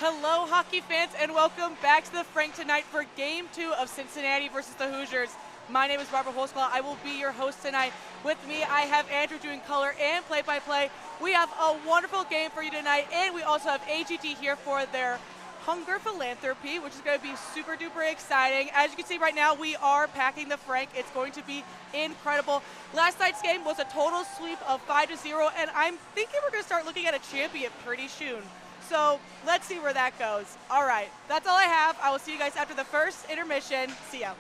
Hello, hockey fans, and welcome back to the Frank tonight for Game 2 of Cincinnati versus the Hoosiers. My name is Robert Holsclaw. I will be your host tonight. With me, I have Andrew doing color and play-by-play. We have a wonderful game for you tonight, and we also have AGT here for their Hunger Philanthropy, which is going to be super duper exciting. As you can see right now, we are packing the Frank. It's going to be incredible. Last night's game was a total sweep of 5-0, and I'm thinking we're going to start looking at a champion pretty soon. So let's see where that goes. All right, that's all I have. I will see you guys after the first intermission. See ya.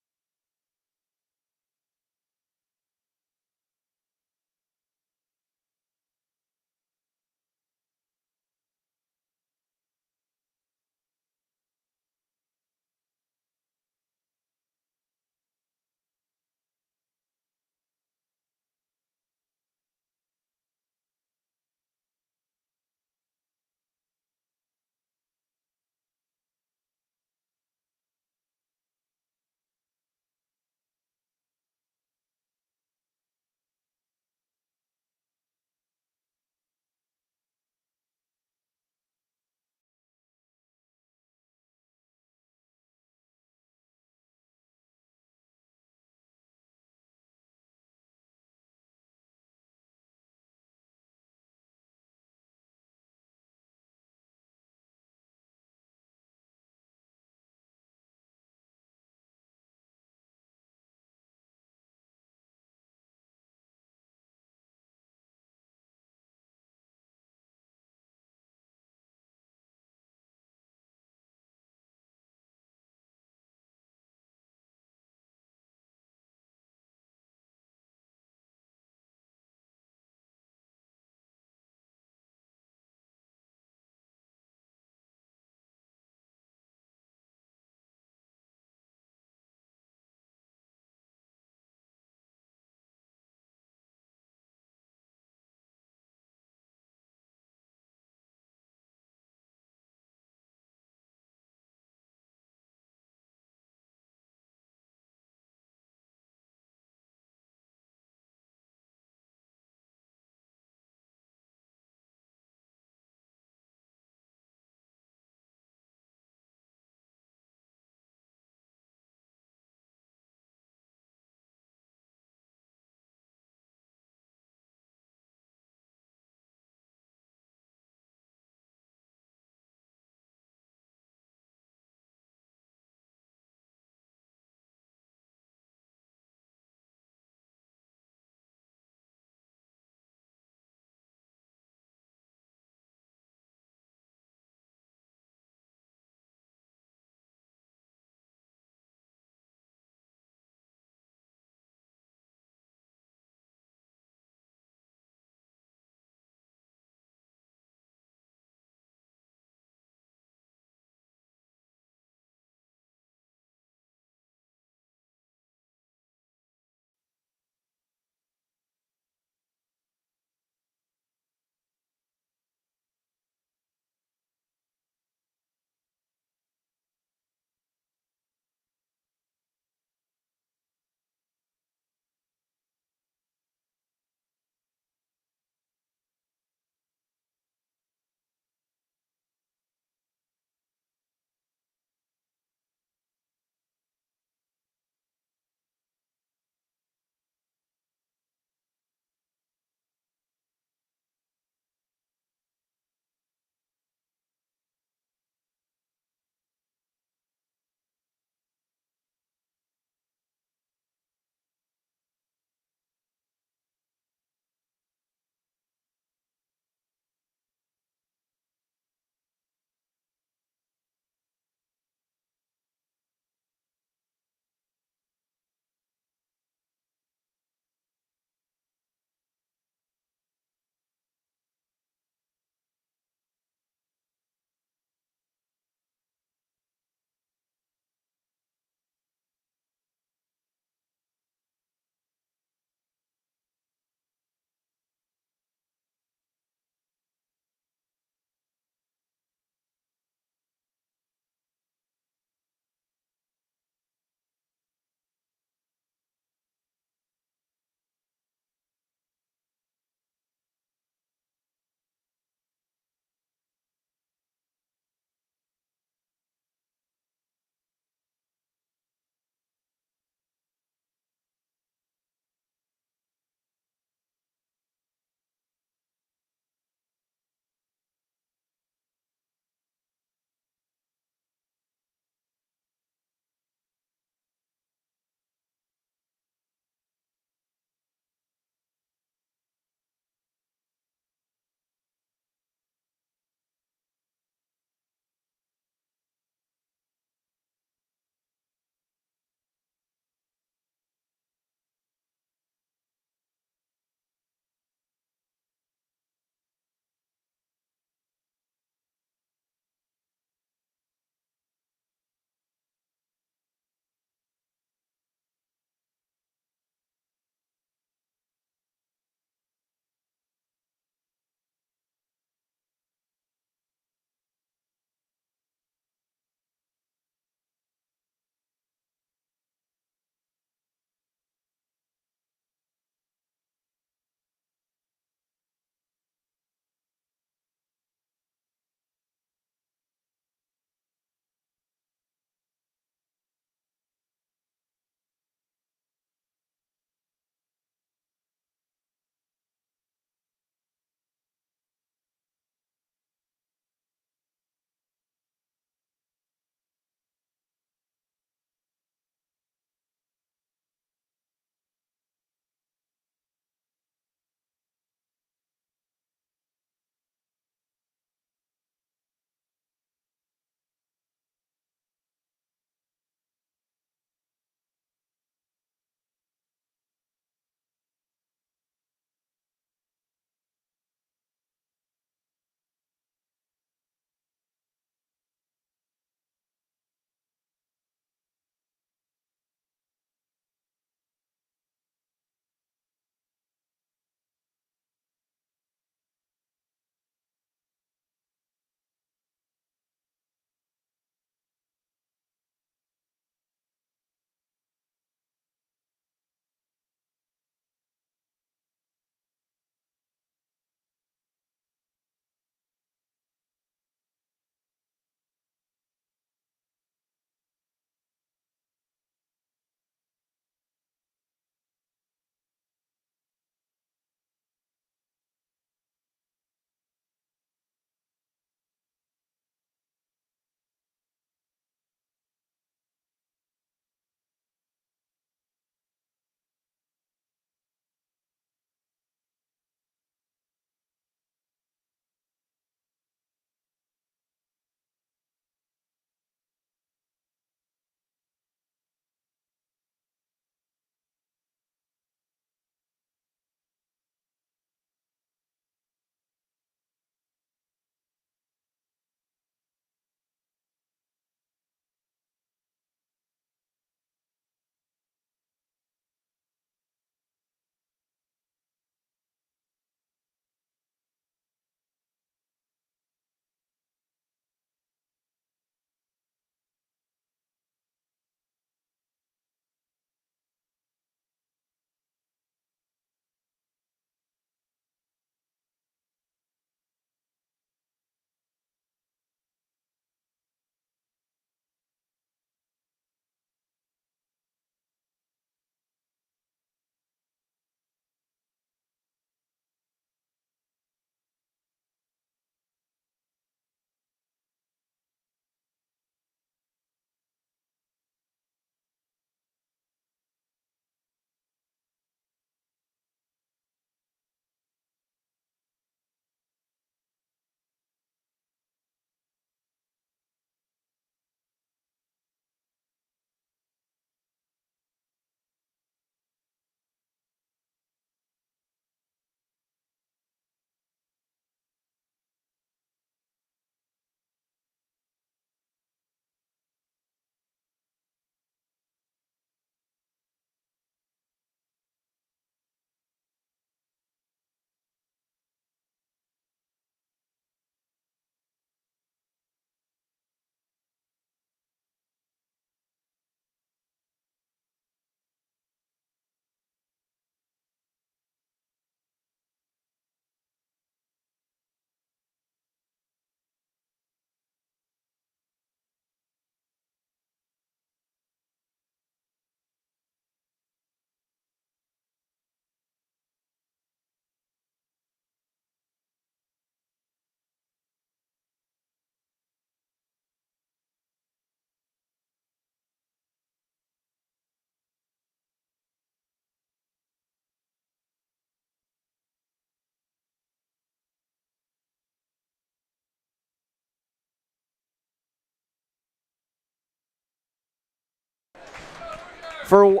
For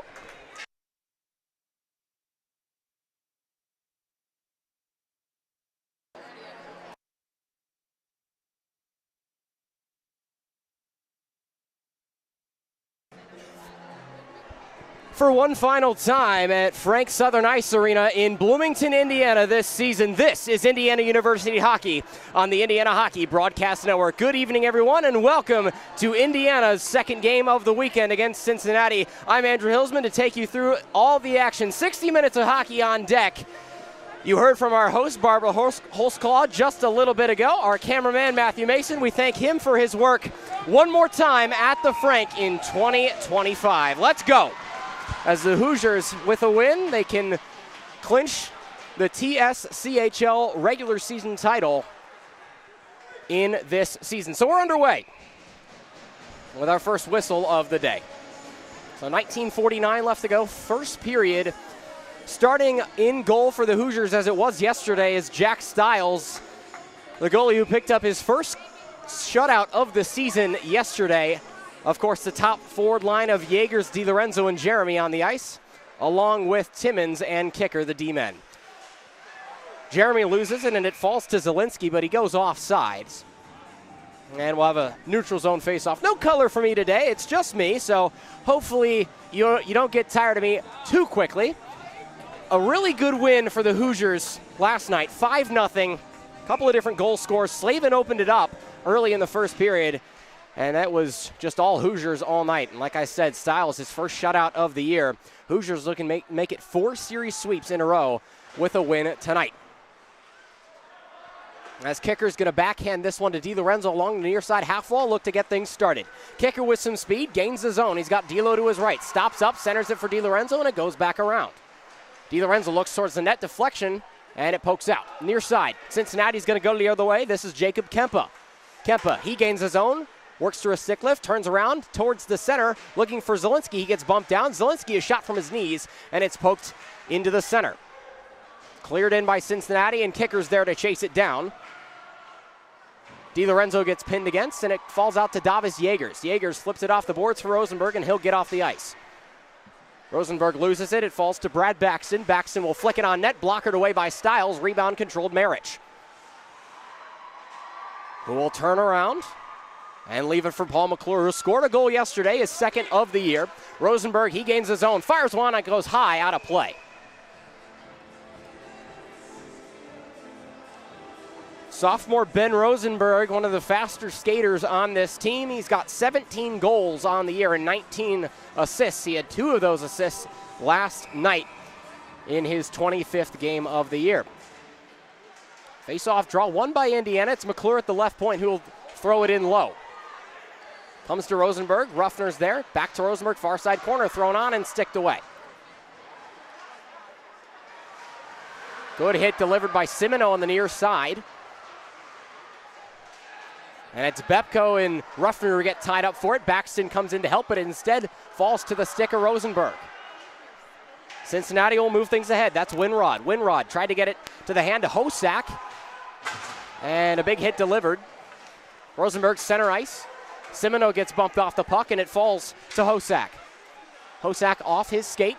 one final time at Frank Southern Ice Arena in Bloomington, Indiana this season. This is Indiana University Hockey on the Indiana Hockey Broadcast Network. Good evening, everyone, and welcome to Indiana's second game of the weekend against Cincinnati. I'm Andrew Hillsman to take you through all the action. 60 minutes of hockey on deck. You heard from our host, Barbara Holsclaw, just a little bit ago. Our cameraman, Matthew Mason, we thank him for his work one more time at the Frank in 2025. Let's go. As the Hoosiers, with a win, they can clinch the TSCHL regular season title in this season. So we're underway with our first whistle of the day. So 19:49 left to go, first period. Starting in goal for the Hoosiers, as it was yesterday, is Jack Stiles, the goalie who picked up his first shutout of the season yesterday. Of course, the top forward line of Jaegers, DiLorenzo, and Jeremy on the ice, along with Timmons and kicker, the D-men. Jeremy loses it, and it falls to Zielinski, but he goes offside. And we'll have a neutral zone face-off. No color for me today. It's just me, so hopefully you don't get tired of me too quickly. A really good win for the Hoosiers last night, 5-0. Couple of different goal scores. Slavin opened it up early in the first period. And that was just all Hoosiers all night. And like I said, Stiles, his first shutout of the year. Hoosiers looking to make it 4 series sweeps in a row with a win tonight. As kicker's going to backhand this one to DiLorenzo along the near side half wall, look to get things started. Kicker with some speed, gains the zone. He's got D'Lo to his right, stops up, centers it for DiLorenzo, and it goes back around. DiLorenzo looks towards the net, deflection, and it pokes out. Near side, Cincinnati's going to go the other way. This is Jacob Kempa. Kempa, he gains his own. Works through a stick lift, turns around towards the center, looking for Zielinski. He gets bumped down. Zielinski is shot from his knees, and it's poked into the center. Cleared in by Cincinnati, and kicker's there to chase it down. DiLorenzo gets pinned against, and it falls out to Davis Jaegers. Jaegers flips it off the boards for Rosenberg, and he'll get off the ice. Rosenberg loses it. It falls to Brad Baxton. Baxton will flick it on net, blockered away by Stiles. Rebound controlled Marich, who will turn around and leave it for Paul McClure, who scored a goal yesterday, his second of the year. Rosenberg, he gains his own, fires one, and goes high, out of play. Sophomore Ben Rosenberg, one of the faster skaters on this team. He's got 17 goals on the year and 19 assists. He had 2 of those assists last night in his 25th game of the year. Face-off draw won by Indiana. It's McClure at the left point who will throw it in low. Comes to Rosenberg, Ruffner's there, back to Rosenberg, far side corner, thrown on and sticked away. Good hit delivered by Simoneau on the near side. And it's Bepko and Ruffner who get tied up for it. Baxton comes in to help, but it instead falls to the stick of Rosenberg. Cincinnati will move things ahead. That's Winrod. Winrod tried to get it to the hand of Hosak. And a big hit delivered. Rosenberg center ice. Simoneau gets bumped off the puck, and it falls to Hosak. Hosak off his skate,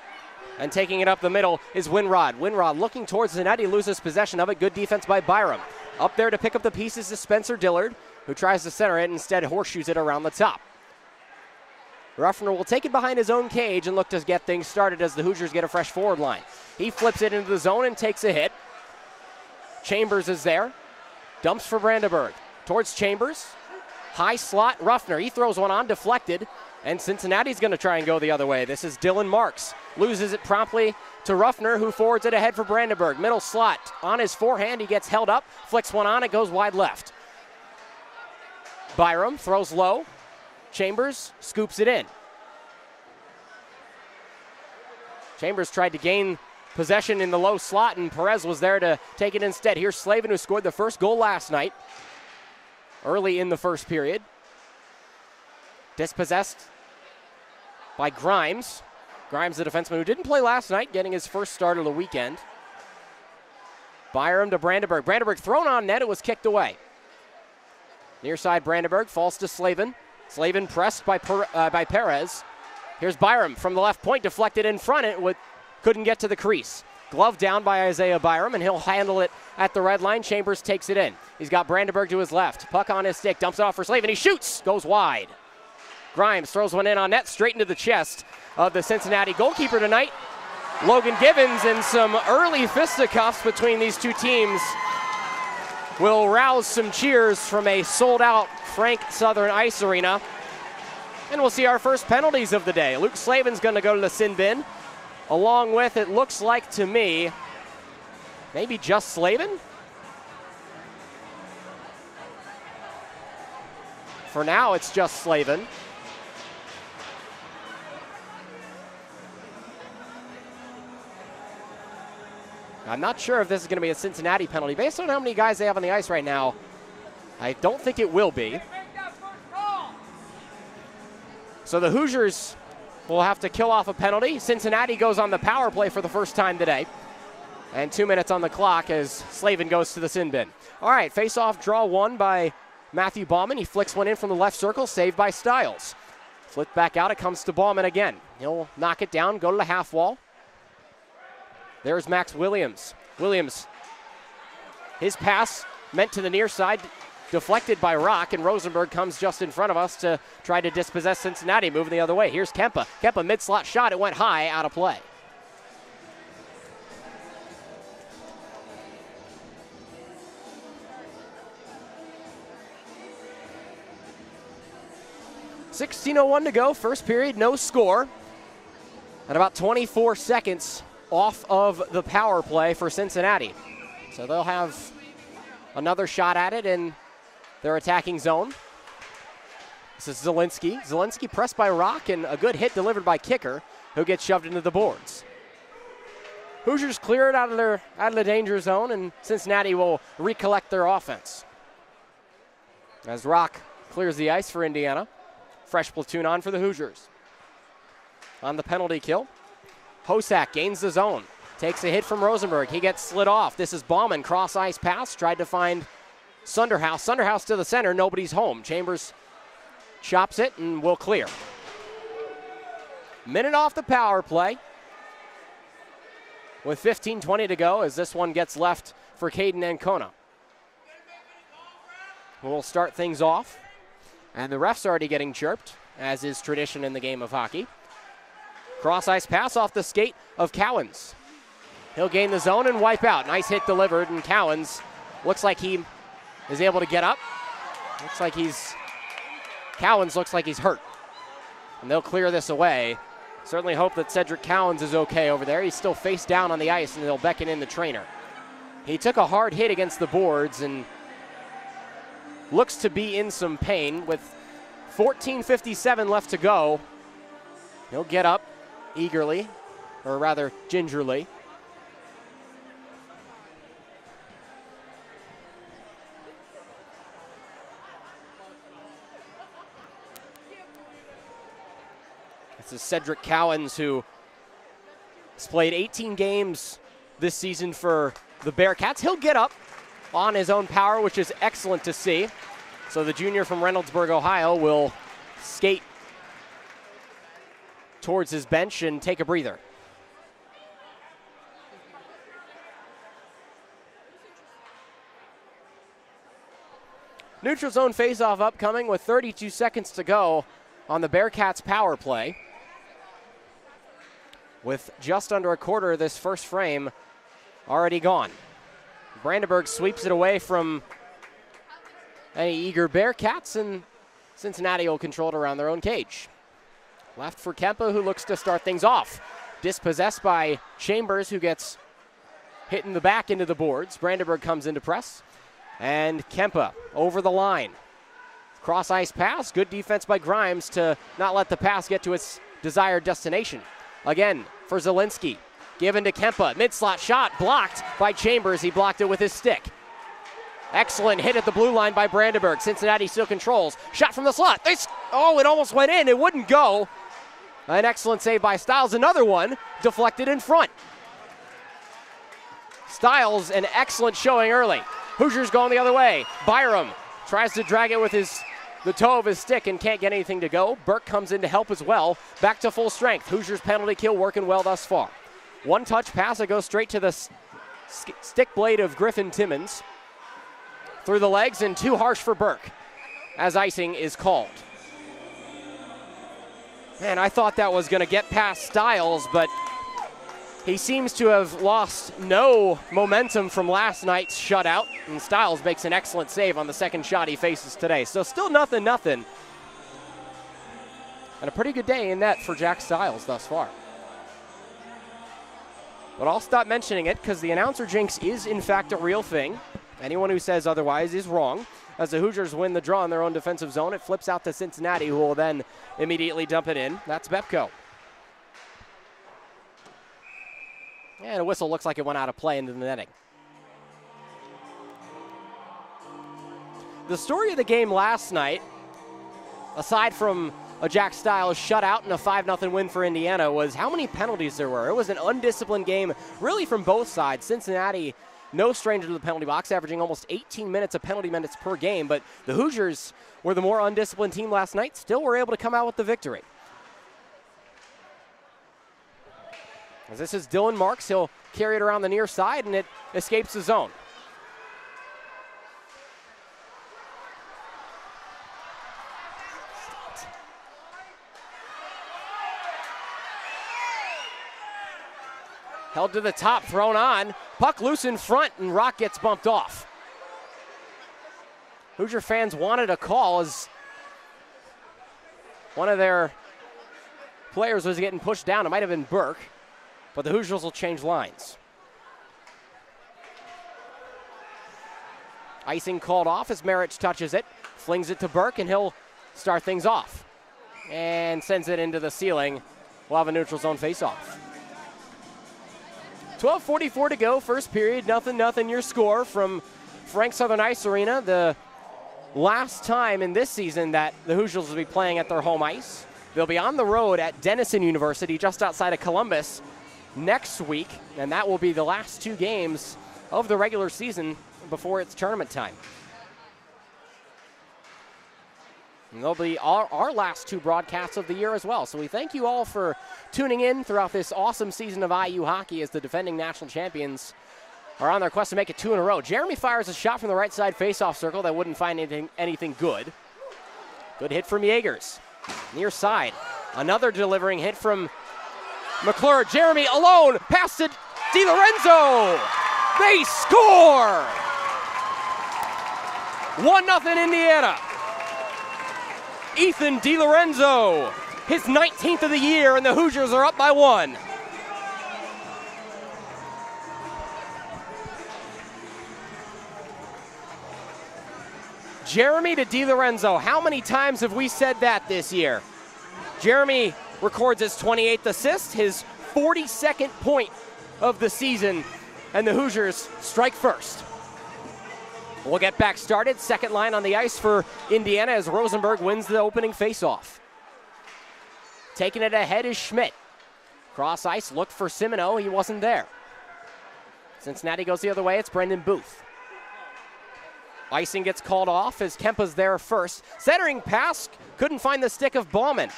and taking it up the middle is Winrod. Winrod looking towards the net. He loses possession of it. Good defense by Byram. Up there to pick up the pieces is Spencer Dillard, who tries to center it, instead horseshoes it around the top. Ruffner will take it behind his own cage and look to get things started as the Hoosiers get a fresh forward line. He flips it into the zone and takes a hit. Chambers is there. Dumps for Brandenburg. Towards Chambers. High slot, Ruffner. He throws one on, deflected, and Cincinnati's going to try and go the other way. This is Dylan Marks. Loses it promptly to Ruffner, who forwards it ahead for Brandenburg. Middle slot on his forehand. He gets held up, flicks one on, it goes wide left. Byram throws low. Chambers scoops it in. Chambers tried to gain possession in the low slot, and Perez was there to take it instead. Here's Slavin, who scored the first goal last night, early in the first period. Dispossessed by Grimes. Grimes, the defenseman who didn't play last night, getting his first start of the weekend. Byram to Brandenburg. Brandenburg thrown on net. It was kicked away. Near side, Brandenburg falls to Slavin. Slavin pressed by Perez. Here's Byram from the left point, deflected in front. Couldn't get to the crease. Glove down by Isaiah Byram, and he'll handle it at the red line. Chambers takes it in. He's got Brandenburg to his left. Puck on his stick, dumps it off for Slavin. He shoots, goes wide. Grimes throws one in on net, straight into the chest of the Cincinnati goalkeeper tonight, Logan Givens, and some early fisticuffs between these two teams will rouse some cheers from a sold-out Frank Southern Ice Arena. And we'll see our first penalties of the day. Luke Slavin's going to go to the sin bin, along with, it looks like to me, maybe just Slavin? For now, it's just Slavin. I'm not sure if this is going to be a Cincinnati penalty. Based on how many guys they have on the ice right now, I don't think it will be. So the Hoosiers will have to kill off a penalty. Cincinnati goes on the power play for the first time today. And 2 minutes on the clock as Slavin goes to the sin bin. All right, face-off draw one by Matthew Bauman. He flicks one in from the left circle, saved by Stiles. Flipped back out, it comes to Bauman again. He'll knock it down, go to the half wall. There's Max Williams. Williams, his pass meant to the near side, deflected by Rock, and Rosenberg comes just in front of us to try to dispossess Cincinnati, moving the other way. Here's Kempa. Kempa mid-slot shot, it went high, out of play. .16:01 to go, first period, no score. And about 24 seconds off of the power play for Cincinnati. So they'll have another shot at it in their attacking zone. This is Zielinski. Zielinski pressed by Rock, and a good hit delivered by Kicker, who gets shoved into the boards. Hoosiers clear it out of the danger zone, and Cincinnati will recollect their offense. As Rock clears the ice for Indiana. Fresh platoon on for the Hoosiers. On the penalty kill, Hosak gains the zone. Takes a hit from Rosenberg. He gets slid off. This is Bauman. Cross-ice pass. Tried to find Sunderhouse. Sunderhouse to the center. Nobody's home. Chambers chops it and will clear. Minute off the power play. With 15:20 to go as this one gets left for Caden Ancona. We'll start things off. And the ref's already getting chirped, as is tradition in the game of hockey. Cross-ice pass off the skate of Cowens. He'll gain the zone and wipe out. Nice hit delivered, and Cowens looks like he is able to get up. Cowens looks like he's hurt. And they'll clear this away. Certainly hope that Cedric Cowens is okay over there. He's still face down on the ice, and they'll beckon in the trainer. He took a hard hit against the boards and looks to be in some pain. With 14:57 left to go, he'll get up eagerly, or rather gingerly. This is Cedric Cowens, who has played 18 games this season for the Bearcats. He'll get up on his own power, which is excellent to see. So the junior from Reynoldsburg, Ohio, will skate towards his bench and take a breather. Neutral zone faceoff upcoming with 32 seconds to go on the Bearcats power play. With just under a quarter of this first frame already gone. Brandenburg sweeps it away from any eager Bearcats, and Cincinnati will control it around their own cage. Left for Kempa, who looks to start things off. Dispossessed by Chambers, who gets hit in the back into the boards. Brandenburg comes into press. And Kempa over the line. Cross-ice pass. Good defense by Grimes to not let the pass get to its desired destination. Again for Zielinski. Given to Kempa. Mid-slot shot blocked by Chambers. He blocked it with his stick. Excellent hit at the blue line by Brandenburg. Cincinnati still controls. Shot from the slot. It almost went in. It wouldn't go. An excellent save by Stiles. Another one deflected in front. Stiles, an excellent showing early. Hoosiers going the other way. Byram tries to drag it with his the toe of his stick and can't get anything to go. Burke comes in to help as well. Back to full strength. Hoosiers penalty kill working well thus far. One touch pass that goes straight to the stick blade of Griffin Timmons. Through the legs and too harsh for Burke as icing is called. Man, I thought that was going to get past Stiles, but he seems to have lost no momentum from last night's shutout, and Stiles makes an excellent save on the second shot he faces today. So still nothing. And a pretty good day in net for Jack Stiles thus far. But I'll stop mentioning it because the announcer jinx is in fact a real thing. Anyone who says otherwise is wrong. As the Hoosiers win the draw in their own defensive zone, it flips out to Cincinnati, who will then immediately dump it in. That's Bepco. And a whistle looks like it went out of play into the netting. The story of the game last night, aside from a Jack Stiles shutout and a 5-0 win for Indiana, was how many penalties there were. It was an undisciplined game, really from both sides. Cincinnati, no stranger to the penalty box, averaging almost 18 minutes of penalty minutes per game, but the Hoosiers were the more undisciplined team last night, still were able to come out with the victory. As this is Dylan Marks, he'll carry it around the near side and it escapes the zone. Held to the top, thrown on. Puck loose in front, and Rock gets bumped off. Hoosier fans wanted a call as one of their players was getting pushed down. It might have been Burke, but the Hoosiers will change lines. Icing called off as Marich touches it, flings it to Burke, and he'll start things off. And sends it into the ceiling. We'll have a neutral zone face-off. 12:44 to go, first period, 0-0 your score from Frank Southern Ice Arena. The last time in this season that the Hoosiers will be playing at their home ice. They'll be on the road at Denison University just outside of Columbus next week, and that will be the last two games of the regular season before it's tournament time. And they'll be our last two broadcasts of the year as well. So we thank you all for tuning in throughout this awesome season of IU hockey as the defending national champions are on their quest to make it two in a row. Jeremy fires a shot from the right side faceoff circle that wouldn't find anything good. Good hit from Yeagers. Near side. Another delivering hit from McClure. Jeremy alone. Pass to DiLorenzo. They score! 1-0 Indiana. Ethan DiLorenzo, his 19th of the year, and the Hoosiers are up by one. Jeremy to DiLorenzo. How many times have we said that this year? Jeremy records his 28th assist, his 42nd point of the season, and the Hoosiers strike first. We'll get back started. Second line on the ice for Indiana as Rosenberg wins the opening faceoff. Taking it ahead is Schmidt. Cross ice, looked for Simoneau. He wasn't there. Cincinnati goes the other way. It's Brendan Booth. Icing gets called off as Kempa's there first. Centering pass, couldn't find the stick of Bauman.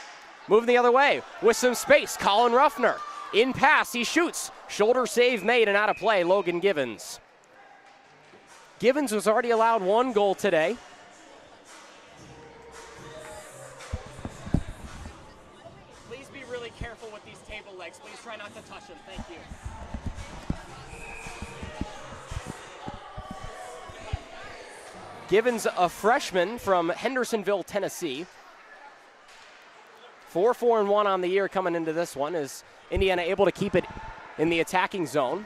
Moving the other way with some space. Colin Ruffner. In pass, he shoots. Shoulder save made and out of play. Logan Givens. Givens was already allowed one goal today. Please be really careful with these table legs. Please try not to touch them. Thank you. Givens, a freshman from Hendersonville, Tennessee. 4-4-1 on the year coming into this one. Is Indiana able to keep it in the attacking zone?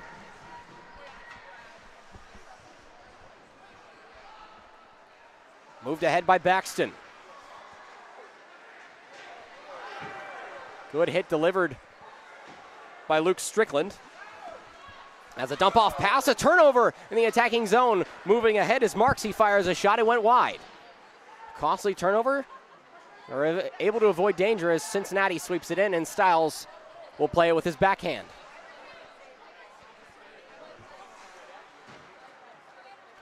Moved ahead by Baxton. Good hit delivered by Luke Strickland. As a dump-off pass, a turnover in the attacking zone. Moving ahead is Marks. He fires a shot. It went wide. Costly turnover. They're able to avoid danger as Cincinnati sweeps it in, and Stiles will play it with his backhand.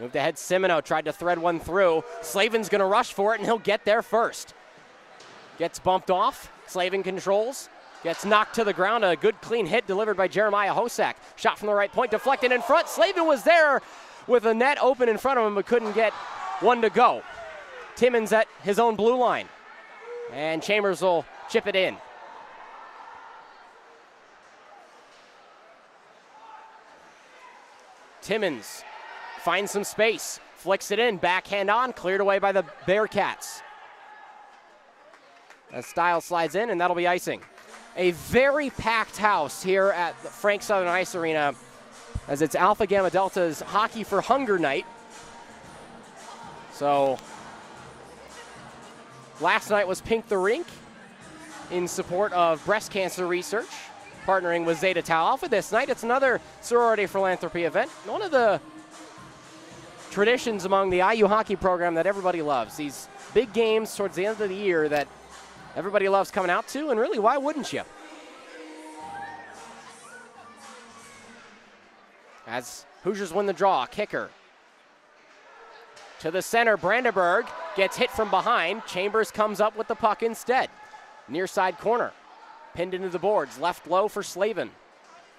Moved ahead, Semino tried to thread one through. Slavin's going to rush for it, and he'll get there first. Gets bumped off. Slavin controls. Gets knocked to the ground. A good clean hit delivered by Jeremiah Hosak. Shot from the right point, deflected in front. Slavin was there with a net open in front of him, but couldn't get one to go. Timmons at his own blue line. And Chambers will chip it in. Timmons finds some space, flicks it in, backhand on, cleared away by the Bearcats. As Stiles slides in, and that'll be icing. A very packed house here at the Frank Southern Ice Arena, as it's Alpha Gamma Delta's Hockey for Hunger night. So, last night was Pink the Rink in support of breast cancer research, partnering with Zeta Tau Alpha. This night, it's another sorority philanthropy event. One of the traditions among the IU hockey program that everybody loves. These big games towards the end of the year that everybody loves coming out to, and really, why wouldn't you? As Hoosiers win the draw, kicker to the center, Brandenburg gets hit from behind. Chambers comes up with the puck instead. Near side corner, pinned into the boards, left low for Slavin,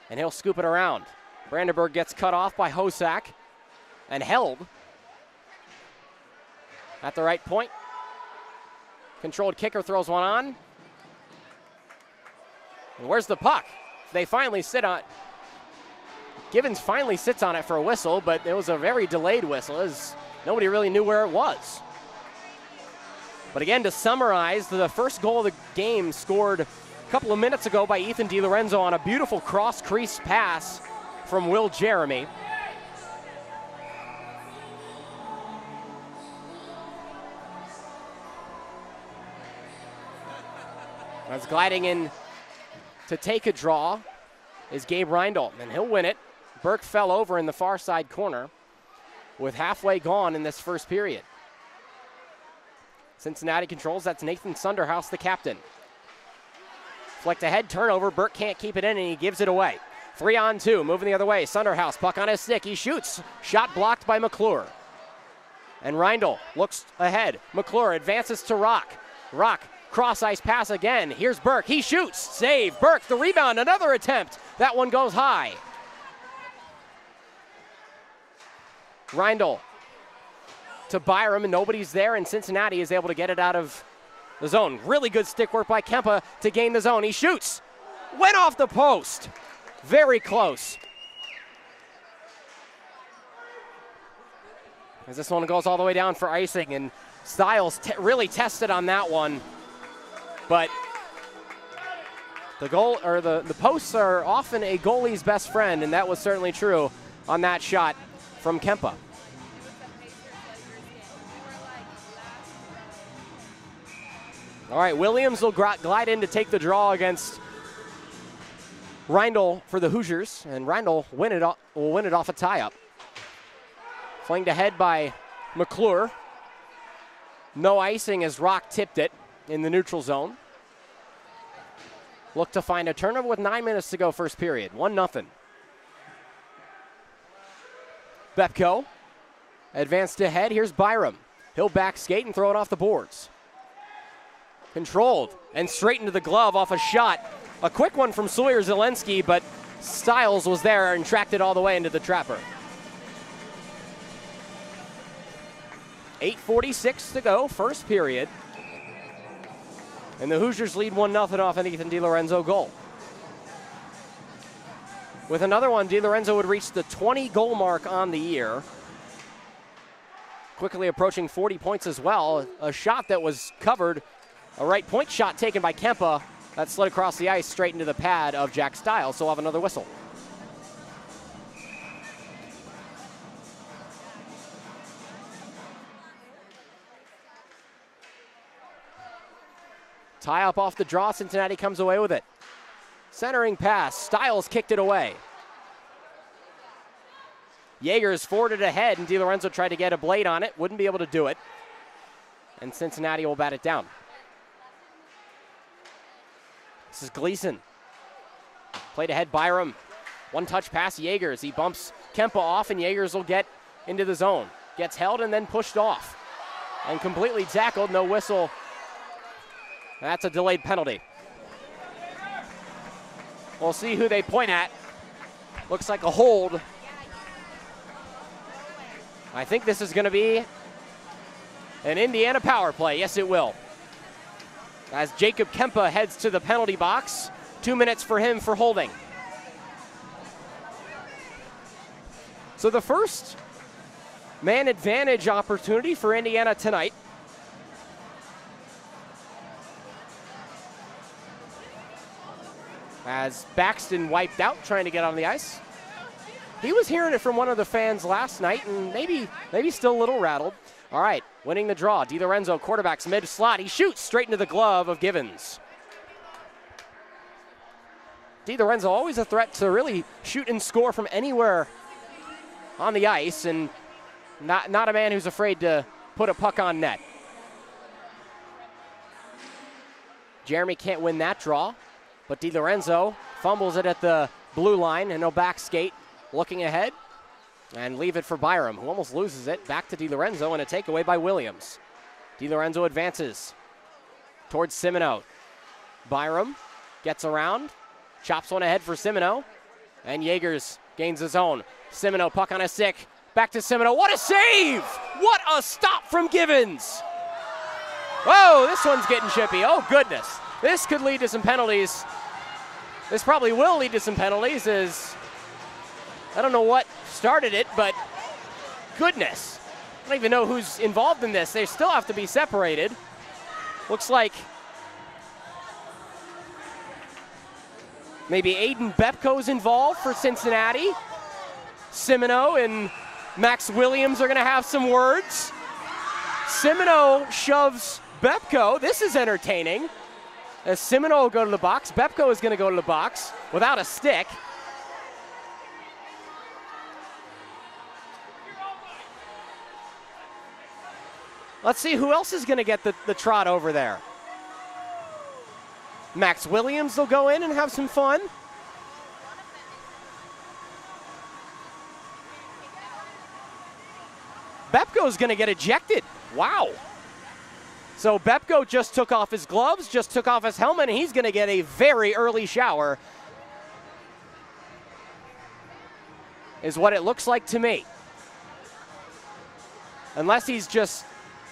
and he'll scoop it around. Brandenburg gets cut off by Hosak and held at the right point. Controlled kicker throws one on. And where's the puck? They finally sit on it. Givens finally sits on it for a whistle, but it was a very delayed whistle as nobody really knew where it was. But again, to summarize, the first goal of the game scored a couple of minutes ago by Ethan DiLorenzo on a beautiful cross-crease pass from Will Jeremy. As gliding in to take a draw is Gabe Reindl, and he'll win it. Burke fell over in the far side corner with halfway gone in this first period. Cincinnati controls. That's Nathan Sunderhouse, the captain. Flicked ahead, turnover. Burke can't keep it in, and he gives it away. 3-on-2, moving the other way. Sunderhouse, puck on his stick. He shoots. Shot blocked by McClure. And Reindl looks ahead. McClure advances to Rock. Rock, cross-ice pass again. Here's Burke. He shoots. Save. Burke, the rebound. Another attempt. That one goes high. Reindl to Byram, and nobody's there, and Cincinnati is able to get it out of the zone. Really good stick work by Kempa to gain the zone. He shoots. Went off the post. Very close. As this one goes all the way down for icing, and Stiles really tested on that one. But the goal, or the posts are often a goalie's best friend, and that was certainly true on that shot from Kempa. All right, Williams will glide in to take the draw against Reindl for the Hoosiers, and Reindl will win it off a tie-up. Flinged ahead by McClure. No icing as Rock tipped it in the neutral zone. Look to find a turnover with 9 minutes to go first period. 1-0. Bepko advanced ahead. Here's Byram. He'll back skate and throw it off the boards. Controlled and straight into the glove off a shot. A quick one from Sawyer Zelensky, but Stiles was there and tracked it all the way into the trapper. 8:46 to go, first period. And the Hoosiers lead 1-0 off an Ethan DiLorenzo goal. With another one, DiLorenzo would reach the 20-goal mark on the year. Quickly approaching 40 points as well. A shot that was covered, a right point shot taken by Kempa that slid across the ice straight into the pad of Jack Stiles, so we'll have another whistle. Tie up off the draw, Cincinnati comes away with it. Centering pass, Stiles kicked it away. Yeagers forwarded ahead, and DiLorenzo tried to get a blade on it, wouldn't be able to do it. And Cincinnati will bat it down. This is Gleason. Played ahead, Byram. One touch pass, Yeagers. He bumps Kempa off, and Yeagers will get into the zone. Gets held and then pushed off. And completely tackled, no whistle. That's a delayed penalty. We'll see who they point at. Looks like a hold. I think this is going to be an Indiana power play. Yes, it will. As Jacob Kempa heads to the penalty box. 2 minutes for him for holding. So the first man advantage opportunity for Indiana tonight. As Baxton wiped out trying to get on the ice. He was hearing it from one of the fans last night and maybe still a little rattled. All right, winning the draw. DiLorenzo, quarterback's mid slot. He shoots straight into the glove of Givens. DiLorenzo always a threat to really shoot and score from anywhere on the ice, and not a man who's afraid to put a puck on net. Jeremy can't win that draw, but DiLorenzo fumbles it at the blue line and no back skate, looking ahead, and leave it for Byram, who almost loses it. Back to DiLorenzo and a takeaway by Williams. DiLorenzo advances towards Simino. Byram gets around, chops one ahead for Simino, and Jaegers gains his own. Simino, puck on a stick, back to Simino. What a save! What a stop from Givens! Whoa, this one's getting chippy. Oh, goodness. This could lead to some penalties. This probably will lead to some penalties, as I don't know what started it, but goodness. I don't even know who's involved in this. They still have to be separated. Looks like maybe Aiden Bepko's involved for Cincinnati. Simino and Max Williams are going to have some words. Simino shoves Bepko. This is entertaining. As Simino will go to the box, Bepko is going to go to the box without a stick. Let's see who else is going to get the trot over there. Max Williams will go in and have some fun. Bepko's going to get ejected. Wow. So Bepko just took off his gloves, just took off his helmet, and he's going to get a very early shower, is what it looks like to me. Unless he's just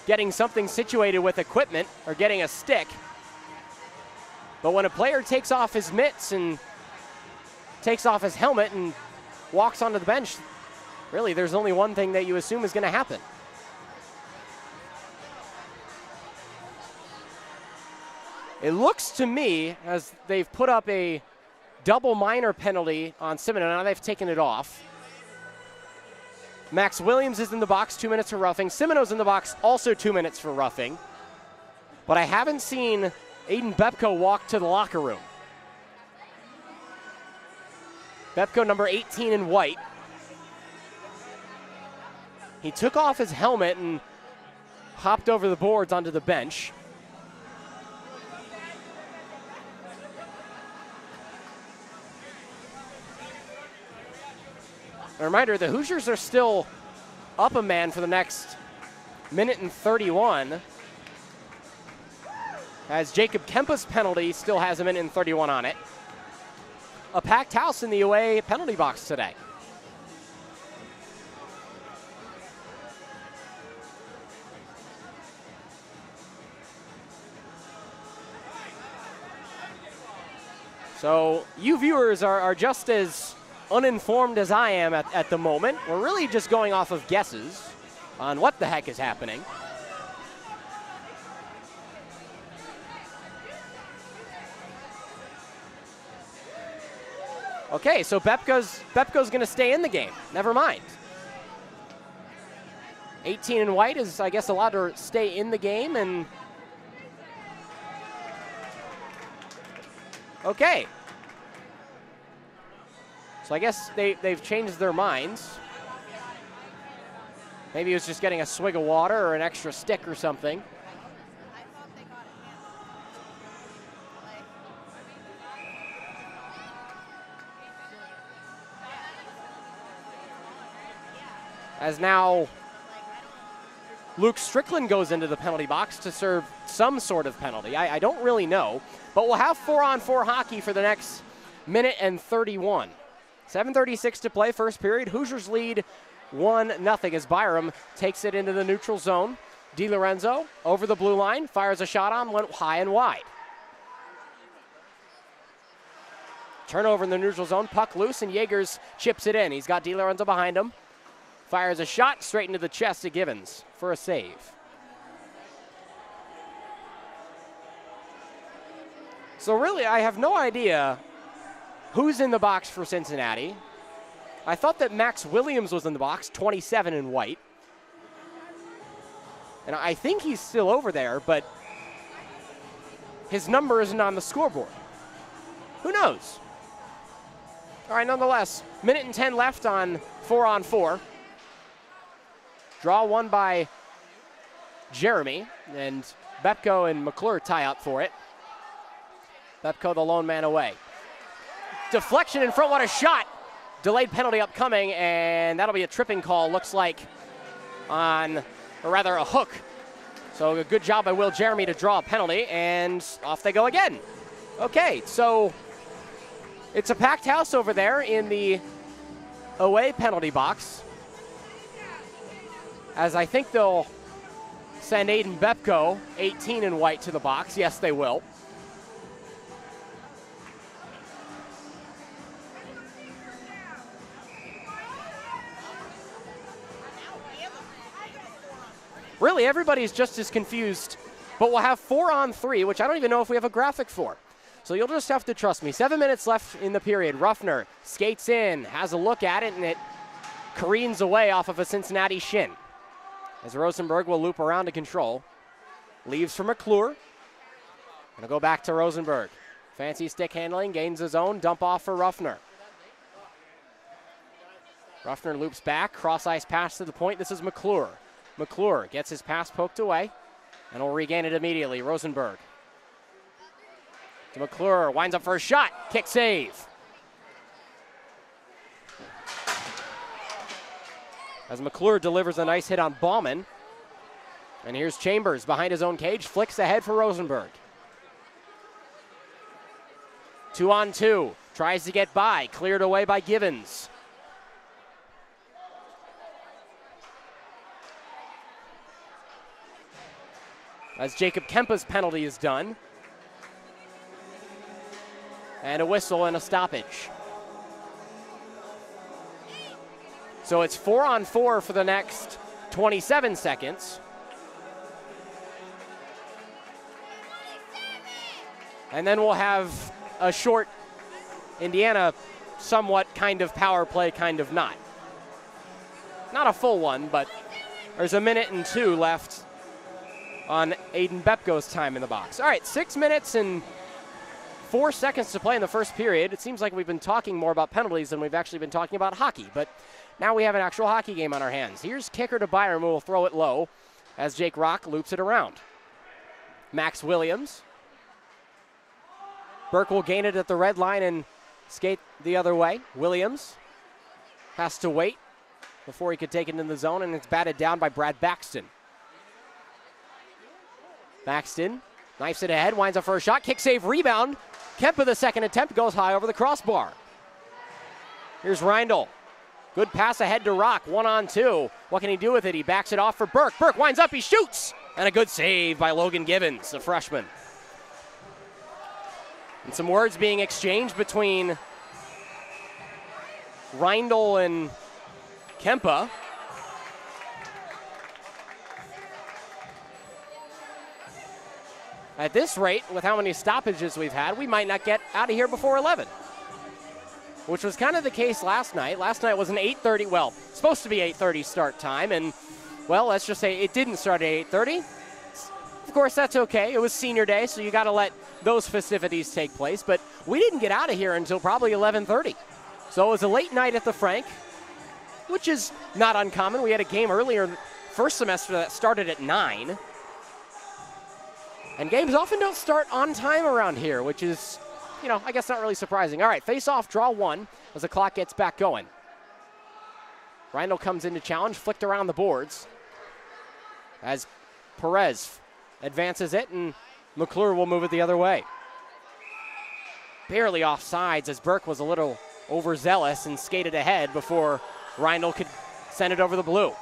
getting something situated with equipment or getting a stick. But when a player takes off his mitts and takes off his helmet and walks onto the bench, really there's only one thing that you assume is going to happen. It looks to me as they've put up a double minor penalty on Simino. Now they've taken it off. Max Williams is in the box, 2 minutes for roughing. Simino's in the box, also 2 minutes for roughing. But I haven't seen Aiden Bepko walk to the locker room. Bepko, number 18 in white. He took off his helmet and hopped over the boards onto the bench. A reminder, the Hoosiers are still up a man for the next minute and 31. As Jacob Kempa's penalty still has a minute and 31 on it. A packed house in the away penalty box today. So you viewers are just as uninformed as I am at the moment. We're really just going off of guesses on what the heck is happening. Okay, so Bepko's going to stay in the game. Never mind. 18 in white is, I guess, allowed to stay in the game, and okay. So I guess they've changed their minds. Maybe he was just getting a swig of water or an extra stick or something. as now Luke Strickland goes into the penalty box to serve some sort of penalty. I don't really know, but we'll have 4-on-4 hockey for the next minute and 31. 7:36 to play, first period. Hoosiers lead 1-0 as Byram takes it into the neutral zone. DiLorenzo over the blue line, fires a shot on, went high and wide. Turnover in the neutral zone, puck loose, and Yeagers chips it in. He's got DiLorenzo behind him. Fires a shot straight into the chest of Givens for a save. So really, I have no idea who's in the box for Cincinnati. I thought that Max Williams was in the box, 27 in white. And I think he's still over there, but his number isn't on the scoreboard. Who knows? All right, nonetheless, minute and 10 left on 4-on-4. Draw won by Jeremy, and Bepko and McClure tie up for it. Bepko the lone man away. Deflection in front, what a shot! Delayed penalty upcoming, and that'll be a tripping call, looks like, on, or rather a hook. So a good job by Will Jeremy to draw a penalty, and off they go again. Okay, so it's a packed house over there in the away penalty box, as I think they'll send Aiden Bepko, 18 in white, to the box. Yes, they will. Really, everybody's just as confused, but we'll have 4-on-3, which I don't even know if we have a graphic for. So you'll just have to trust me. 7 minutes left in the period. Ruffner skates in, has a look at it, and it careens away off of a Cincinnati shin. As Rosenberg will loop around to control. Leaves for McClure. Gonna go back to Rosenberg. Fancy stick handling, gains his own, dump off for Ruffner. Ruffner loops back, cross ice pass to the point. This is McClure. McClure gets his pass poked away and will regain it immediately. Rosenberg to McClure, winds up for a shot, kick save. As McClure delivers a nice hit on Bauman. And here's Chambers behind his own cage, flicks ahead for Rosenberg. 2-on-2, tries to get by, cleared away by Givens. As Jacob Kempa's penalty is done. And a whistle and a stoppage. So it's 4-on-4 for the next 27 seconds. And then we'll have a short Indiana somewhat kind of power play, kind of not. Not a full one, but there's 1 minute and 2 left on Aiden Bepko's time in the box. All right, 6 minutes and 4 seconds to play in the first period. It seems like we've been talking more about penalties than we've actually been talking about hockey, but now we have an actual hockey game on our hands. Here's kicker to Byram, who will throw it low as Jake Rock loops it around. Max Williams. Burke will gain it at the red line and skate the other way. Williams has to wait before he could take it in the zone, and it's batted down by Brad Baxton. Baxton knifes it ahead, winds up for a shot, kick save, rebound. Kempa, the second attempt, goes high over the crossbar. Here's Reindl. Good pass ahead to Rock, 1-on-2. What can he do with it? He backs it off for Burke. Burke winds up, he shoots! And a good save by Logan Givens, the freshman. And some words being exchanged between Reindl and Kempa. At this rate, with how many stoppages we've had, we might not get out of here before 11. Which was kind of the case last night. Last night was an 8:30, well, supposed to be 8:30 start time, and, well, let's just say it didn't start at 8:30. Of course, that's okay. It was senior day, so you got to let those festivities take place, but we didn't get out of here until probably 11:30. So it was a late night at the Frank, which is not uncommon. We had a game earlier first semester that started at 9. And games often don't start on time around here, which is, you know, I guess not really surprising. All right, face-off, draw one as the clock gets back going. Reindl comes in to challenge, flicked around the boards as Perez advances it, and McClure will move it the other way. Barely offsides as Burke was a little overzealous and skated ahead before Reindl could send it over the blue.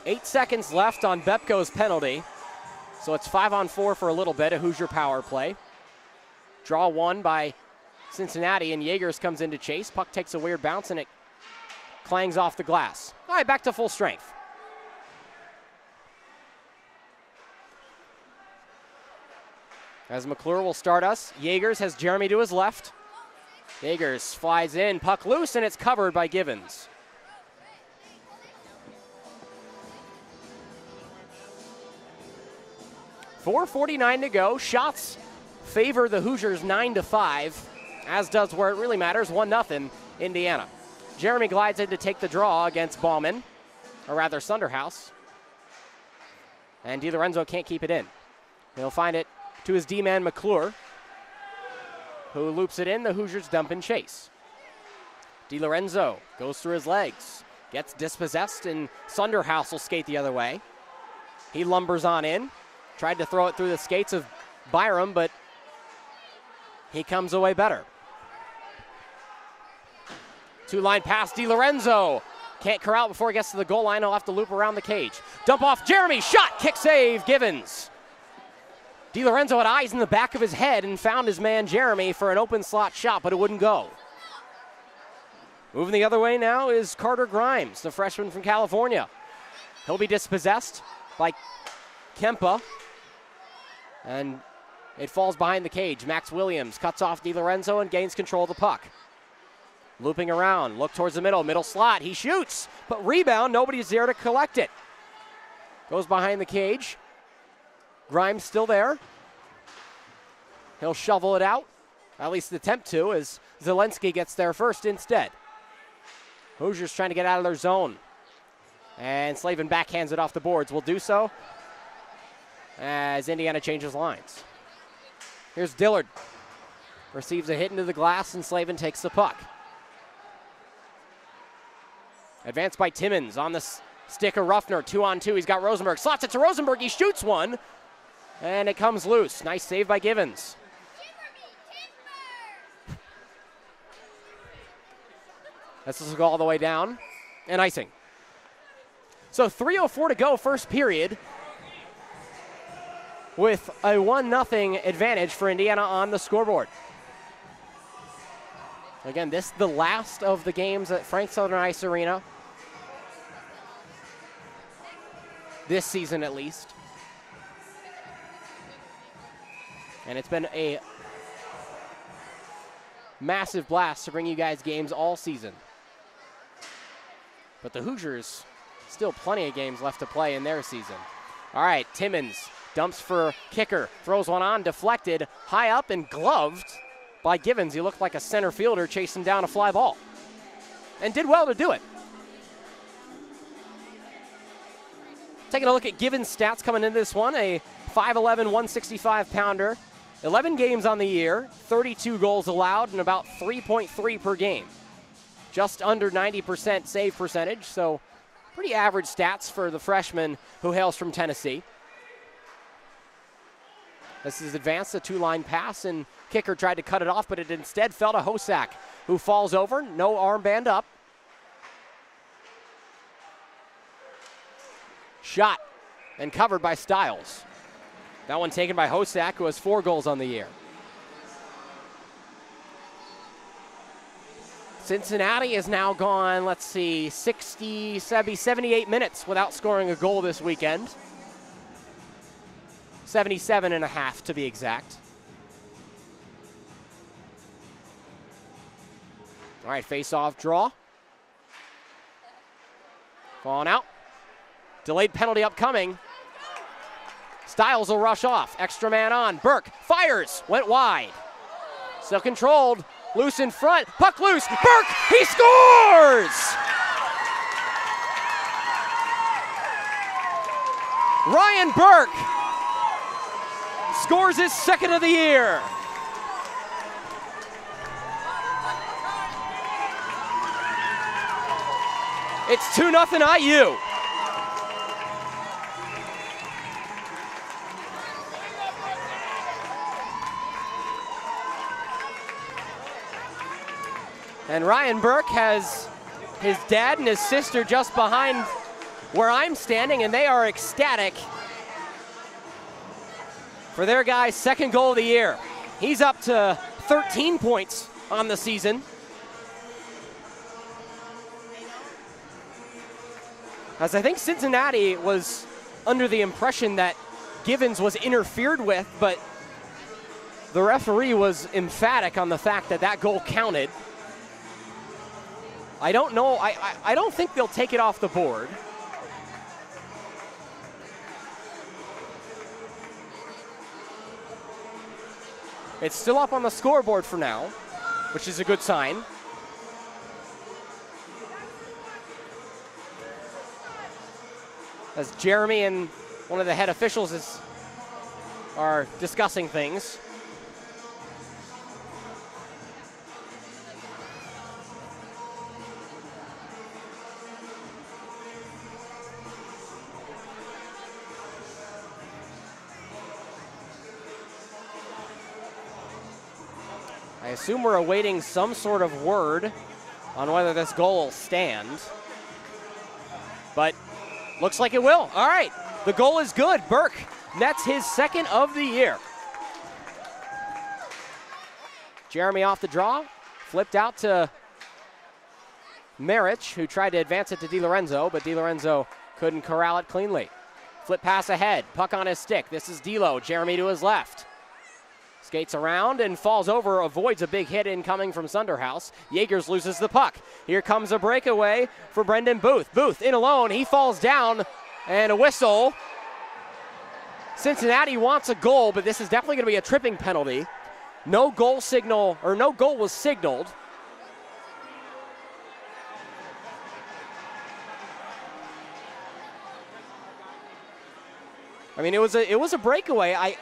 Eight seconds left on Bepko's penalty. So it's 5-on-4 for a little bit, a Hoosier power play. Draw one by Cincinnati, and Jaegers comes in to chase. Puck takes a weird bounce, and it clangs off the glass. All right, back to full strength. As McClure will start us, Jaegers has Jeremy to his left. Jaegers flies in, puck loose, and it's covered by Givens. .4:49 to go. Shots favor the Hoosiers 9-5, as does where it really matters, 1-0 Indiana. Jeremy glides in to take the draw against Bauman, or rather Sunderhouse. And DiLorenzo can't keep it in. He'll find it to his D-man McClure, who loops it in. The Hoosiers dump and chase. DiLorenzo goes through his legs, gets dispossessed, and Sunderhouse will skate the other way. He lumbers on in. Tried to throw it through the skates of Byram, but he comes away better. Two-line pass, DiLorenzo. Can't corral before he gets to the goal line. He'll have to loop around the cage. Dump off Jeremy, shot, kick save, Givens. DiLorenzo had eyes in the back of his head and found his man Jeremy for an open slot shot, but it wouldn't go. Moving the other way now is Carter Grimes, the freshman from California. He'll be dispossessed by Kempa. And it falls behind the cage. Max Williams cuts off DiLorenzo and gains control of the puck. Looping around, look towards the middle slot. He shoots, but rebound, nobody's there to collect it. Goes behind the cage. Grimes still there. He'll shovel it out, at least attempt to, as Zelensky gets there first instead. Hoosiers trying to get out of their zone. And Slavin backhands it off the boards. Will do so as Indiana changes lines. Here's Dillard. Receives a hit into the glass, and Slavin takes the puck. Advanced by Timmons on the stick of Ruffner. 2-on-2. He's got Rosenberg. Slots it to Rosenberg. He shoots one, and it comes loose. Nice save by Givens. This will go all the way down, and icing. So 3:04 to go, first period, with a 1-0 advantage for Indiana on the scoreboard. Again, this is the last of the games at Frank Southern Ice Arena, this season at least. And it's been a massive blast to bring you guys games all season. But the Hoosiers, still plenty of games left to play in their season. All right, Timmons dumps for kicker, throws one on, deflected, high up and gloved by Givens. He looked like a center fielder chasing down a fly ball, and did well to do it. Taking a look at Givens' stats coming into this one, a 5'11", 165-pounder, 11 games on the year, 32 goals allowed, and about 3.3 per game. Just under 90% save percentage, so pretty average stats for the freshman who hails from Tennessee. This is advanced, a two-line pass, and kicker tried to cut it off, but it instead fell to Hosak, who falls over, no armband up. Shot and covered by Stiles. That one taken by Hosak, who has 4 goals on the year. Cincinnati has now gone, let's see, 78 minutes without scoring a goal this weekend. 77.5 to be exact. All right, face-off draw. Falling out. Delayed penalty upcoming. Stiles will rush off. Extra man on. Burke fires. Went wide. Still controlled. Loose in front. Puck loose. Burke, he scores! Ryan Burke scores his second of the year. It's 2-0 IU. And Ryan Burke has his dad and his sister just behind where I'm standing, and they are ecstatic for their guy's second goal of the year. He's up to 13 points on the season. As I think Cincinnati was under the impression that Givens was interfered with, but the referee was emphatic on the fact that that goal counted. I don't know, I don't think they'll take it off the board. It's still up on the scoreboard for now, which is a good sign. As Jeremy and one of the head officials are discussing things. I assume we're awaiting some sort of word on whether this goal will stand, but looks like it will. All right, the goal is good. Burke nets his second of the year. Jeremy off the draw, flipped out to Marich, who tried to advance it to DiLorenzo, but DiLorenzo couldn't corral it cleanly. Flip pass ahead, puck on his stick. This is D'Lo, Jeremy to his left. Skates around and falls over, avoids a big hit incoming from Sunderhouse. Yeagers loses the puck. Here comes a breakaway for Brendan Booth. Booth in alone, he falls down, and a whistle. Cincinnati wants a goal, but this is definitely going to be a tripping penalty. No goal signal, or no goal was signaled. I mean, it was a breakaway.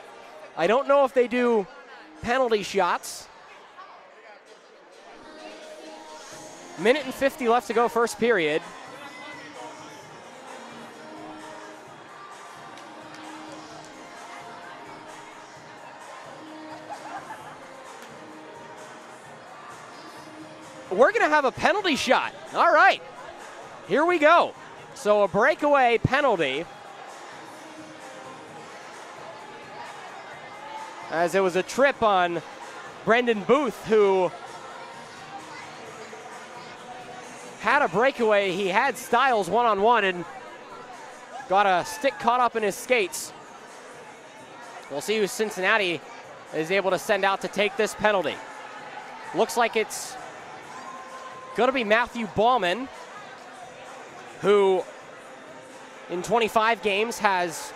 I don't know if they do penalty shots. Minute and 50 left to go, first period. We're going to have a penalty shot. All right, here we go. So a breakaway penalty. As it was a trip on Brendan Booth, who had a breakaway. He had Stiles one-on-one and got a stick caught up in his skates. We'll see who Cincinnati is able to send out to take this penalty. Looks like it's going to be Matthew Bauman, who in 25 games has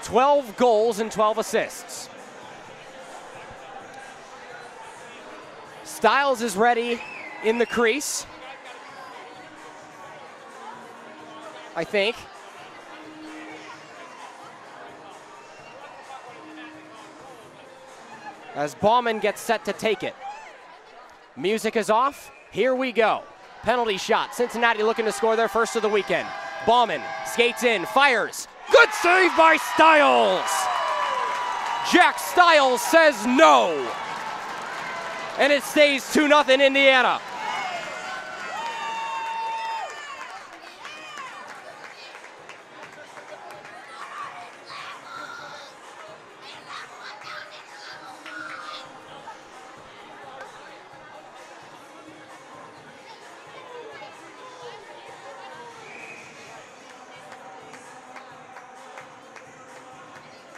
12 goals and 12 assists. Stiles is ready in the crease, I think. As Bauman gets set to take it. Music is off. Here we go. Penalty shot. Cincinnati looking to score their first of the weekend. Bauman skates in, fires. Good save by Stiles. Jack Stiles says no. And it stays 2-0 Indiana.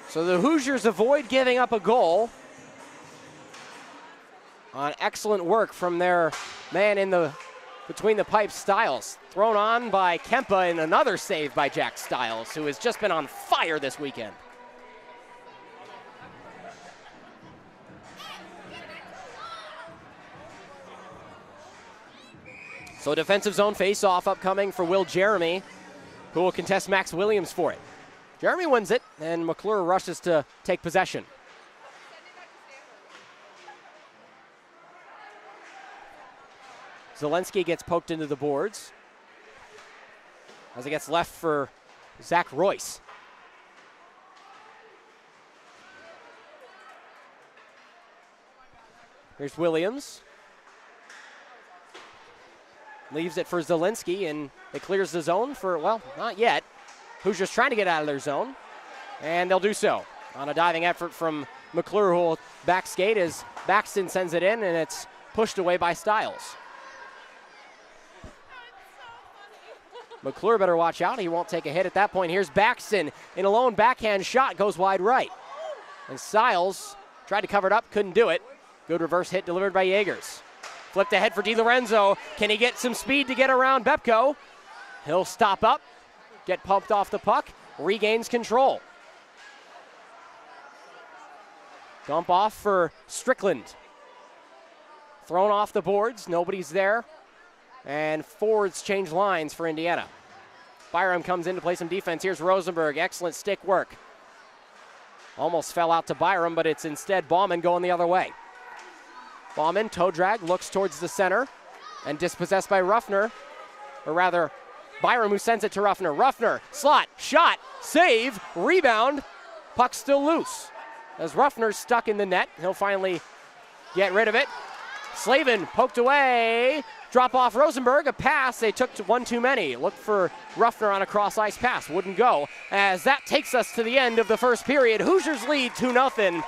So the Hoosiers avoid giving up a goal on excellent work from their man in the between the pipes, Stiles. Thrown on by Kempa and another save by Jack Stiles, who has just been on fire this weekend. So defensive zone face-off upcoming for Will Jeremy, who will contest Max Williams for it. Jeremy wins it, and McClure rushes to take possession. Zelensky gets poked into the boards as it gets left for Zach Royce. Here's Williams. Leaves it for Zelensky, and it clears the zone for, well, not yet. Hoosiers trying to get out of their zone, and they'll do so on a diving effort from McClure, who will back skate as Baxton sends it in, and it's pushed away by Stiles. McClure better watch out. He won't take a hit at that point. Here's Baxton in a lone backhand shot, goes wide right. And Stiles tried to cover it up, couldn't do it. Good reverse hit delivered by Jaegers. Flipped ahead for DiLorenzo. Can he get some speed to get around Bepko? He'll stop up, get pumped off the puck, regains control. Dump off for Strickland. Thrown off the boards, nobody's there. And forwards change lines for Indiana. Byram comes in to play some defense. Here's Rosenberg, excellent stick work. Almost fell out to Byram, but it's instead Bauman going the other way. Bauman, toe drag, looks towards the center, and dispossessed by Ruffner, or rather, Byram who sends it to Ruffner. Ruffner, slot, shot, save, rebound, puck still loose. As Ruffner's stuck in the net, he'll finally get rid of it. Slavin poked away, drop off Rosenberg, a pass, they took one too many. Looked for Ruffner on a cross ice pass, wouldn't go. As that takes us to the end of the first period. Hoosiers lead 2-0.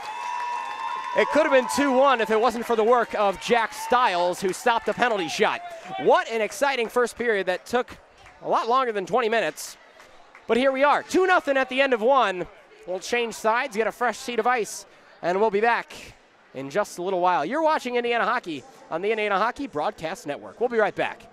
It could have been 2-1 if it wasn't for the work of Jack Stiles, who stopped a penalty shot. What an exciting first period that took a lot longer than 20 minutes. But here we are, 2-0 at the end of one. We'll change sides, get a fresh seat of ice, and we'll be back in just a little while. You're watching Indiana Hockey on the Indiana Hockey Broadcast Network. We'll be right back.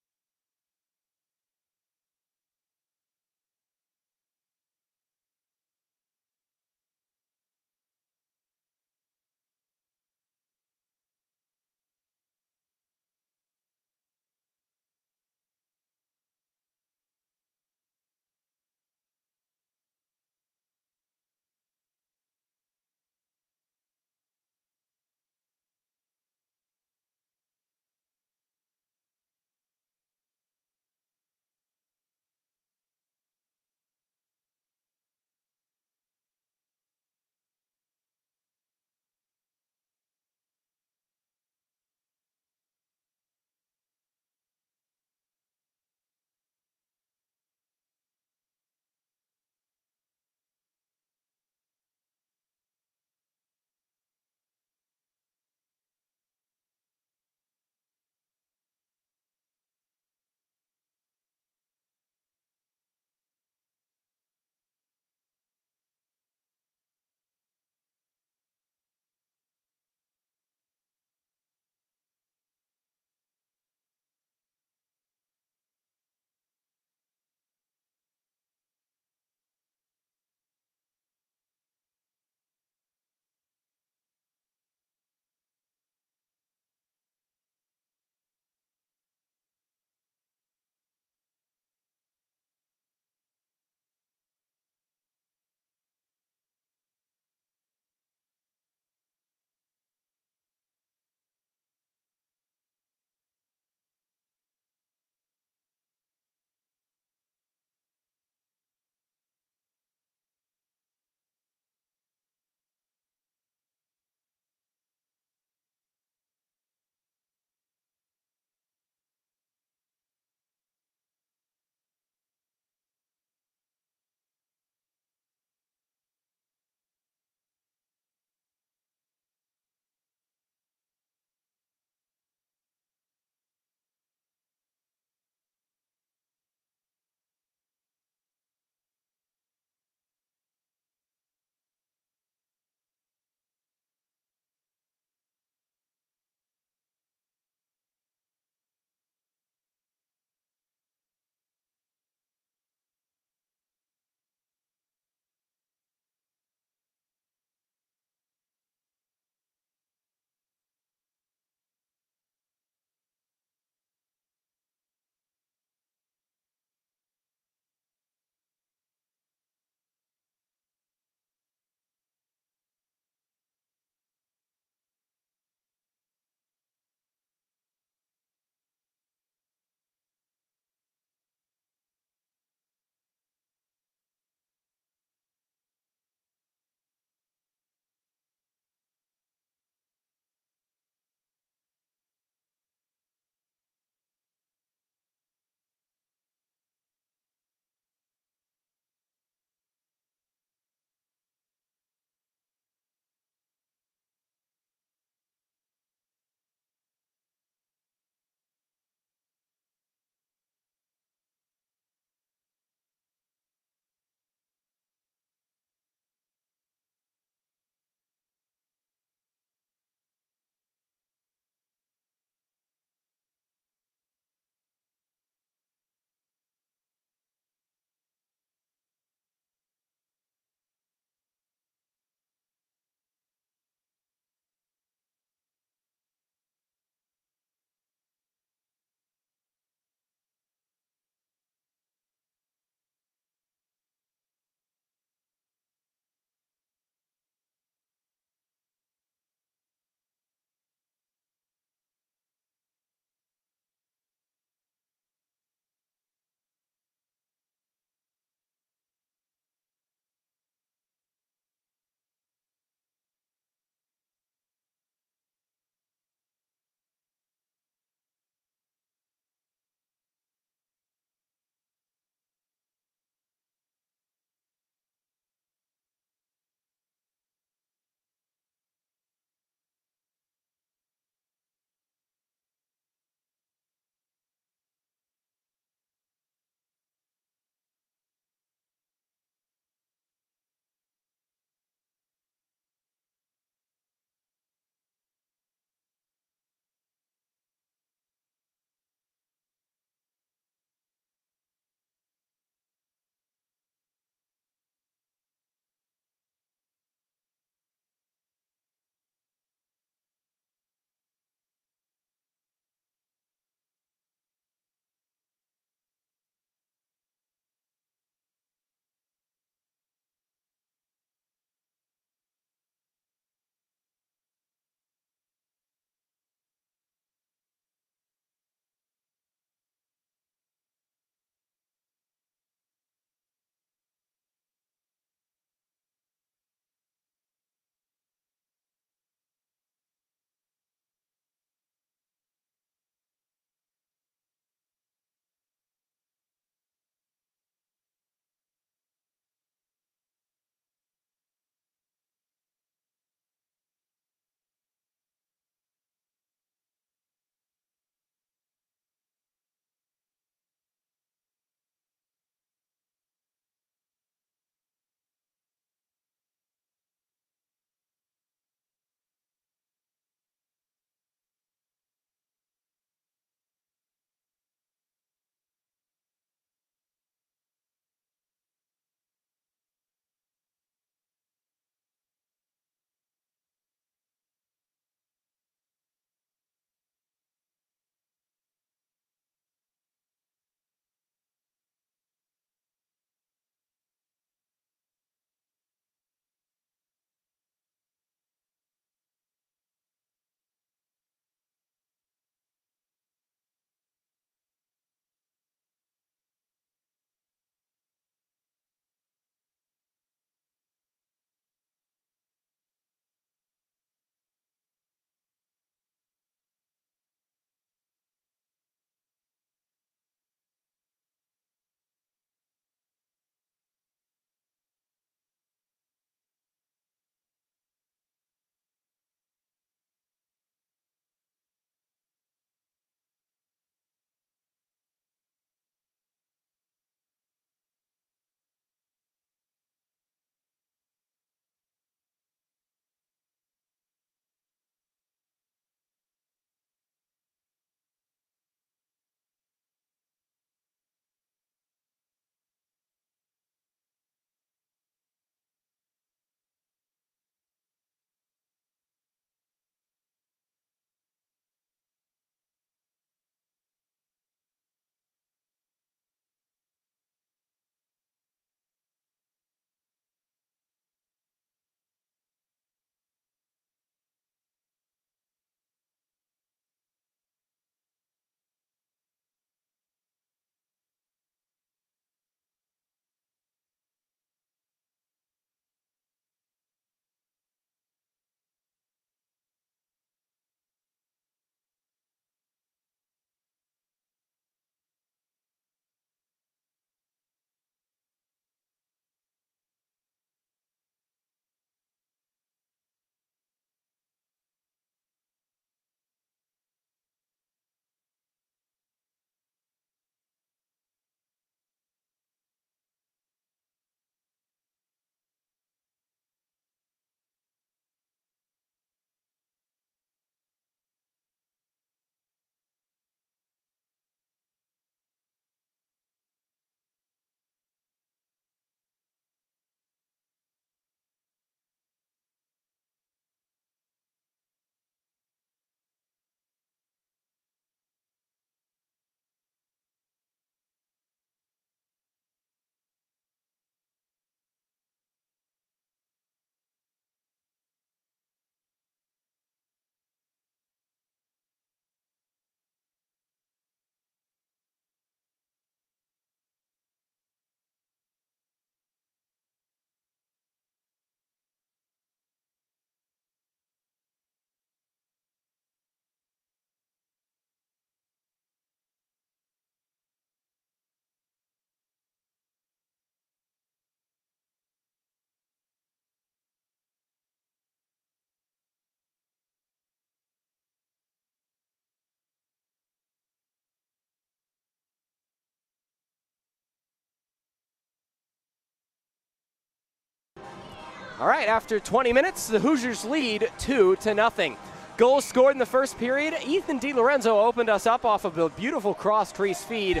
All right, after 20 minutes, the Hoosiers lead 2-0. Goals scored in the first period. Ethan DiLorenzo opened us up off of a beautiful cross-crease feed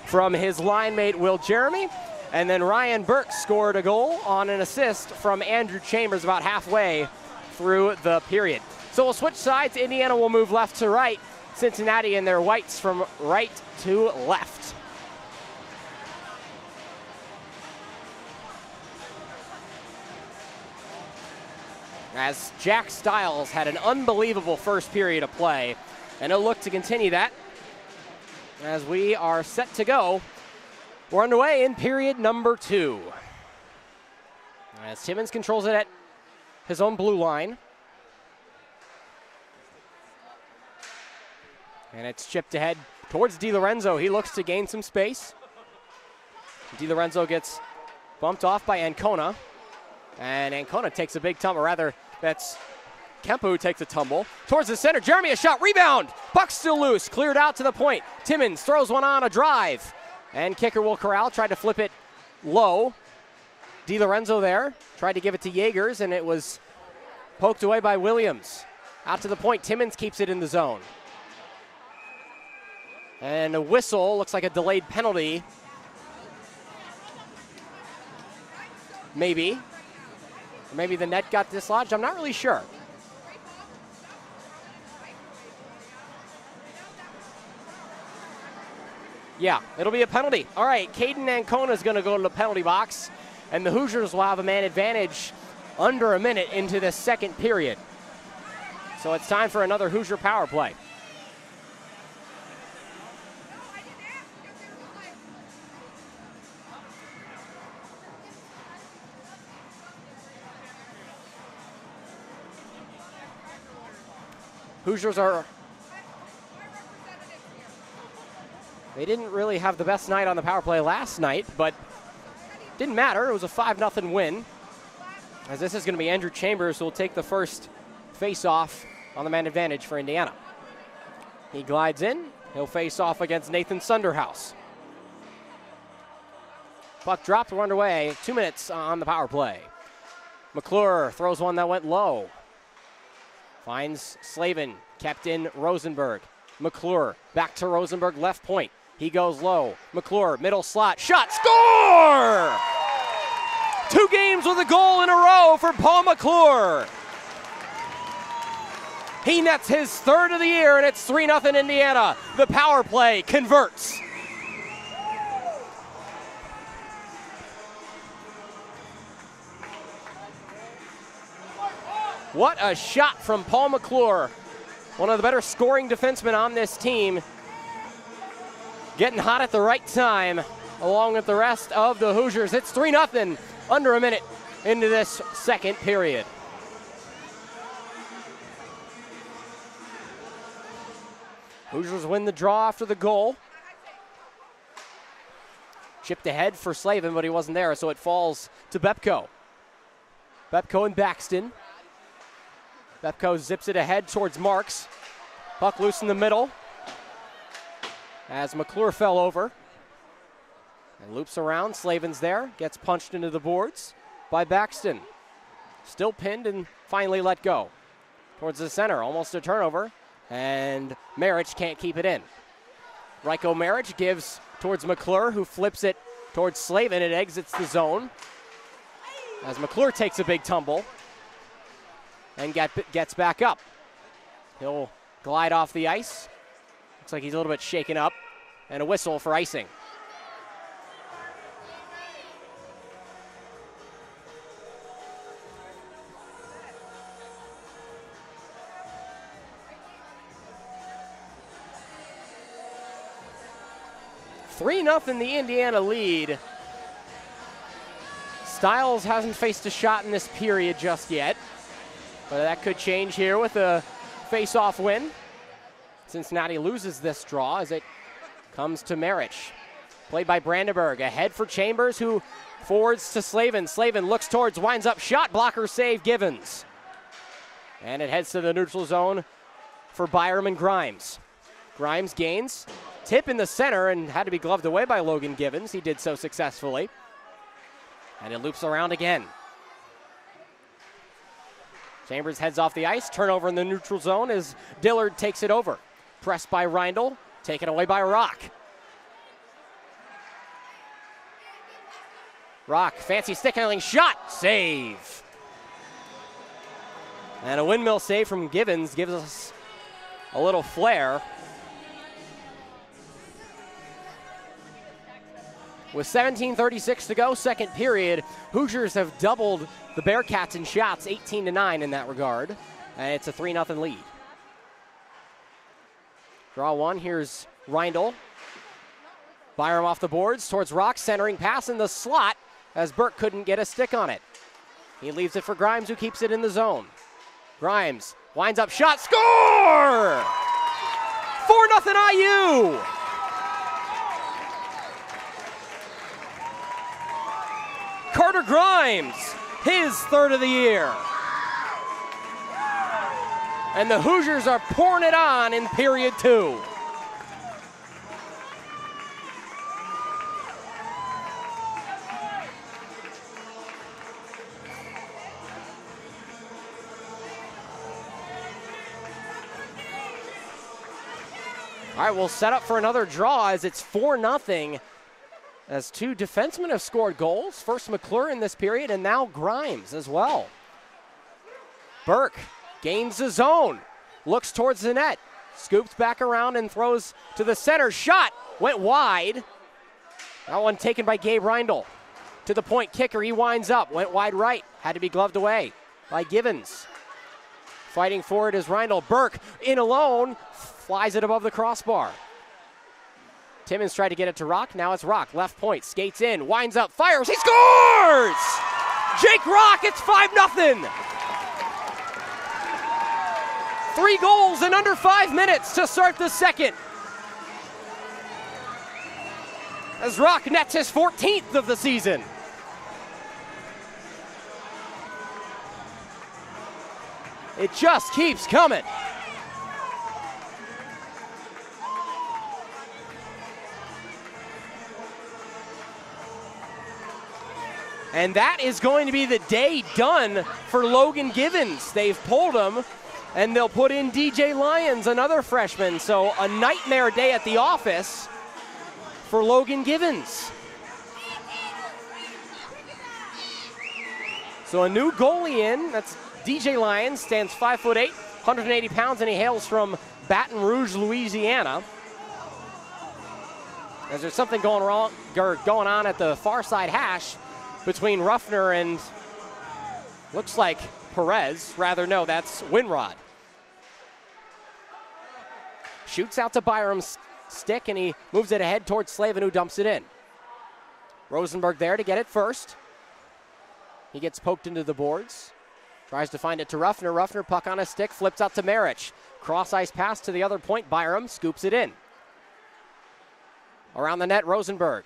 from his line mate, Will Jeremy. And then Ryan Burke scored a goal on an assist from Andrew Chambers about halfway through the period. So we'll switch sides. Indiana will move left to right. Cincinnati in their whites from right to left. As Jack Stiles had an unbelievable first period of play, and he'll look to continue that as we are set to go. We're underway in period number 2. As Timmons controls it at his own blue line. And it's chipped ahead towards DiLorenzo. He looks to gain some space. DiLorenzo gets bumped off by Ancona. And Ancona takes a big tumble, rather that's Kempa who takes a tumble. Towards the center, Jeremy a shot, rebound! Puck still loose, cleared out to the point. Timmons throws one on a drive. And kicker Will Corral tried to flip it low. DiLorenzo there, tried to give it to Jaegers, and it was poked away by Williams. Out to the point, Timmons keeps it in the zone. And a whistle, looks like a delayed penalty. Maybe. Or maybe the net got dislodged, I'm not really sure. Yeah, it'll be a penalty. All right, Caden Ancona is going to go to the penalty box, and the Hoosiers will have a man advantage under a minute into this second period. So it's time for another Hoosier power play. Hoosiers they didn't really have the best night on the power play last night, but didn't matter. It was a 5-0 win. As this is going to be Andrew Chambers who will take the first face-off on the man advantage for Indiana. He glides in. He'll face off against Nathan Sunderhouse. Puck dropped, we're underway. 2 minutes on the power play. McClure throws one that went low. Finds Slavin, kept in Rosenberg. McClure back to Rosenberg, left point. He goes low. McClure, middle slot, shot, score! 2 games with a goal in a row for Paul McClure. He nets his 3rd of the year, and it's 3-0 Indiana. The power play converts. What a shot from Paul McClure, one of the better scoring defensemen on this team. Getting hot at the right time, along with the rest of the Hoosiers. It's 3-0, under a minute into this second period. Hoosiers win the draw after the goal. Chipped ahead for Slavin, but he wasn't there, so it falls to Bepko. Bepko and Baxton. Bepko zips it ahead towards Marks. Puck loose in the middle as McClure fell over. And loops around, Slavin's there, gets punched into the boards by Baxton. Still pinned and finally let go. Towards the center, almost a turnover, and Marich can't keep it in. Ryko Marich gives towards McClure, who flips it towards Slavin. It exits the zone as McClure takes a big tumble and gets back up. He'll glide off the ice. Looks like he's a little bit shaken up, and a whistle for icing. Three 0 the Indiana lead. Stiles hasn't faced a shot in this period just yet, but that could change here with a face-off win. Cincinnati loses this draw as it comes to Marich. Played by Brandenburg, ahead for Chambers, who forwards to Slavin. Slavin looks towards, winds up, shot, blocker save, Givens. And it heads to the neutral zone for Byram and Grimes. Grimes gains, tip in the center, and had to be gloved away by Logan Givens. He did so successfully. And it loops around again. Chambers heads off the ice. Turnover in the neutral zone as Dillard takes it over. Pressed by Reindl. Taken away by Rock. Rock, fancy stick handling shot. Save. And a windmill save from Givens gives us a little flair. With 17:36 to go, second period, Hoosiers have doubled the Bearcats in shots, 18-9 in that regard. And it's a 3-0 lead. Draw one, here's Reindl. Byram off the boards towards Rock, centering pass in the slot as Burke couldn't get a stick on it. He leaves it for Grimes, who keeps it in the zone. Grimes winds up shot, score! 4-0 IU! Carter Grimes, his third of the year. And the Hoosiers are pouring it on in period 2. All right, we'll set up for another draw as it's 4-0. As two defensemen have scored goals. First McClure in this period, and now Grimes as well. Burke gains the zone, looks towards the net, scoops back around and throws to the center. Shot went wide. That one taken by Gabe Reindl. To the point kicker, he winds up, went wide right, had to be gloved away by Givens. Fighting for it is Reindl. Burke in alone, flies it above the crossbar. Timmons tried to get it to Rock. Now it's Rock. Left point. Skates in. Winds up. Fires. He scores! Jake Rock. It's 5-0. 3 goals in under 5 minutes to start the second. As Rock nets his 14th of the season. It just keeps coming. And that is going to be the day done for Logan Givens. They've pulled him, and they'll put in DJ Lyons, another freshman. So a nightmare day at the office for Logan Givens. So a new goalie in. That's DJ Lyons, stands 5'8", 180 pounds, and he hails from Baton Rouge, Louisiana. As there's something going on at the far side hash between Ruffner and looks like Perez. Rather, no, that's Winrod. Shoots out to Byram's stick, and he moves it ahead towards Slavin, who dumps it in. Rosenberg there to get it first. He gets poked into the boards. Tries to find it to Ruffner. Ruffner, puck on a stick, flips out to Marich. Cross-ice pass to the other point. Byram scoops it in. Around the net, Rosenberg.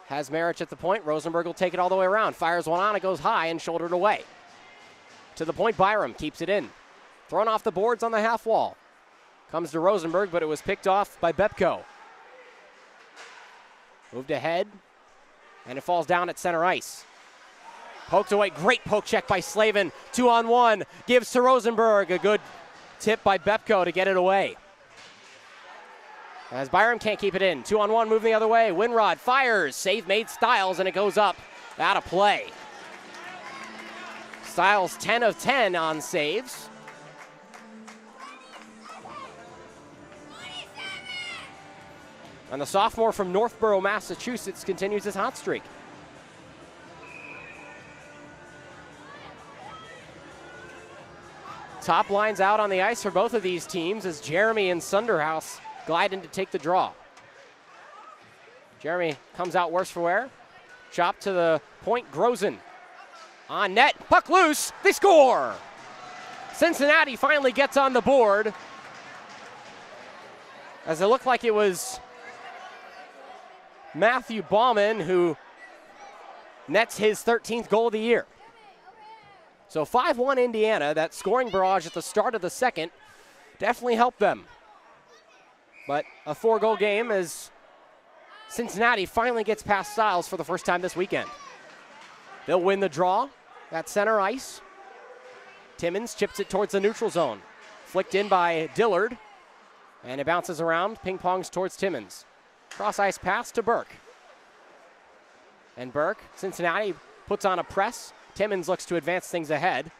Has Marich at the point. Rosenberg will take it all the way around. Fires one on, it goes high and shouldered away. To the point, Byram keeps it in. Thrown off the boards on the half wall. Comes to Rosenberg, but it was picked off by Bepko. Moved ahead, and it falls down at center ice. Poked away, great poke check by Slavin. 2-on-1, gives to Rosenberg. A good tip by Bepko to get it away. As Byram can't keep it in. 2-on-1, moving the other way. Winrod fires, save made Styles, and it goes up out of play. Styles 10 of 10 on saves. And the sophomore from Northborough, Massachusetts continues his hot streak. Top lines out on the ice for both of these teams as Jeremy and Sunderhouse glide in to take the draw. Jeremy comes out worse for wear. Chop to the point, Grozen. On net, puck loose, they score! Cincinnati finally gets on the board as it looked like it was Matthew Bauman who nets his 13th goal of the year. So 5-1 Indiana, that scoring barrage at the start of the second definitely helped them. But a 4-goal game as Cincinnati finally gets past Styles for the first time this weekend. They'll win the draw at center ice. Timmons chips it towards the neutral zone. Flicked in by Dillard. And it bounces around, ping-pongs towards Timmons. Cross-ice pass to Burke. And Burke, Cincinnati puts on a press. Timmons looks to advance things ahead.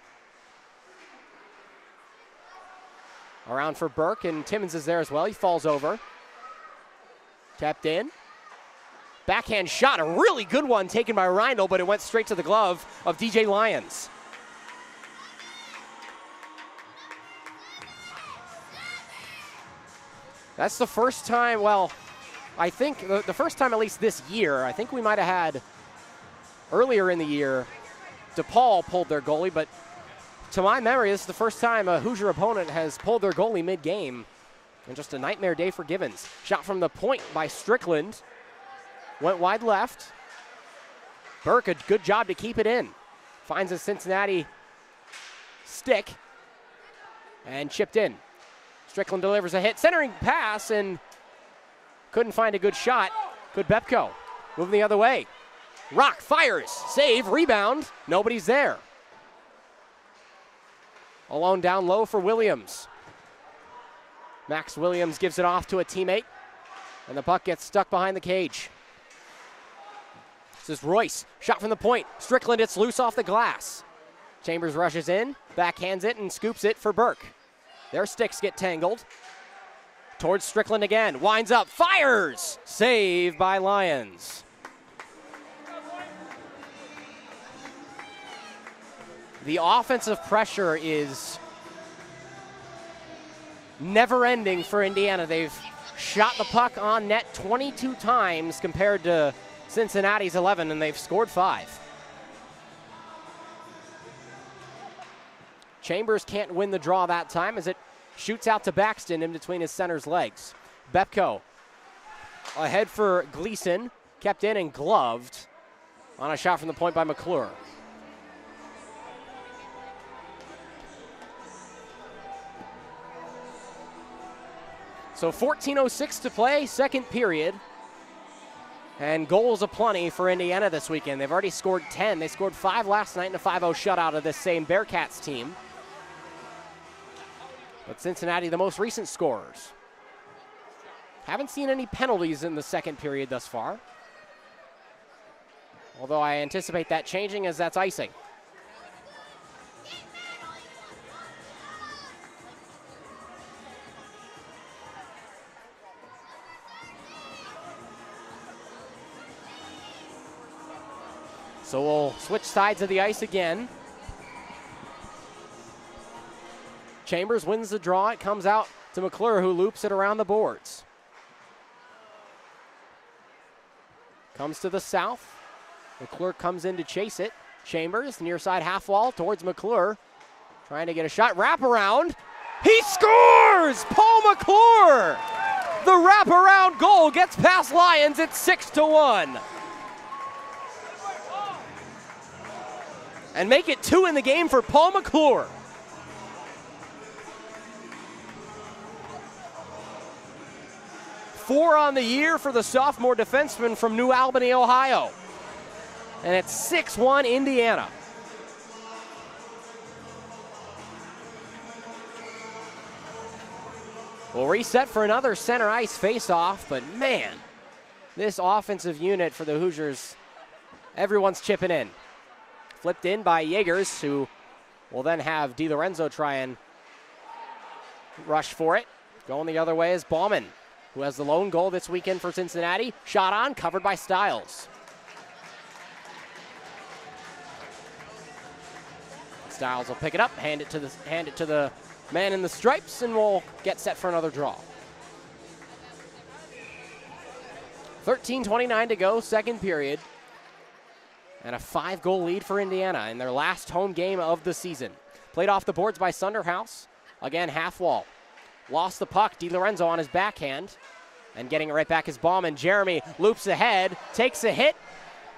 Around for Burke, and Timmons is there as well. He falls over. Tapped in. Backhand shot, a really good one taken by Reindl, but it went straight to the glove of DJ Lyons. That's the first time, well, I think the first time at least this year. I think we might have had earlier in the year, DePaul pulled their goalie, but to my memory, this is the first time a Hoosier opponent has pulled their goalie mid-game. And just a nightmare day for Givens. Shot from the point by Strickland. Went wide left. Burke, a good job to keep it in. Finds a Cincinnati stick and chipped in. Strickland delivers a hit, centering pass, and couldn't find a good shot. Good Bepko. Moving the other way. Rock fires, save, rebound. Nobody's there. Alone down low for Williams. Max Williams gives it off to a teammate, and the puck gets stuck behind the cage. This is Royce, shot from the point. Strickland, it's loose off the glass. Chambers rushes in, backhands it, and scoops it for Burke. Their sticks get tangled. Towards Strickland again, winds up, fires! Save by Lyons. The offensive pressure is never ending for Indiana. They've shot the puck on net 22 times compared to Cincinnati's 11, and they've scored 5. Chambers can't win the draw that time as it shoots out to Baxton in between his center's legs. Bepko ahead for Gleason, kept in and gloved on a shot from the point by McClure. So 14:06 to play, second period. And goals aplenty for Indiana this weekend. They've already scored 10. They scored 5 last night in a 5-0 shutout of this same Bearcats team. But Cincinnati, the most recent scorers. Haven't seen any penalties in the second period thus far. Although I anticipate that changing as that's icing. So we'll switch sides of the ice again. Chambers wins the draw. It comes out to McClure, who loops it around the boards. Comes to the south. McClure comes in to chase it. Chambers, near side half wall towards McClure. Trying to get a shot. Wraparound. He scores! Paul McClure! The wraparound goal gets past Lyons. It's 6-1. And make it 2 in the game for Paul McClure. Four on the year for the sophomore defenseman from New Albany, Ohio. And it's 6-1 Indiana. We'll reset for another center ice face-off, but man, this offensive unit for the Hoosiers, everyone's chipping in. Flipped in by Jaegers, who will then have DiLorenzo try and rush for it. Going the other way is Bauman, who has the lone goal this weekend for Cincinnati. Shot on, covered by Stiles. Stiles will pick it up, hand it to the man in the stripes, and we'll get set for another draw. 13:29 to go, second period. And a 5-goal lead for Indiana in their last home game of the season. Played off the boards by Sunderhouse. Again, half wall. Lost the puck. DiLorenzo on his backhand. And getting it right back is Bauman. Jeremy loops ahead, takes a hit.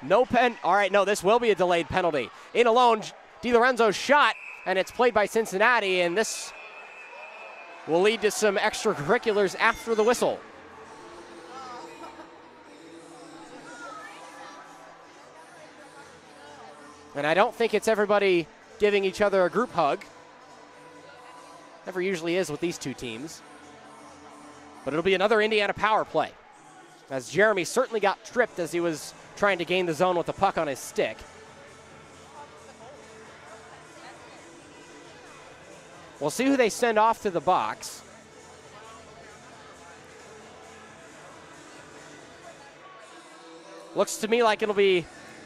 No pen. All right, no, this will be a delayed penalty. In alone, DiLorenzo's shot, and it's played by Cincinnati, and this will lead to some extracurriculars after the whistle. And I don't think it's everybody giving each other a group hug. Never usually is with these two teams. But it'll be another Indiana power play, as Jeremy certainly got tripped as he was trying to gain the zone with the puck on his stick. We'll see who they send off to the box. Looks to me like it'll be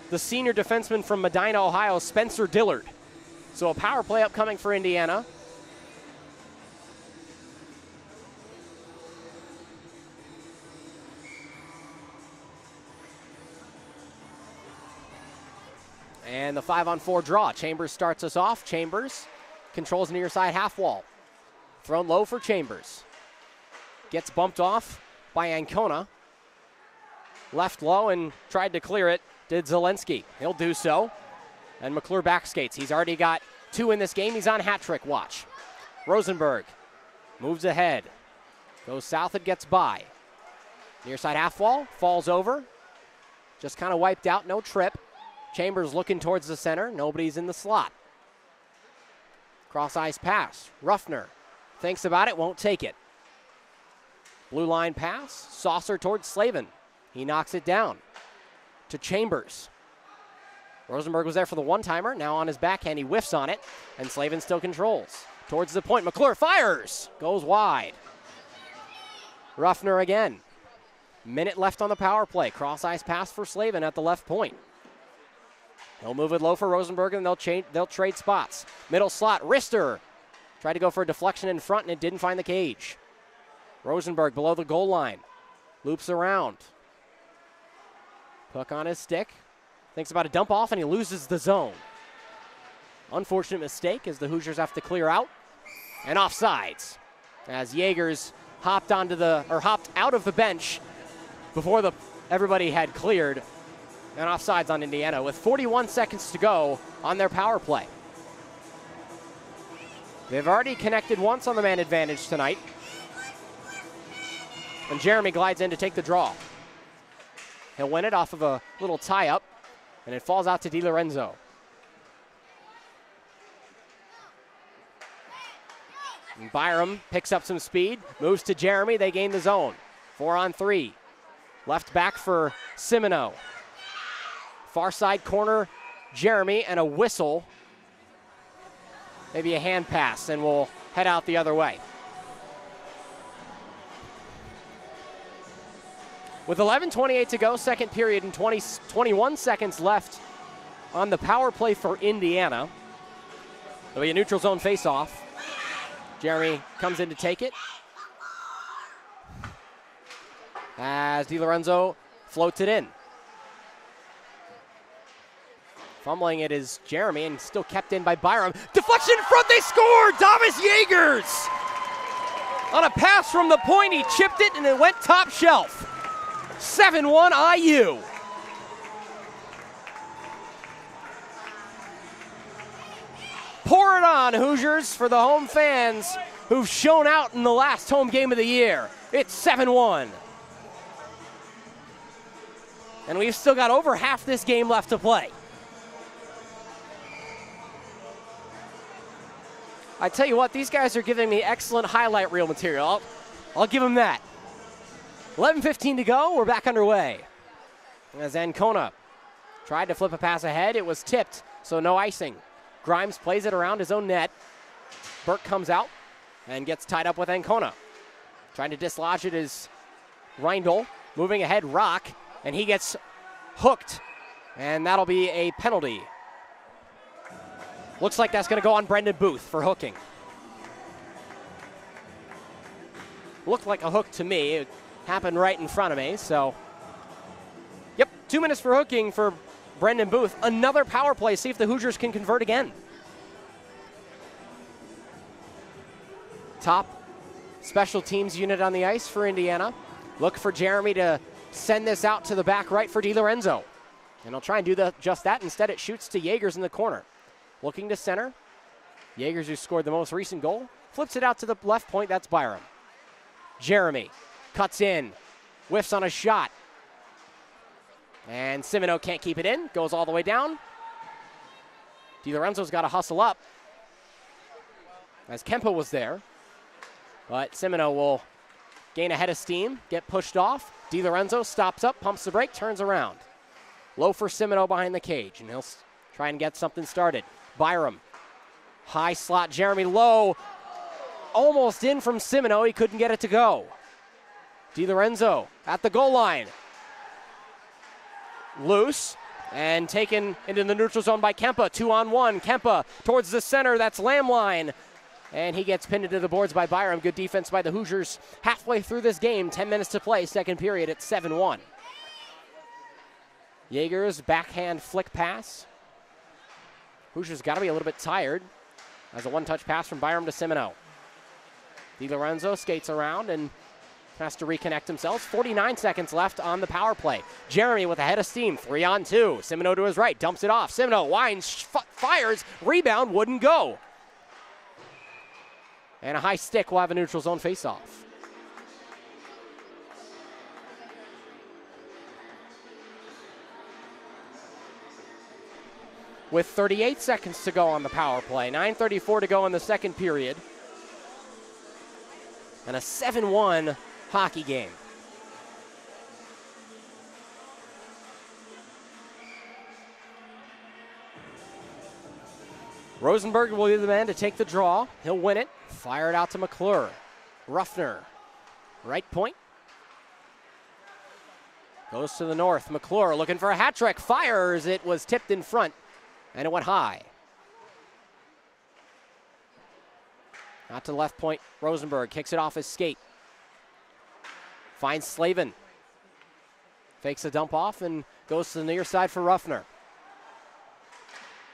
the senior defenseman from Medina, Ohio, Spencer Dillard. So a power play upcoming for Indiana. And the 5-on-4 draw. Chambers starts us off. Chambers controls near side half wall. Thrown low for Chambers. Gets bumped off by Ancona. Left low and tried to clear it. Did Zelensky. He'll do so. And McClure back skates. He's already got 2 in this game. He's on hat trick watch. Rosenberg moves ahead. Goes south and gets by. Near side half wall. Falls over. Just kind of wiped out. No trip. Chambers looking towards the center. Nobody's in the slot. Cross ice pass. Ruffner thinks about it. Won't take it. Blue line pass. Saucer towards Slavin. He knocks it down to Chambers. Rosenberg was there for the one-timer. Now on his backhand, he whiffs on it, and Slavin still controls. Towards the point, McClure fires. Goes wide. Ruffner again. Minute left on the power play. Cross-ice pass for Slavin at the left point. He'll move it low for Rosenberg, and they'll trade spots. Middle slot, Rister. Tried to go for a deflection in front, and it didn't find the cage. Rosenberg below the goal line. Loops around. Puck on his stick. Thinks about a dump off, and he loses the zone. Unfortunate mistake as the Hoosiers have to clear out. And offsides as Jaegers hopped out of the bench before everybody had cleared. And offsides on Indiana with 41 seconds to go on their power play. They've already connected once on the man advantage tonight. And Jeremy glides in to take the draw. He'll win it off of a little tie-up, and it falls out to DiLorenzo. And Byram picks up some speed, moves to Jeremy. They gain the zone. 4-on-3. Left back for Simino. Far side corner, Jeremy, and a whistle. Maybe a hand pass, and we'll head out the other way. With 11:28 to go, second period, and 21 seconds left on the power play for Indiana. There'll be a neutral zone faceoff. Jeremy comes in to take it. As DiLorenzo floats it in. Fumbling it is Jeremy, and still kept in by Byram. Deflection in front, they score! Thomas Jaegers! On a pass from the point, he chipped it, and it went top shelf. 7-1 IU. Pour it on, Hoosiers, for the home fans who've shown out in the last home game of the year. It's 7-1. And we've still got over half this game left to play. I tell you what, these guys are giving me excellent highlight reel material. I'll give them that. 11:15 to go, we're back underway. As Ancona tried to flip a pass ahead, it was tipped, so no icing. Grimes plays it around his own net. Burke comes out and gets tied up with Ancona. Trying to dislodge it is Reindl. Moving ahead, Rock, and he gets hooked, and that'll be a penalty. Looks like that's going to go on Brendan Booth for hooking. Looked like a hook to me. It happened right in front of me, so. Yep, 2 minutes for hooking for Brendan Booth. Another power play, see if the Hoosiers can convert again. Top special teams unit on the ice for Indiana. Look for Jeremy to send this out to the back right for DiLorenzo. And he'll try and do just that. Instead, it shoots to Jaegers in the corner. Looking to center. Jaegers, who scored the most recent goal, flips it out to the left point. That's Byram. Jeremy cuts in, whiffs on a shot. And Simino can't keep it in, goes all the way down. DiLorenzo's got to hustle up, as Kempa was there. But Semino will gain a head of steam, get pushed off. DiLorenzo stops up, pumps the brake, turns around. Low for Semino behind the cage, and he'll try and get something started. Byram, high slot, Jeremy low. Almost in from Semino, he couldn't get it to go. DiLorenzo at the goal line. Loose and taken into the neutral zone by Kempa. 2-on-1. Kempa towards the center. That's Lamline. And he gets pinned into the boards by Byram. Good defense by the Hoosiers halfway through this game. 10 minutes to play. Second period at 7-1. Jaeger's backhand flick pass. Hoosiers got to be a little bit tired. As a one-touch pass from Byram to Semino. DiLorenzo skates around and has to reconnect himself. 49 seconds left on the power play. Jeremy with a head of steam, 3-on-2. Semino to his right, dumps it off. Semino winds, fires, rebound, wouldn't go. And a high stick will have a neutral zone face-off. With 38 seconds to go on the power play, 9:34 to go in the second period. And a 7-1 hockey game. Rosenberg will be the man to take the draw. He'll win it. Fire it out to McClure. Ruffner, right point. Goes to the north. McClure looking for a hat trick. Fires. It was tipped in front, and it went high. Out to the left point. Rosenberg kicks it off his skate. Finds Slavin. Fakes a dump off and goes to the near side for Ruffner.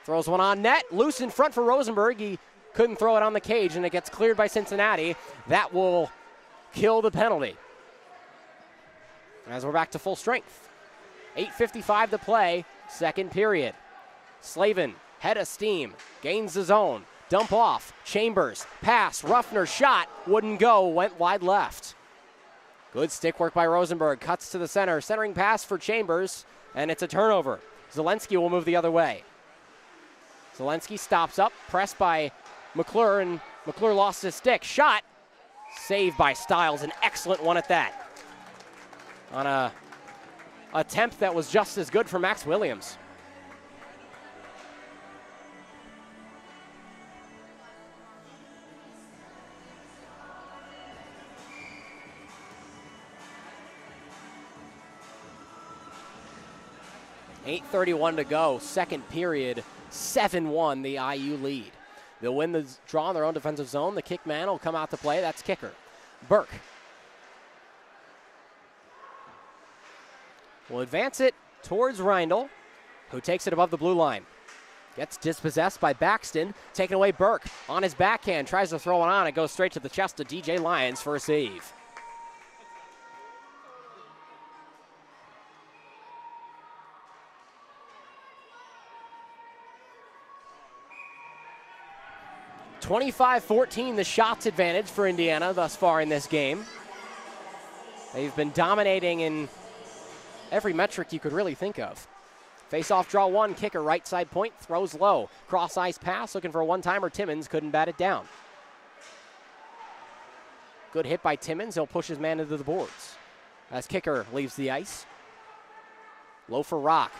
Throws one on net. Loose in front for Rosenberg. He couldn't throw it on the cage, and it gets cleared by Cincinnati. That will kill the penalty. As we're back to full strength. 8:55 to play, second period. Slavin, head of steam, gains the zone. Dump off, Chambers, pass, Ruffner shot, wouldn't go, went wide left. Good stick work by Rosenberg, cuts to the center, centering pass for Chambers, and it's a turnover. Zelensky will move the other way. Zelensky stops up, pressed by McClure, and McClure lost his stick. Shot, saved by Stiles, an excellent one at that. On a attempt that was just as good for Max Williams. .8:31 to go, second period, 7-1, the IU lead. They'll win the draw in their own defensive zone. The kick man will come out to play. That's kicker Burke. Will advance it towards Reindl, who takes it above the blue line. Gets dispossessed by Baxton. Taken away Burke on his backhand. Tries to throw it on. It goes straight to the chest of DJ Lyons for a save. .25-14, the shots advantage for Indiana thus far in this game. They've been dominating in every metric you could really think of. Face-off draw one, kicker right side point, throws low. Cross-ice pass, looking for a one-timer. Timmons couldn't bat it down. Good hit by Timmons. He'll push his man into the boards as kicker leaves the ice. Low for Rock.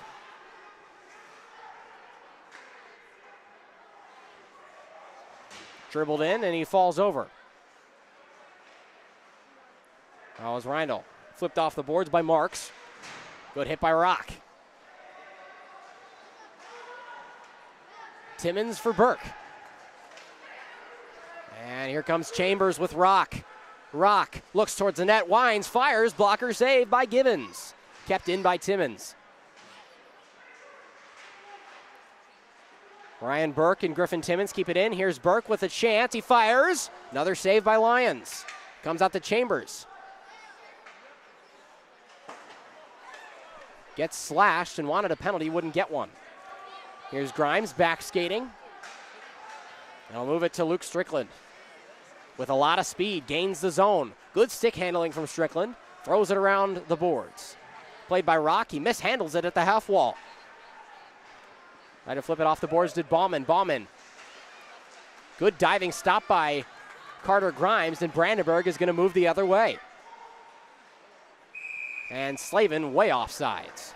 Dribbled in, and he falls over. That was Reindl. Flipped off the boards by Marks. Good hit by Rock. Timmons for Burke. And here comes Chambers with Rock. Rock looks towards the net, winds, fires, blocker saved by Gibbons. Kept in by Timmons. Ryan Burke and Griffin Timmons keep it in. Here's Burke with a chance. He fires. Another save by Lyons. Comes out to Chambers. Gets slashed and wanted a penalty, wouldn't get one. Here's Grimes back skating. They'll move it to Luke Strickland. With a lot of speed, gains the zone. Good stick handling from Strickland. Throws it around the boards. Played by Rock. He mishandles it at the half wall. Tried to flip it off the boards, did Bauman. Bauman. Good diving stop by Carter Grimes, and Brandenburg is going to move the other way. And Slavin way offsides.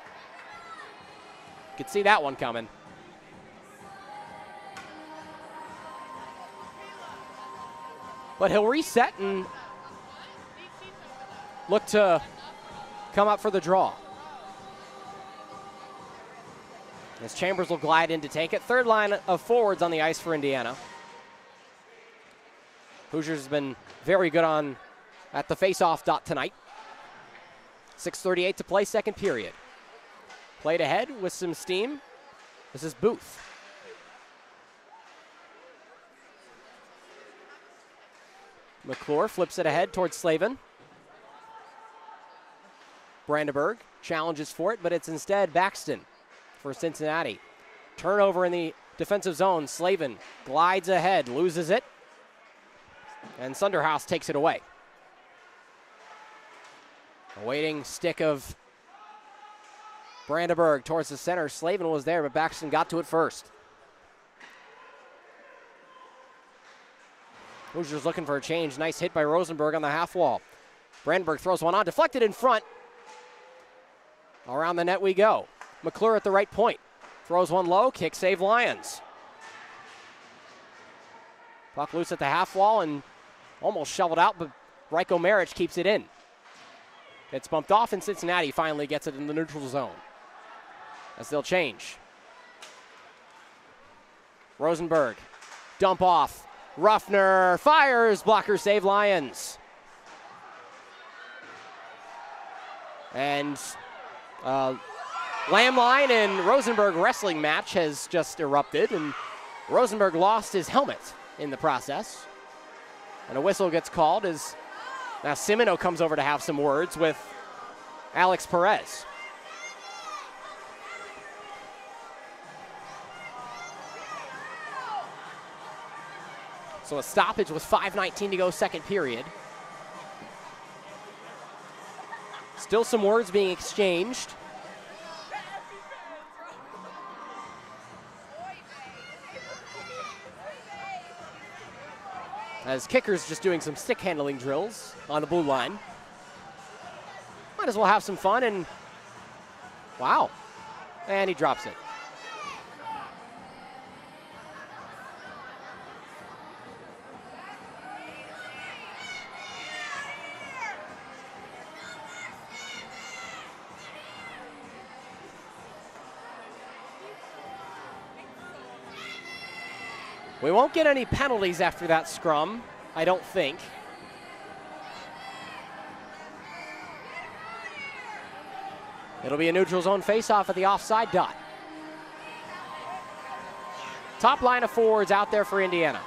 Could see that one coming. But he'll reset and look to come up for the draw. As Chambers will glide in to take it. Third line of forwards on the ice for Indiana. Hoosiers has been very good at the face-off dot tonight. 6:38 to play, second period. Played ahead with some steam. This is Booth. McClure flips it ahead towards Slavin. Brandenburg challenges for it, but it's instead Baxton for Cincinnati. Turnover in the defensive zone. Slavin glides ahead, loses it, and Sunderhaus takes it away. Awaiting stick of Brandenburg towards the center. Slavin was there, but Baxton got to it first. Hoosiers looking for a change. Nice hit by Rosenberg on the half wall. Brandenburg throws one on, deflected in front. Around the net we go. McClure at the right point. Throws one low, kick save Lions. Puck loose at the half wall and almost shoveled out, but Ryko Maric keeps it in. It's bumped off, and Cincinnati finally gets it in the neutral zone as they'll change. Rosenberg, dump off. Ruffner fires, blocker save Lions. And Lamline and Rosenberg wrestling match has just erupted, and Rosenberg lost his helmet in the process. And a whistle gets called as now Simino comes over to have some words with Alex Perez. So a stoppage with 5:19 to go, second period. Still some words being exchanged. As Kicker's just doing some stick handling drills on the blue line. Might as well have some fun, and wow. And he drops it. We won't get any penalties after that scrum, I don't think. It'll be a neutral zone face-off at the offside dot. Top line of forwards out there for Indiana.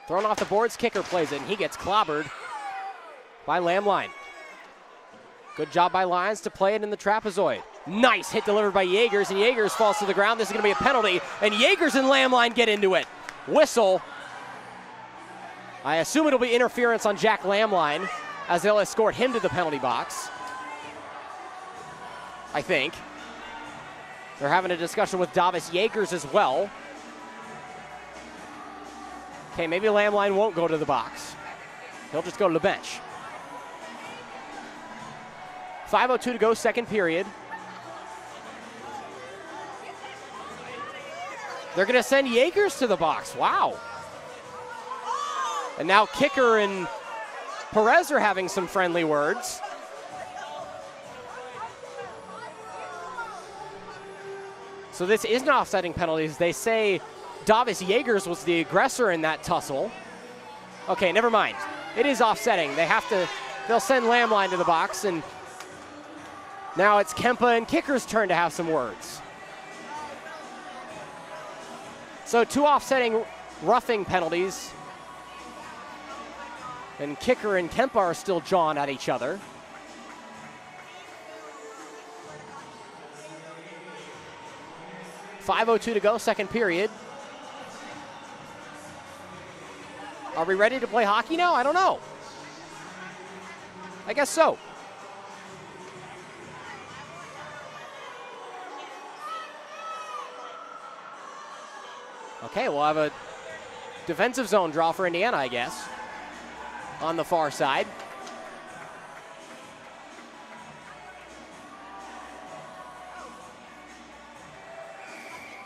Thrown off the boards, Kicker plays it, and he gets clobbered by Lamline. Good job by Lions to play it in the trapezoid. Nice hit delivered by Yagers, and Yagers falls to the ground. This is going to be a penalty, and Yagers and Lamline get into it. Whistle. I assume it'll be interference on Jack Lamline as they'll escort him to the penalty box. I think. They're having a discussion with Davis Yagers as well. Okay, maybe Lamline won't go to the box. He'll just go to the bench. 5:02 to go, second period. They're going to send Yagers to the box. Wow. And now Kicker and Perez are having some friendly words. So this isn't offsetting penalties. They say Davis Yagers was the aggressor in that tussle. Okay, never mind. It is offsetting. They'll send Lamline to the box, and now it's Kempa and Kicker's turn to have some words. So two offsetting roughing penalties. And Kicker and Kempa are still jawing at each other. .502 to go, second period. Are we ready to play hockey now? I don't know. I guess so. Okay, we'll have a defensive zone draw for Indiana, I guess, on the far side.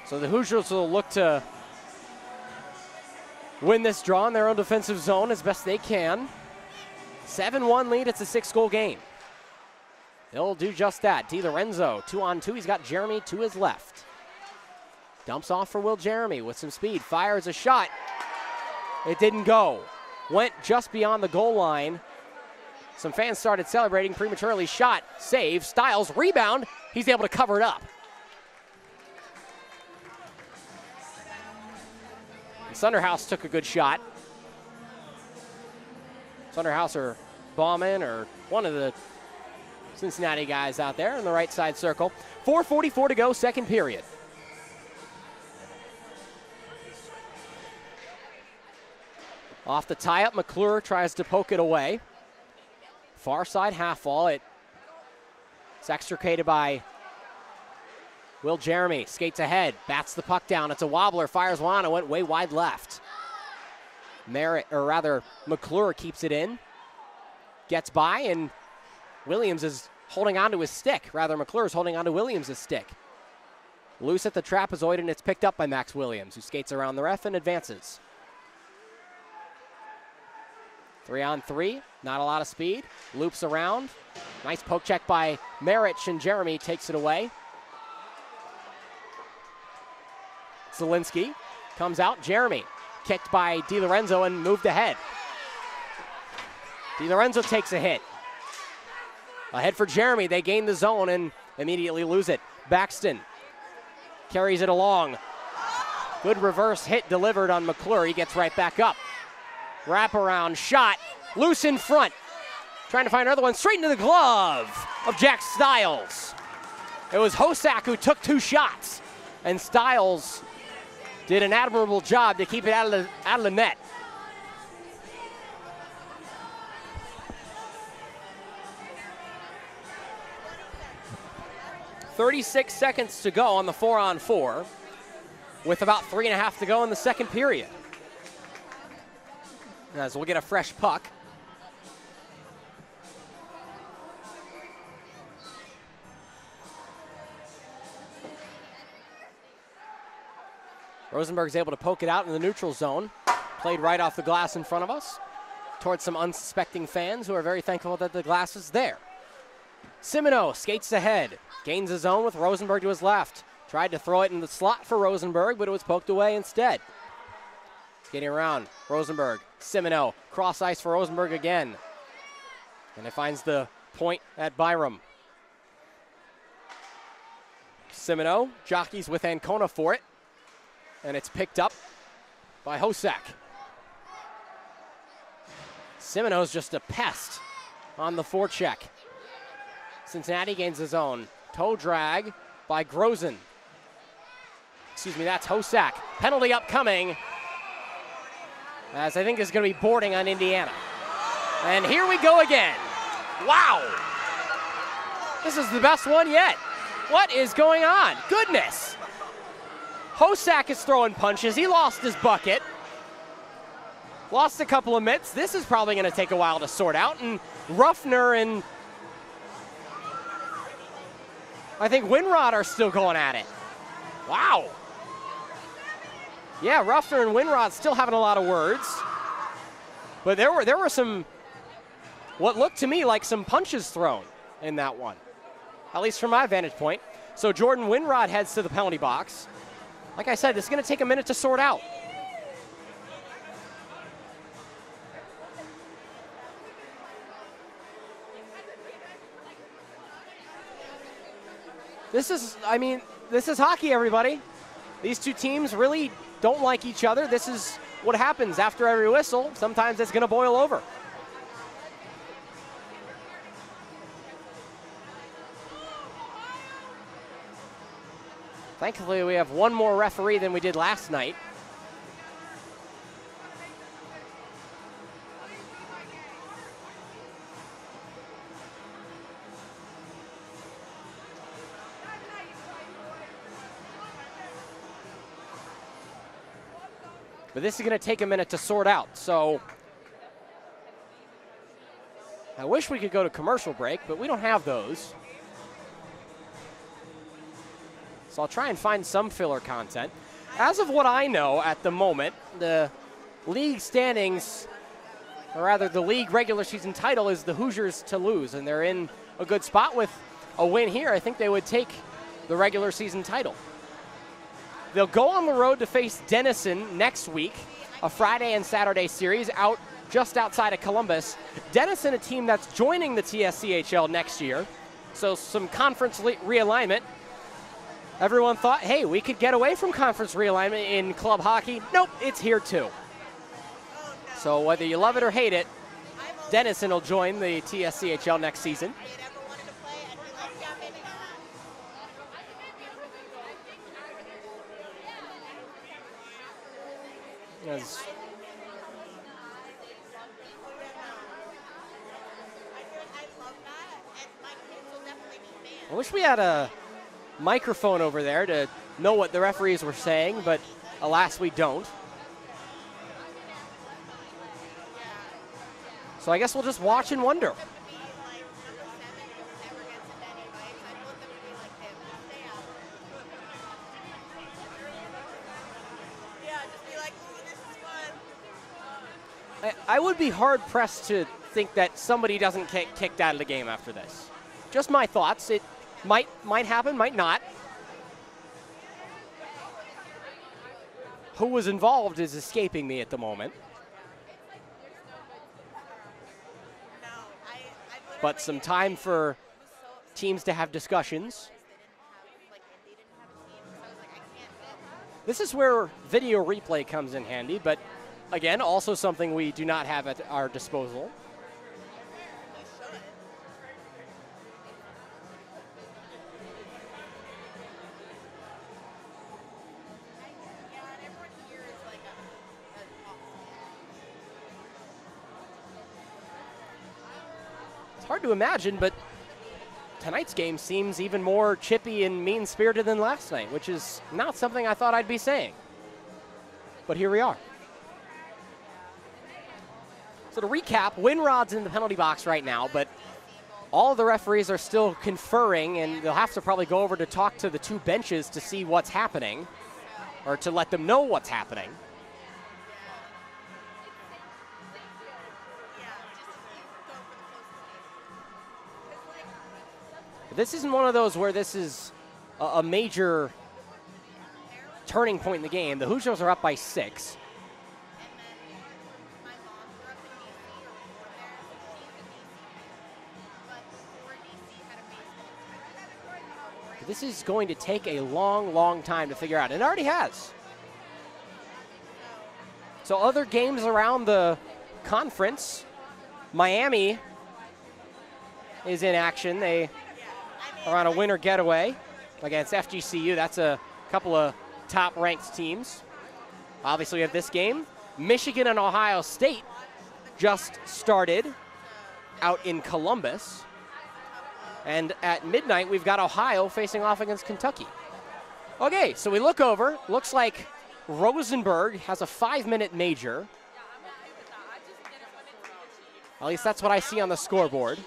So the Hoosiers will look to win this draw in their own defensive zone as best they can. 7-1 lead, it's a 6-goal game. They'll do just that. DiLorenzo, 2-on-2, he's got Jeremy to his left. Dumps off for Will Jeremy with some speed, fires a shot. It didn't go. Went just beyond the goal line. Some fans started celebrating prematurely. Shot, save, Styles, rebound. He's able to cover it up. Sunderhouse took a good shot. Sunderhouse or Bauman or one of the Cincinnati guys out there in the right side circle. 4:44 to go, second period. Off the tie-up, McClure tries to poke it away. Far side half wall. It's extricated by Will Jeremy. Skates ahead, bats the puck down. It's a wobbler, fires one, it went way wide left. McClure keeps it in. Gets by, and Williams is holding onto his stick. McClure is holding onto Williams' stick. Loose at the trapezoid, and it's picked up by Max Williams, who skates around the ref and advances. 3-on-3, not a lot of speed. Loops around. Nice poke check by Marich, and Jeremy takes it away. Zielinski comes out. Jeremy kicked by DiLorenzo and moved ahead. DiLorenzo takes a hit. Ahead for Jeremy. They gain the zone and immediately lose it. Baxton carries it along. Good reverse hit delivered on McClure. He gets right back up. Wraparound shot. Loose in front. Trying to find another one. Straight into the glove of Jack Styles. It was Hosak who took two shots. And Styles did an admirable job to keep it out of the net. .36 seconds to go on the 4-on-4, with about 3.5 to go in the second period. As we'll get a fresh puck. Rosenberg's able to poke it out in the neutral zone. Played right off the glass in front of us, towards some unsuspecting fans who are very thankful that the glass is there. Simoneau skates ahead, gains his zone with Rosenberg to his left. Tried to throw it in the slot for Rosenberg, but it was poked away instead. Getting around, Rosenberg, Simoneau, cross ice for Rosenberg again. And it finds the point at Byram. Simoneau jockeys with Ancona for it. And it's picked up by Hosak. Simoneau's just a pest on the forecheck. Cincinnati gains his own. Toe drag by Grozen. Excuse me, that's Hosak. Penalty upcoming, as I think is going to be boarding on Indiana. And here we go again. Wow. This is the best one yet. What is going on? Goodness. Hosak is throwing punches. He lost his bucket. Lost a couple of mitts. This is probably going to take a while to sort out. And Ruffner and I think Winrod are still going at it. Wow. Yeah, Ruffner and Winrod still having a lot of words. But there were some, what looked to me like some punches thrown in that one, at least from my vantage point. So Jordan Winrod heads to the penalty box. Like I said, this is going to take a minute to sort out. This is hockey, everybody. These two teams really don't like each other. This is what happens after every whistle. Sometimes it's going to boil over. Thankfully, we have one more referee than we did last night. But this is going to take a minute to sort out. So I wish we could go to commercial break, but we don't have those. So I'll try and find some filler content. As of what I know at the moment, the league standings, or rather the league regular season title, is the Hoosiers to lose, and they're in a good spot with a win here. I think they would take the regular season title. They'll go on the road to face Denison next week, a Friday and Saturday series out just outside of Columbus. Denison, a team that's joining the TSCHL next year, so some conference realignment. Everyone thought, hey, we could get away from conference realignment in club hockey. Nope, it's here too. So whether you love it or hate it, Denison will join the TSCHL next season. As I wish we had a microphone over there to know what the referees were saying, but alas, we don't. So I guess we'll just watch and wonder. I would be hard-pressed to think that somebody doesn't get kicked out of the game after this. Just my thoughts. It might happen, might not. Who was involved is escaping me at the moment. But some time for teams to have discussions. This is where video replay comes in handy, but again, also something we do not have at our disposal. It's hard to imagine, but tonight's game seems even more chippy and mean-spirited than last night, which is not something I thought I'd be saying. But here we are. So to recap, Winrod's in the penalty box right now, but all of the referees are still conferring, and they'll have to probably go over to talk to the two benches to see what's happening, or to let them know what's happening. This isn't one of those where this is a major turning point in the game. The Hoosiers are up by 6. This is going to take a long, long time to figure out, and it already has. So other games around the conference, Miami is in action. They are on a winter getaway against FGCU. That's a couple of top-ranked teams. Obviously, we have this game. Michigan and Ohio State just started out in Columbus. And at midnight, we've got Ohio facing off against Kentucky. Okay, so we look over. Looks like Rosenberg has a 5-minute major. At least that's what I see on the scoreboard.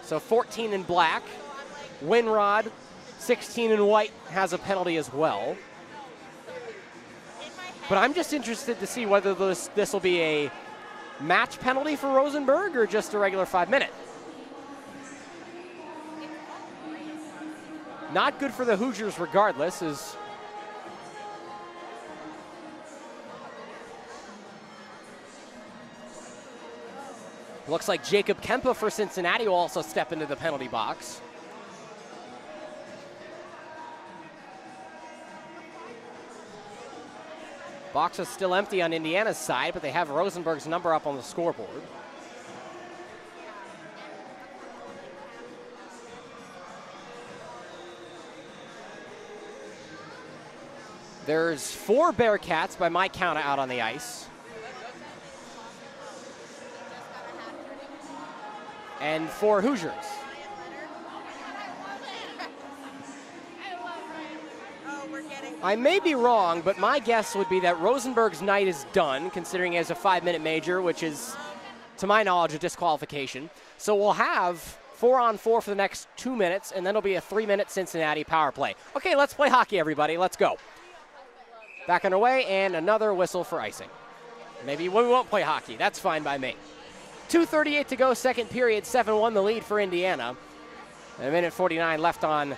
So 14 in black. Winrod, 16 in white, has a penalty as well. But I'm just interested to see whether this will be a match penalty for Rosenberg or just a regular 5-minute. Not good for the Hoosiers regardless, as looks like Jacob Kempa for Cincinnati will also step into the penalty box. Box is still empty on Indiana's side, but they have Rosenberg's number up on the scoreboard. There's 4 Bearcats, by my count, out on the ice. And 4 Hoosiers. Oh, we're getting I may be wrong, but my guess would be that Rosenberg's night is done, considering he has a 5-minute major, which is, to my knowledge, a disqualification. So we'll have 4-on-4 for the next 2 minutes, and then it'll be a 3-minute Cincinnati power play. Okay, let's play hockey, everybody. Let's go. Back underway, and another whistle for icing. Maybe we won't play hockey. That's fine by me. 2:38 to go, second period, 7-1 the lead for Indiana. And a minute 49 left on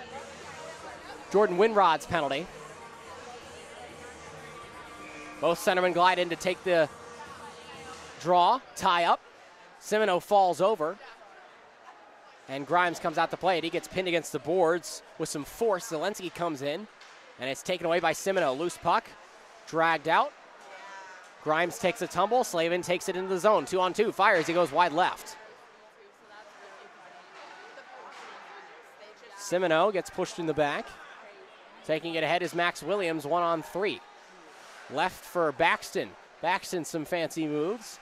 Jordan Winrod's penalty. Both centermen glide in to take the draw, tie up. Semino falls over. And Grimes comes out to play it. He gets pinned against the boards with some force. Zelensky comes in, and it's taken away by Semino. Loose puck, dragged out. Grimes takes a tumble. Slavin takes it into the zone. 2-on-2, fires. He goes wide left. Semino gets pushed in the back. Taking it ahead is Max Williams, 1-on-3. Left for Baxton. Baxton some fancy moves.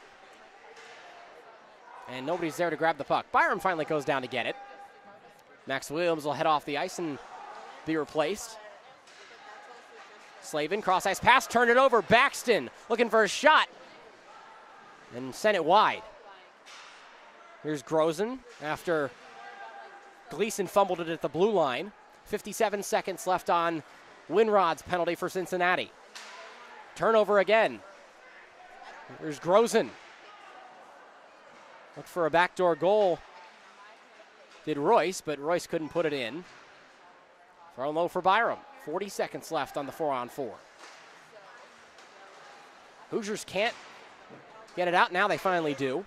And nobody's there to grab the puck. Byram finally goes down to get it. Max Williams will head off the ice and be replaced. Slavin, cross-ice pass, turn it over. Baxton looking for a shot. And sent it wide. Here's Grozen after Gleason fumbled it at the blue line. 57 seconds left on Winrod's penalty for Cincinnati. Turnover again. Here's Grozen. Looked for a backdoor goal. Did Royce, but Royce couldn't put it in. Thrown low for Byram. 40 seconds left on the 4-on-4. Hoosiers can't get it out. Now they finally do.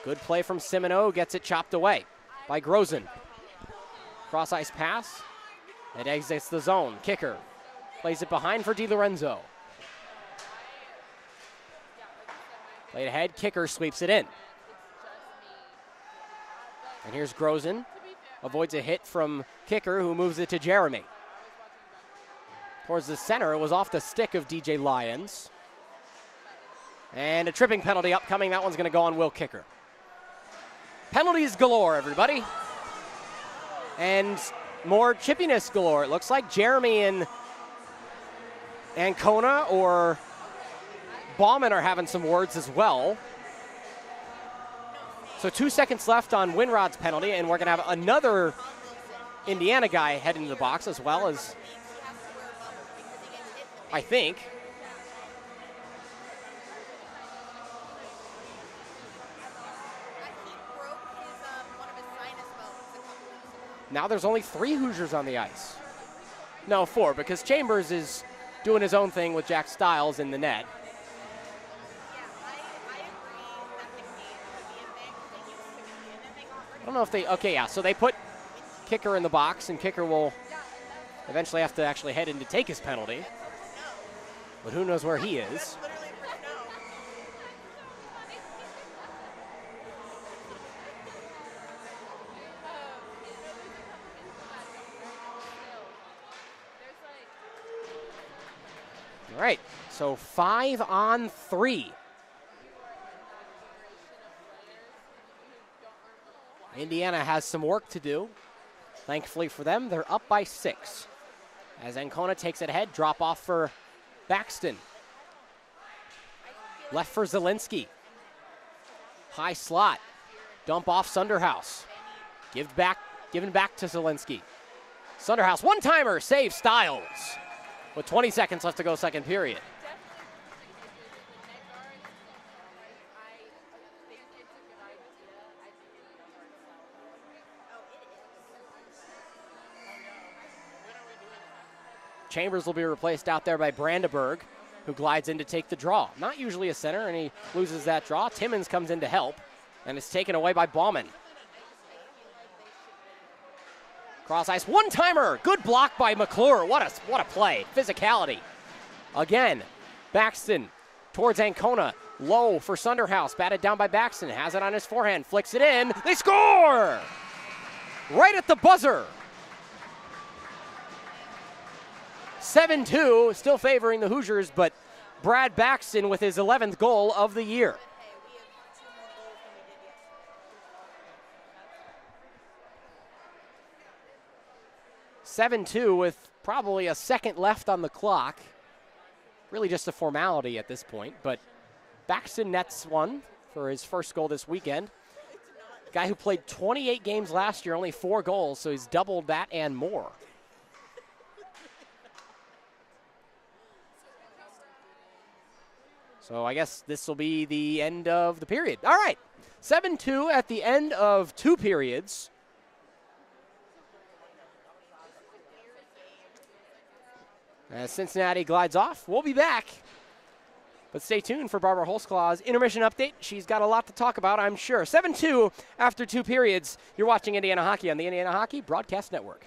Good play from Semino. Gets it chopped away by Grozen. Cross-ice pass. It exits the zone. Kicker plays it behind for DiLorenzo. Played ahead. Kicker sweeps it in. And here's Grozen. Avoids a hit from Kicker, who moves it to Jeremy. Towards the center. It was off the stick of DJ Lyons. And a tripping penalty upcoming. That one's going to go on Will Kicker. Penalties galore, everybody. And more chippiness galore. It looks like Jeremy and Ancona or Bauman are having some words as well. So 2 seconds left on Winrod's penalty, and we're going to have another Indiana guy head into the box as well as, I think. Now there's only 3 Hoosiers on the ice. No, 4, because Chambers is doing his own thing with Jack Stiles in the net. I don't know if they, okay, yeah, so they put Kicker in the box, and Kicker will eventually have to actually head in to take his penalty. But who knows where he is. All right, so 5-on-3. Indiana has some work to do. Thankfully for them, they're up by 6. As Ancona takes it ahead, drop off for Baxton. Left for Zelensky. High slot. Dump off Sunderhouse. Given back to Zelensky. Sunderhouse, one-timer, save Stiles. With 20 seconds left to go, second period. Chambers will be replaced out there by Brandenburg, who glides in to take the draw. Not usually a center, and he loses that draw. Timmons comes in to help, and is taken away by Bauman. Cross ice, one-timer. Good block by McClure. What a play. Physicality. Again, Baxton towards Ancona. Low for Sunderhouse. Batted down by Baxton. Has it on his forehand. Flicks it in. They score! Right at the buzzer. 7-2, still favoring the Hoosiers, but Brad Baxton with his 11th goal of the year. (7-2) with probably a second left on the clock. Really just a formality at this point, but Baxton nets one for his first goal this weekend. Guy who played 28 games last year, only 4 goals, so he's doubled that and more. So I guess this will be the end of the period. All right, 7-2 at the end of 2 periods. As Cincinnati glides off, we'll be back. But stay tuned for Barbara Holsclaw's intermission update. She's got a lot to talk about, I'm sure. 7-2 after 2 periods. You're watching Indiana Hockey on the Indiana Hockey Broadcast Network.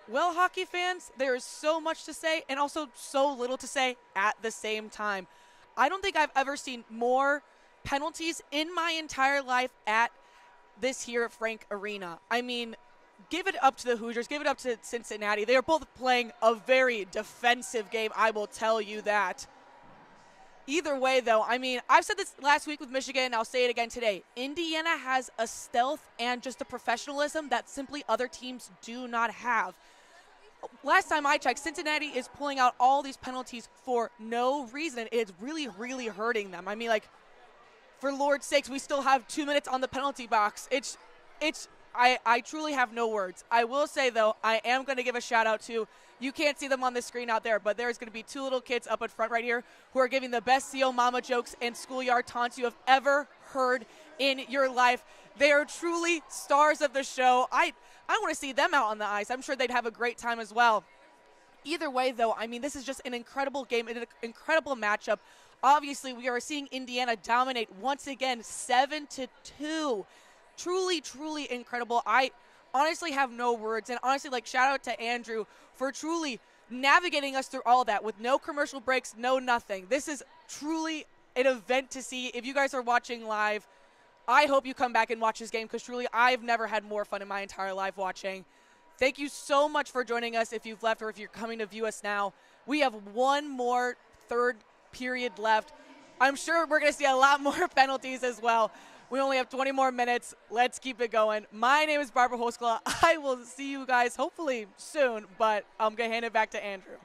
Well, hockey fans, there is so much to say and also so little to say at the same time. I don't think I've ever seen more penalties in my entire life at this here at Frank Arena. I mean, give it up to the Hoosiers, give it up to Cincinnati. They are both playing a very defensive game, I will tell you that. Either way, though, I mean, I've said this last week with Michigan, and I'll say it again today. Indiana has a stealth and just a professionalism that simply other teams do not have. Last time I checked, Cincinnati is pulling out all these penalties for no reason, and it's really, really hurting them. I mean, like, for Lord's sakes, we still have 2 minutes on the penalty box. I truly have no words. I will say, though, I am going to give a shout-out to, you can't see them on the screen out there, but there's going to be two little kids up at front right here who are giving the best CO Mama jokes and schoolyard taunts you have ever heard in your life. They are truly stars of the show. I want to see them out on the ice. I'm sure they'd have a great time as well. Either way, though, I mean, this is just an incredible game, an incredible matchup. Obviously, we are seeing Indiana dominate once again, 7-2. Truly, truly incredible. I honestly have no words. And honestly, like, shout out to Andrew for truly navigating us through all that with no commercial breaks, no nothing. This is truly an event to see. If you guys are watching live, I hope you come back and watch this game because truly I've never had more fun in my entire life watching. Thank you so much for joining us if you've left or if you're coming to view us now. We have one more third period left. I'm sure we're going to see a lot more penalties as well. We only have 20 more minutes. Let's keep it going. My name is Barbara Holsclaw. I will see you guys hopefully soon, but I'm going to hand it back to Andrew.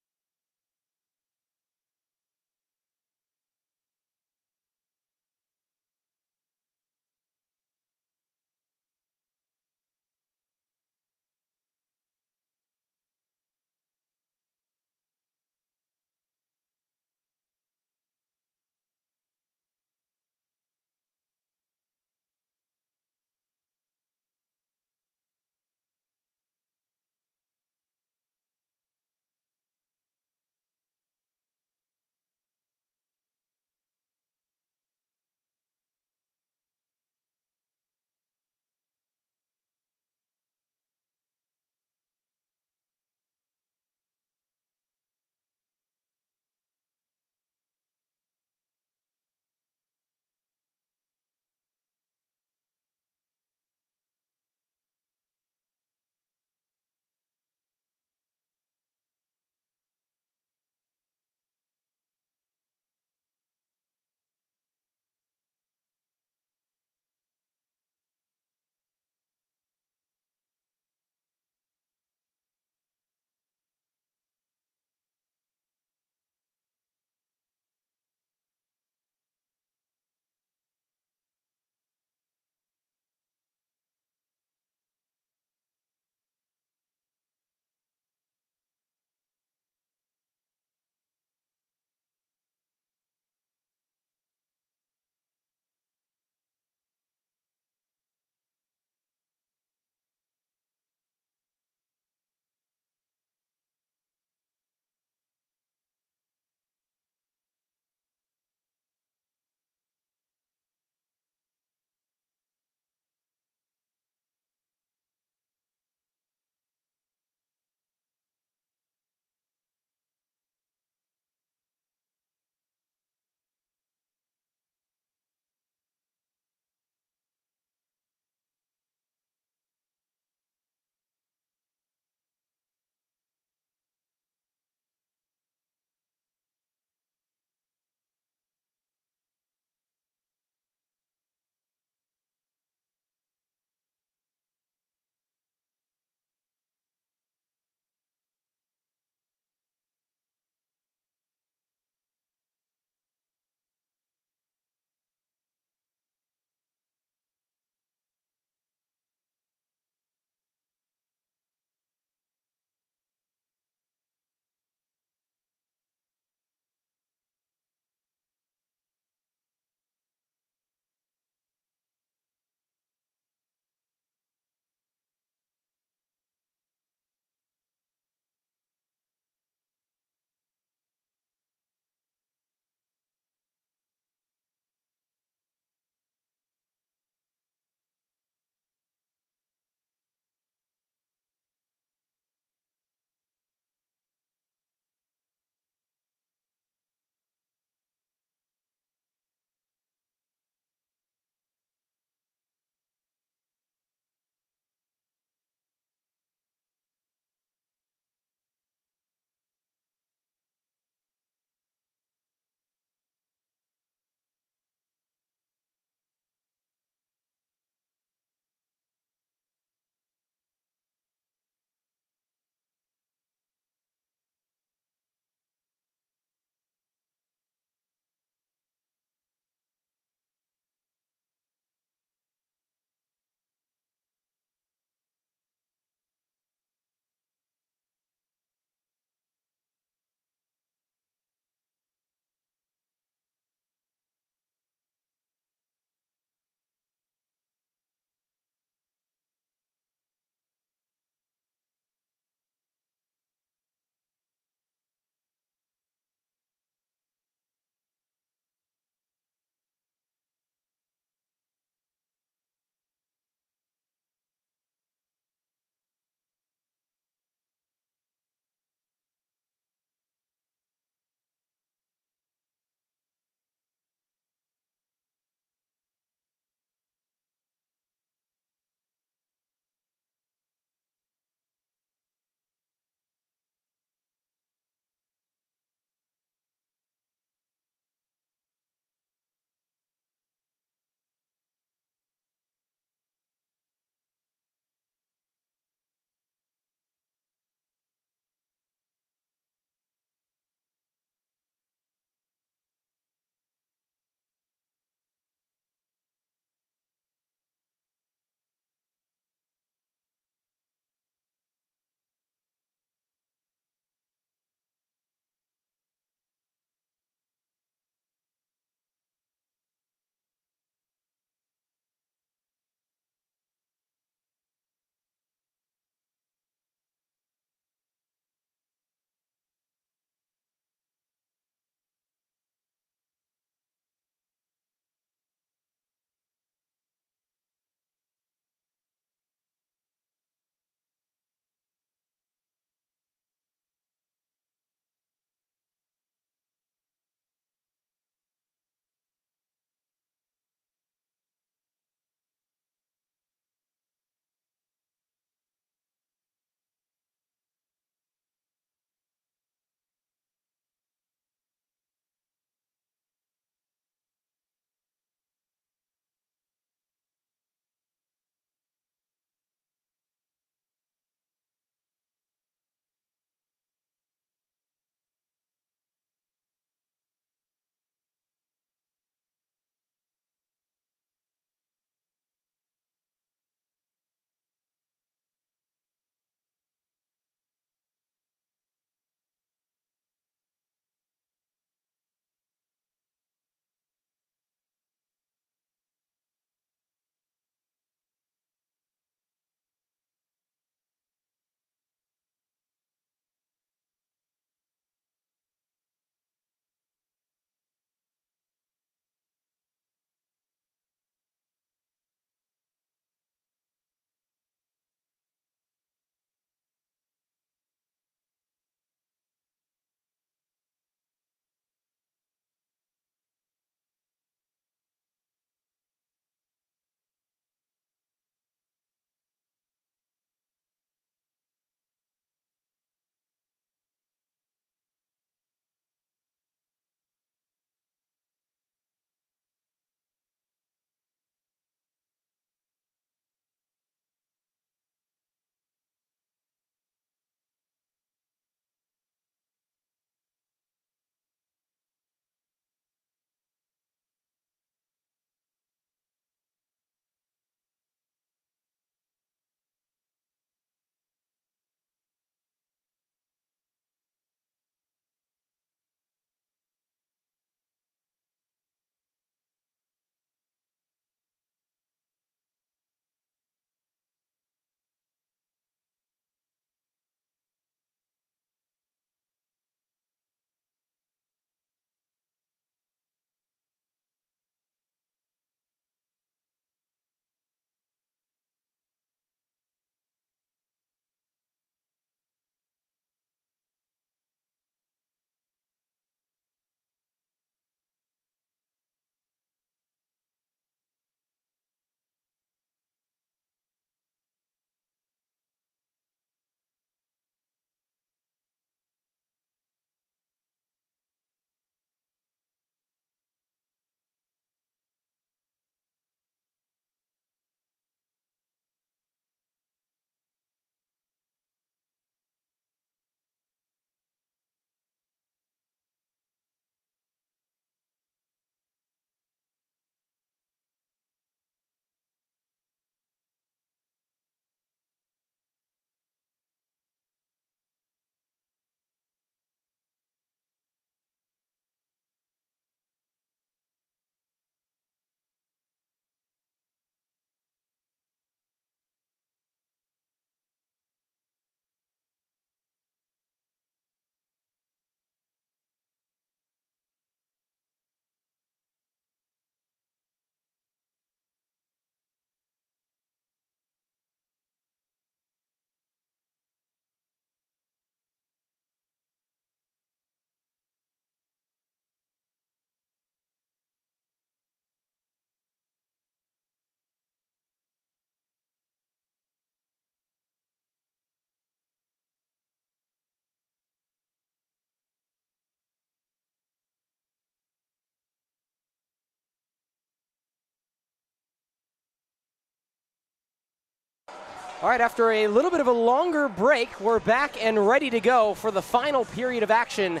All right, after a little bit of a longer break, we're back and ready to go for the final period of action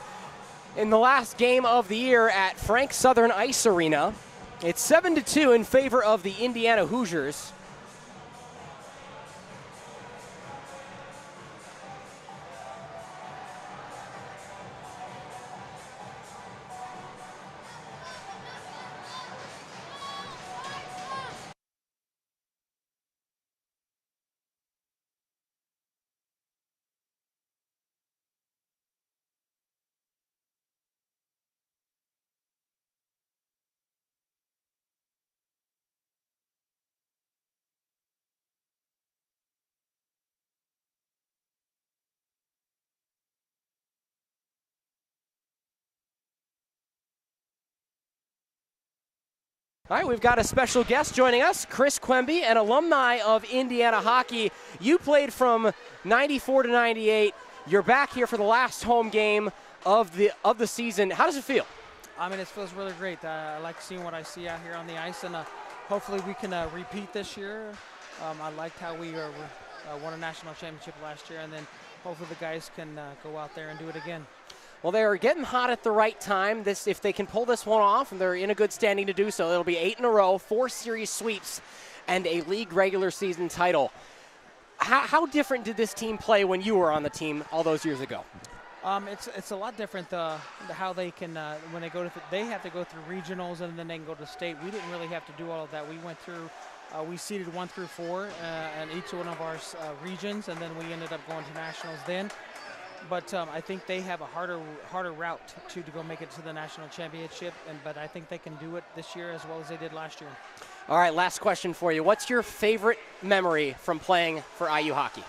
in the last game of the year at Frank Southern Ice Arena. It's 7-2 in favor of the Indiana Hoosiers. All right, we've got a special guest joining us, Chris Quemby, an alumni of Indiana hockey. You played from 94 to 98. You're back here for the last home game of the season. How does it feel? I mean, it feels really great. I like seeing what I see out here on the ice, and hopefully we can repeat this year. I liked how we won a national championship last year, and then hopefully the guys can go out there and do it again. Well, they are getting hot at the right time. If they can pull this one off, and they're in a good standing to do so, it'll be 8 in a row, 4 series sweeps, and a league regular season title. How different did this team play when you were on the team all those years ago? It's a lot different how they can when they go to they have to go through regionals and then they can go to state. We didn't really have to do all of that. We went through we seeded 1 through 4 in each one of our regions, and then we ended up going to nationals then. But I think they have a harder route to go make it to the national championship, but I think they can do it this year as well as they did last year. All right, last question for you. What's your favorite memory from playing for IU hockey?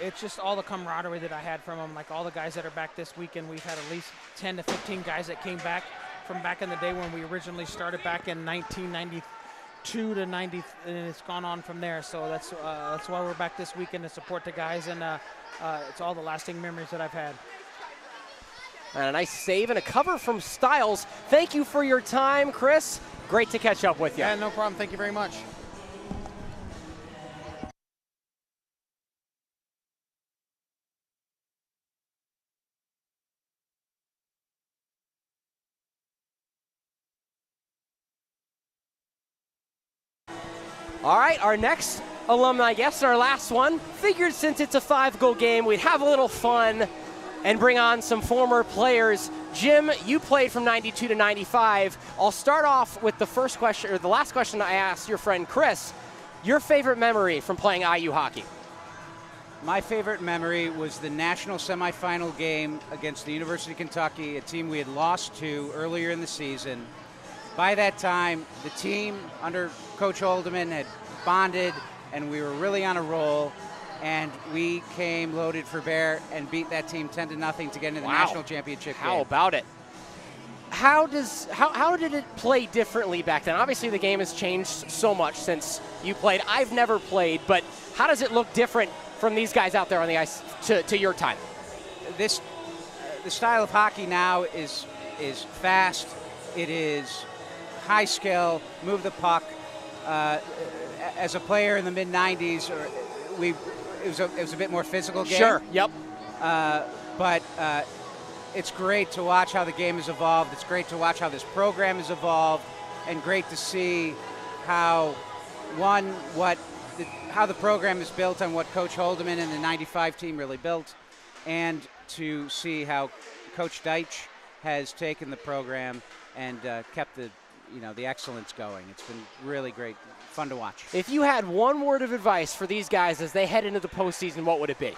It's just all the camaraderie that I had from them. Like all the guys that are back this weekend, we've had at least 10 to 15 guys that came back from back in the day when we originally started back in 1992 to 90, and it's gone on from there. So that's why we're back this weekend to support the guys, and it's all the lasting memories that I've had. And a nice save and a cover from Stiles. Thank you for your time, Chris. Great to catch up with you. Yeah, no problem. Thank you very much. All right, our next alumni guest, our last one, figured since it's a 5-goal game, we'd have a little fun and bring on some former players. Jim, you played from 92 to 95. I'll start off with the first question, or the last question I asked your friend Chris. Your favorite memory from playing IU hockey? My favorite memory was the national semifinal game against the University of Kentucky, a team we had lost to earlier in the season. By that time, the team under Coach Holdeman had bonded, and we were really on a roll, and we came loaded for bear and beat that team 10-0 to get into the national championship game. How about it? How did it play differently back then? Obviously, the game has changed so much since you played. I've never played, but how does it look different from these guys out there on the ice to your time? The style of hockey now is fast. It is high skill, move the puck. As a player in the mid-90s, it was a bit more physical game. Sure, yep. But it's great to watch how the game has evolved. It's great to watch how this program has evolved, and great to see how the program is built on what Coach Holdeman and the 95 team really built, and to see how Coach Deitch has taken the program and kept the excellence going. It's been really great, fun to watch. If you had one word of advice for these guys as they head into the postseason, what would it be?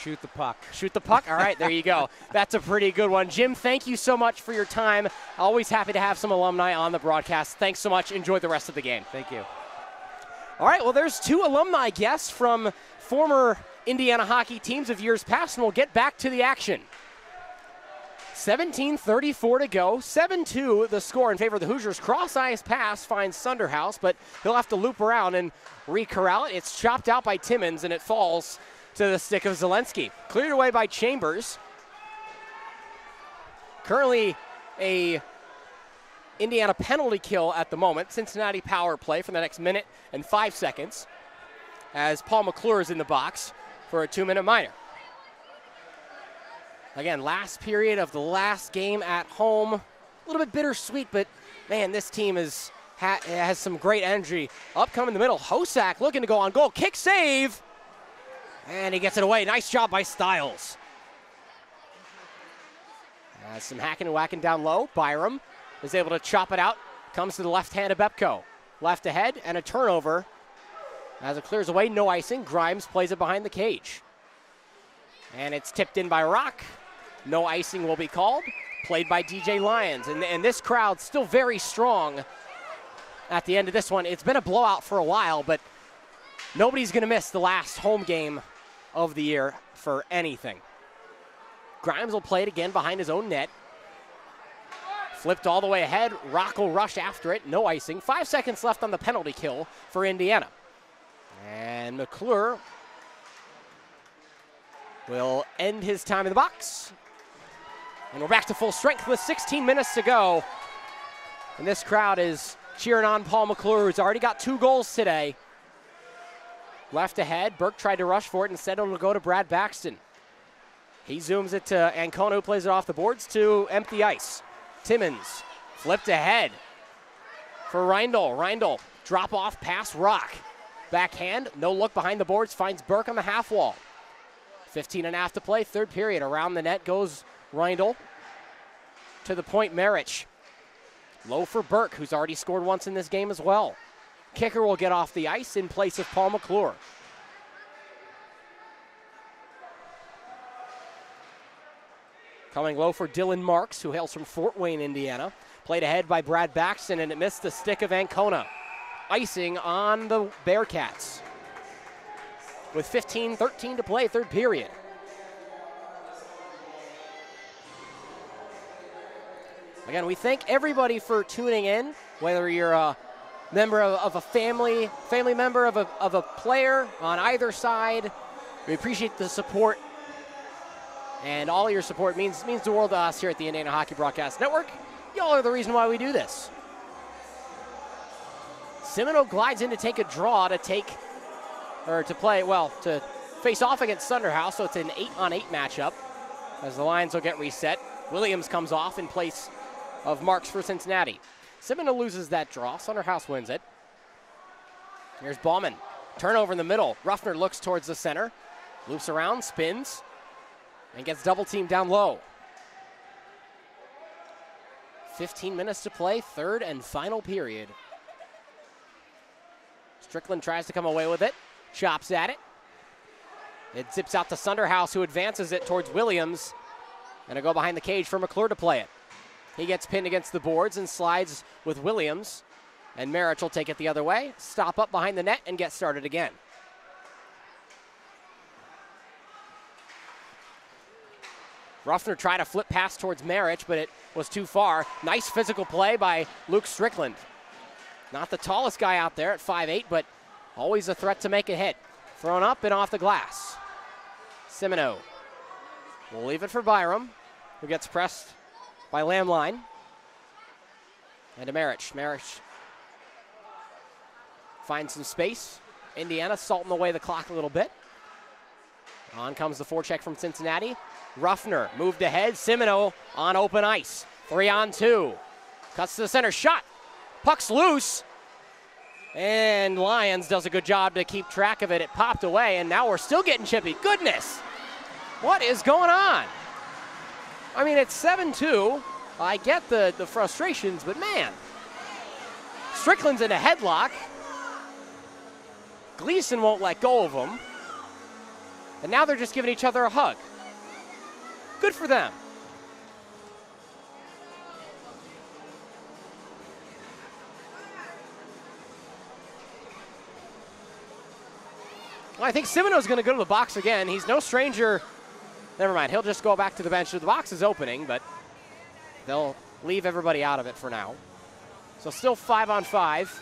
Shoot the puck. Shoot the puck? All right, there you go. That's a pretty good one. Jim, thank you so much for your time. Always happy to have some alumni on the broadcast. Thanks so much. Enjoy the rest of the game. Thank you. All right, well, there's 2 alumni guests from former Indiana hockey teams of years past, and we'll get back to the action. 17:34 to go. 7-2 the score in favor of the Hoosiers. Cross-ice pass finds Sunderhouse, but he'll have to loop around and re-corral it. It's chopped out by Timmons, and it falls to the stick of Zelensky. Cleared away by Chambers. Currently a Indiana penalty kill at the moment. Cincinnati power play for the next minute and 5 seconds. as Paul McClure is in the box for a 2-minute minor. Again, last period of the last game at home. A little bit bittersweet, but man, this team has some great energy. Up coming in the middle, Hosak looking to go on goal. Kick save, and he gets it away. Nice job by Stiles. Some hacking and whacking down low. Byram is able to chop it out. Comes to the left hand of Bepko. Left ahead and a turnover. As it clears away, no icing. Grimes plays it behind the cage. And it's tipped in by Rock. No icing will be called. Played by DJ Lyons. And this crowd still very strong at the end of this one. It's been a blowout for a while, but nobody's going to miss the last home game of the year for anything. Grimes will play it again behind his own net. Flipped all the way ahead. Rock will rush after it. No icing. 5 seconds left on the penalty kill for Indiana. And McClure will end his time in the box. And we're back to full strength with 16 minutes to go. And this crowd is cheering on Paul McClure, who's already got 2 goals today. Left ahead. Burke tried to rush for it. Instead, it'll go to Brad Baxton. He zooms it to Ancona, who plays it off the boards to empty ice. Timmons flipped ahead for Reindl. Reindl drop off pass Rock. Backhand, no look behind the boards, finds Burke on the half wall. 15.5 to play, third period. Around the net goes Reindl. To the point, Marich. Low for Burke, who's already scored once in this game as well. Kicker will get off the ice in place of Paul McClure. Coming low for Dylan Marks, who hails from Fort Wayne, Indiana. Played ahead by Brad Baxton, and it missed the stick of Ancona. Icing on the Bearcats. With 15:13 to play, third period. Again, we thank everybody for tuning in, whether you're a member of a family member of a player on either side. We appreciate the support. And all your support means the world to us here at the Indiana Hockey Broadcast Network. Y'all are the reason why we do this. Semino glides in to take a draw to face off against Sunderhouse, so it's an 8-on-8 matchup as the lines will get reset. Williams comes off in place of Marks for Cincinnati. Semino loses that draw. Sunderhouse wins it. Here's Bauman. Turnover in the middle. Ruffner looks towards the center. Loops around, spins. And gets double teamed down low. 15 minutes to play, third and final period. Strickland tries to come away with it, chops at it. It zips out to Sunderhouse, who advances it towards Williams. And a go behind the cage for McClure to play it. He gets pinned against the boards and slides with Williams. And Marich will take it the other way, stop up behind the net, and get started again. Ruffner tried to flip pass towards Marich, but it was too far. Nice physical play by Luke Strickland. Not the tallest guy out there at 5'8", but always a threat to make a hit. Thrown up and off the glass. Semino will leave it for Byram, who gets pressed by Lamline. And to Marich. Marich finds some space. Indiana salting away the clock a little bit. On comes the forecheck from Cincinnati. Ruffner moved ahead. Semino on open ice. 3-on-2. Cuts to the center. Shot. Puck's loose. And Lyons does a good job to keep track of it. It popped away, and now we're still getting chippy. Goodness. What is going on? I mean, it's 7-2. I get the frustrations, but man. Strickland's in a headlock. Gleason won't let go of him. And now they're just giving each other a hug. Good for them. Well, I think Semino's going to go to the box again. He's no stranger. Never mind. He'll just go back to the bench. The box is opening, but they'll leave everybody out of it for now. So still 5-on-5.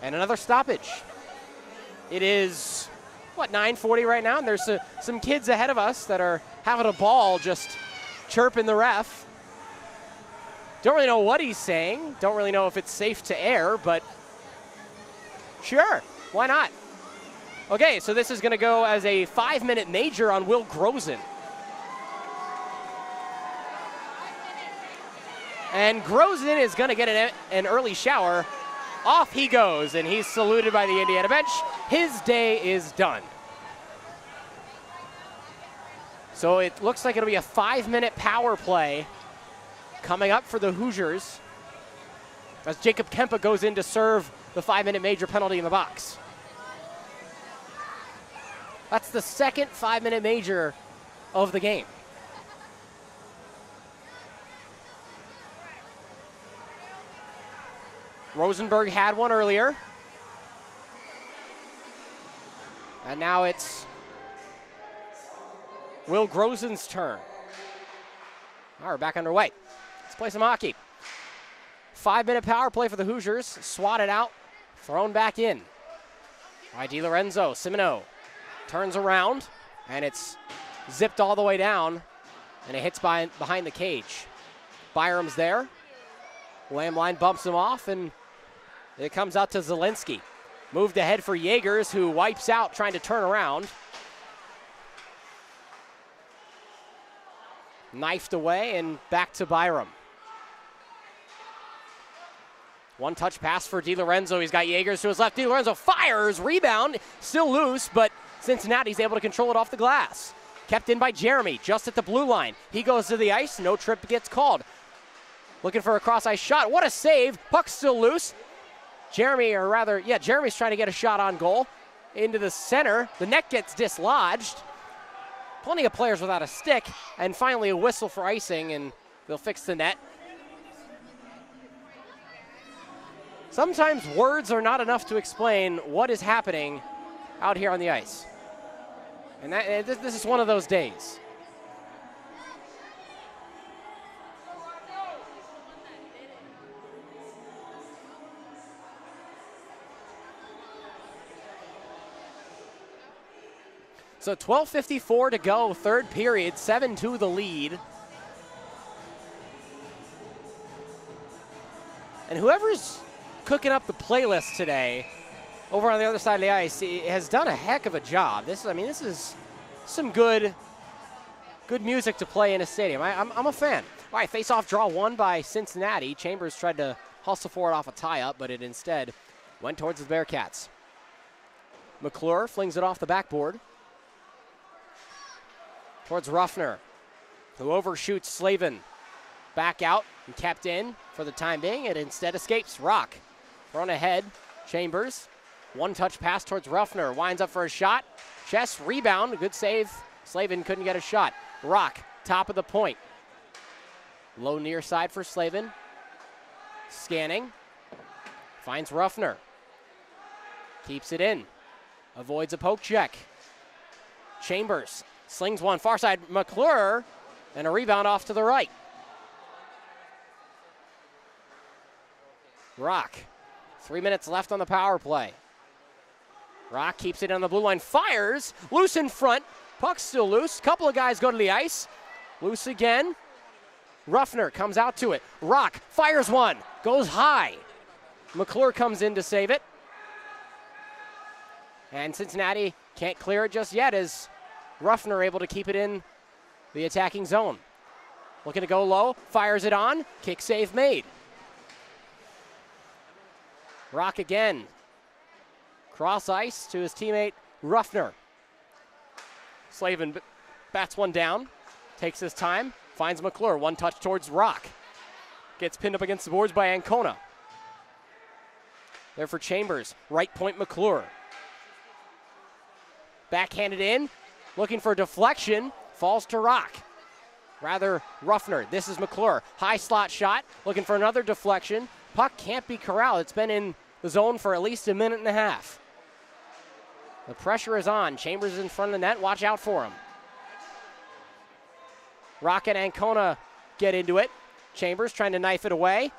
And another stoppage. It is, 9:40 right now, and there's some kids ahead of us that are having a ball just chirping the ref. Don't really know what he's saying. Don't really know if it's safe to air, but sure, why not? Okay, so this is going to go as a 5-minute major on Will Grozen. And Grozen is going to get an early shower. Off he goes, and he's saluted by the Indiana bench. His day is done. So it looks like it'll be a 5-minute power play coming up for the Hoosiers as Jacob Kempa goes in to serve the 5-minute major penalty in the box. That's the second 5-minute major of the game. Rosenberg had one earlier. And now it's Will Grozen's turn. All right, we're back underway. Let's play some hockey. 5-minute power play for the Hoosiers. Swatted out, thrown back in. By DiLorenzo. Simino turns around, and it's zipped all the way down, and it hits behind the cage. Byram's there. Lamline bumps him off, and it comes out to Zielinski. Moved ahead for Jaegers, who wipes out trying to turn around. Knifed away and back to Byram. One-touch pass for DiLorenzo. He's got Jaegers to his left. DiLorenzo fires, rebound, still loose, but Cincinnati's able to control it off the glass. Kept in by Jeremy, just at the blue line. He goes to the ice, no trip gets called. Looking for a cross-ice shot. What a save. Puck's still loose. Jeremy's trying to get a shot on goal. Into the center. The net gets dislodged. Plenty of players without a stick. And finally a whistle for icing, and they'll fix the net. Sometimes words are not enough to explain what is happening out here on the ice. And this is one of those days. So 12:54 to go, third period, 7-2 the lead. And whoever's cooking up the playlist today over on the other side of the ice has done a heck of a job. This is some good music to play in a stadium. I'm a fan. All right, face-off draw won by Cincinnati. Chambers tried to hustle for it off a tie-up, but it instead went towards the Bearcats. McClure flings it off the backboard towards Ruffner, who overshoots Slavin. Back out and kept in for the time being. It instead escapes. Rock thrown ahead. Chambers. One-touch pass towards Ruffner. Winds up for a shot. Chest rebound. Good save. Slavin couldn't get a shot. Rock, top of the point. Low near side for Slavin. Scanning. Finds Ruffner. Keeps it in. Avoids a poke check. Chambers slings one far side. McClure, and a rebound off to the right. Rock. 3 minutes left on the power play. Rock keeps it on the blue line. Fires. Loose in front. Puck's still loose. Couple of guys go to the ice. Loose again. Ruffner comes out to it. Rock fires one. Goes high. McClure comes in to save it. And Cincinnati can't clear it just yet as Ruffner able to keep it in the attacking zone. Looking to go low. Fires it on. Kick save made. Rock again. Cross ice to his teammate Ruffner. Slavin bats one down. Takes his time. Finds McClure. One touch towards Rock. Gets pinned up against the boards by Ancona. There for Chambers. Right point McClure. Backhanded in. Looking for a deflection. Falls to Rock. Rather Ruffner. This is McClure. High slot shot. Looking for another deflection. Puck can't be corralled. It's been in the zone for at least a minute and a half. The pressure is on. Chambers is in front of the net. Watch out for him. Rock and Ancona get into it. Chambers trying to knife it away.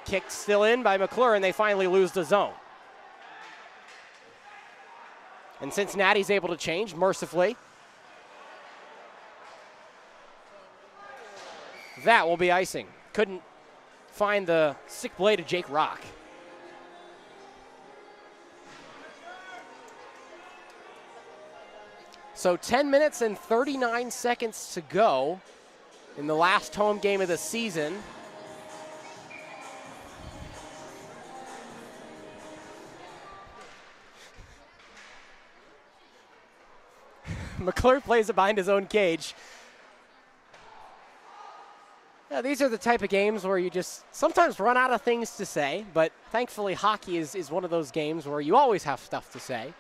Kicked still in by McClure, and they finally lose the zone. And Cincinnati's able to change, mercifully. That will be icing. Couldn't find the stick blade of Jake Rock. So 10 minutes and 39 seconds to go in the last home game of the season. McClure plays it behind his own cage. Yeah, these are the type of games where you just sometimes run out of things to say, but thankfully hockey is one of those games where you always have stuff to say.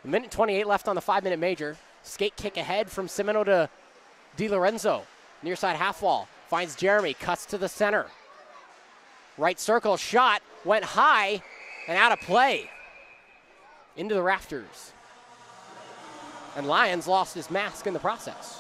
A minute 28 left on the 5-minute major. Skate kick ahead from Semino to DiLorenzo. Near side half wall. Finds Jeremy, cuts to the center. Right circle shot, went high and out of play. Into the rafters. And Lyons lost his mask in the process.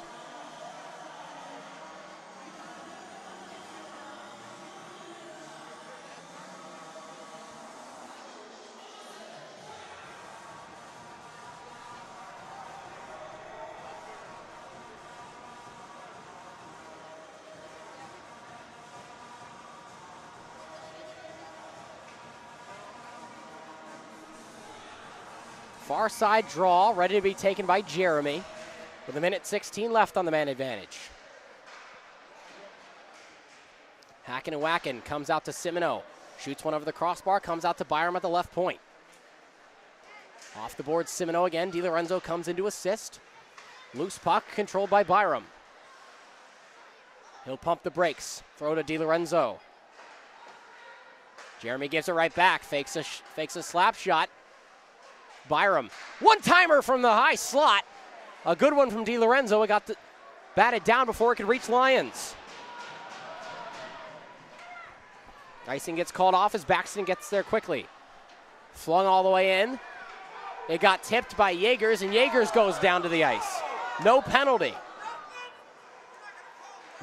Far side draw, ready to be taken by Jeremy. With a minute 16 left on the man advantage. Hacking and whacking, comes out to Semino. Shoots one over the crossbar, comes out to Byram at the left point. Off the board, Semino again. DiLorenzo comes into assist. Loose puck, controlled by Byram. He'll pump the brakes. Throw to DiLorenzo. Jeremy gives it right back, fakes a slap shot. Byram, one-timer from the high slot. A good one from DiLorenzo. It got batted down before it could reach Lyons. Icing gets called off as Baxton gets there quickly. Flung all the way in. It got tipped by Yeagers, and Yeagers goes down to the ice. No penalty.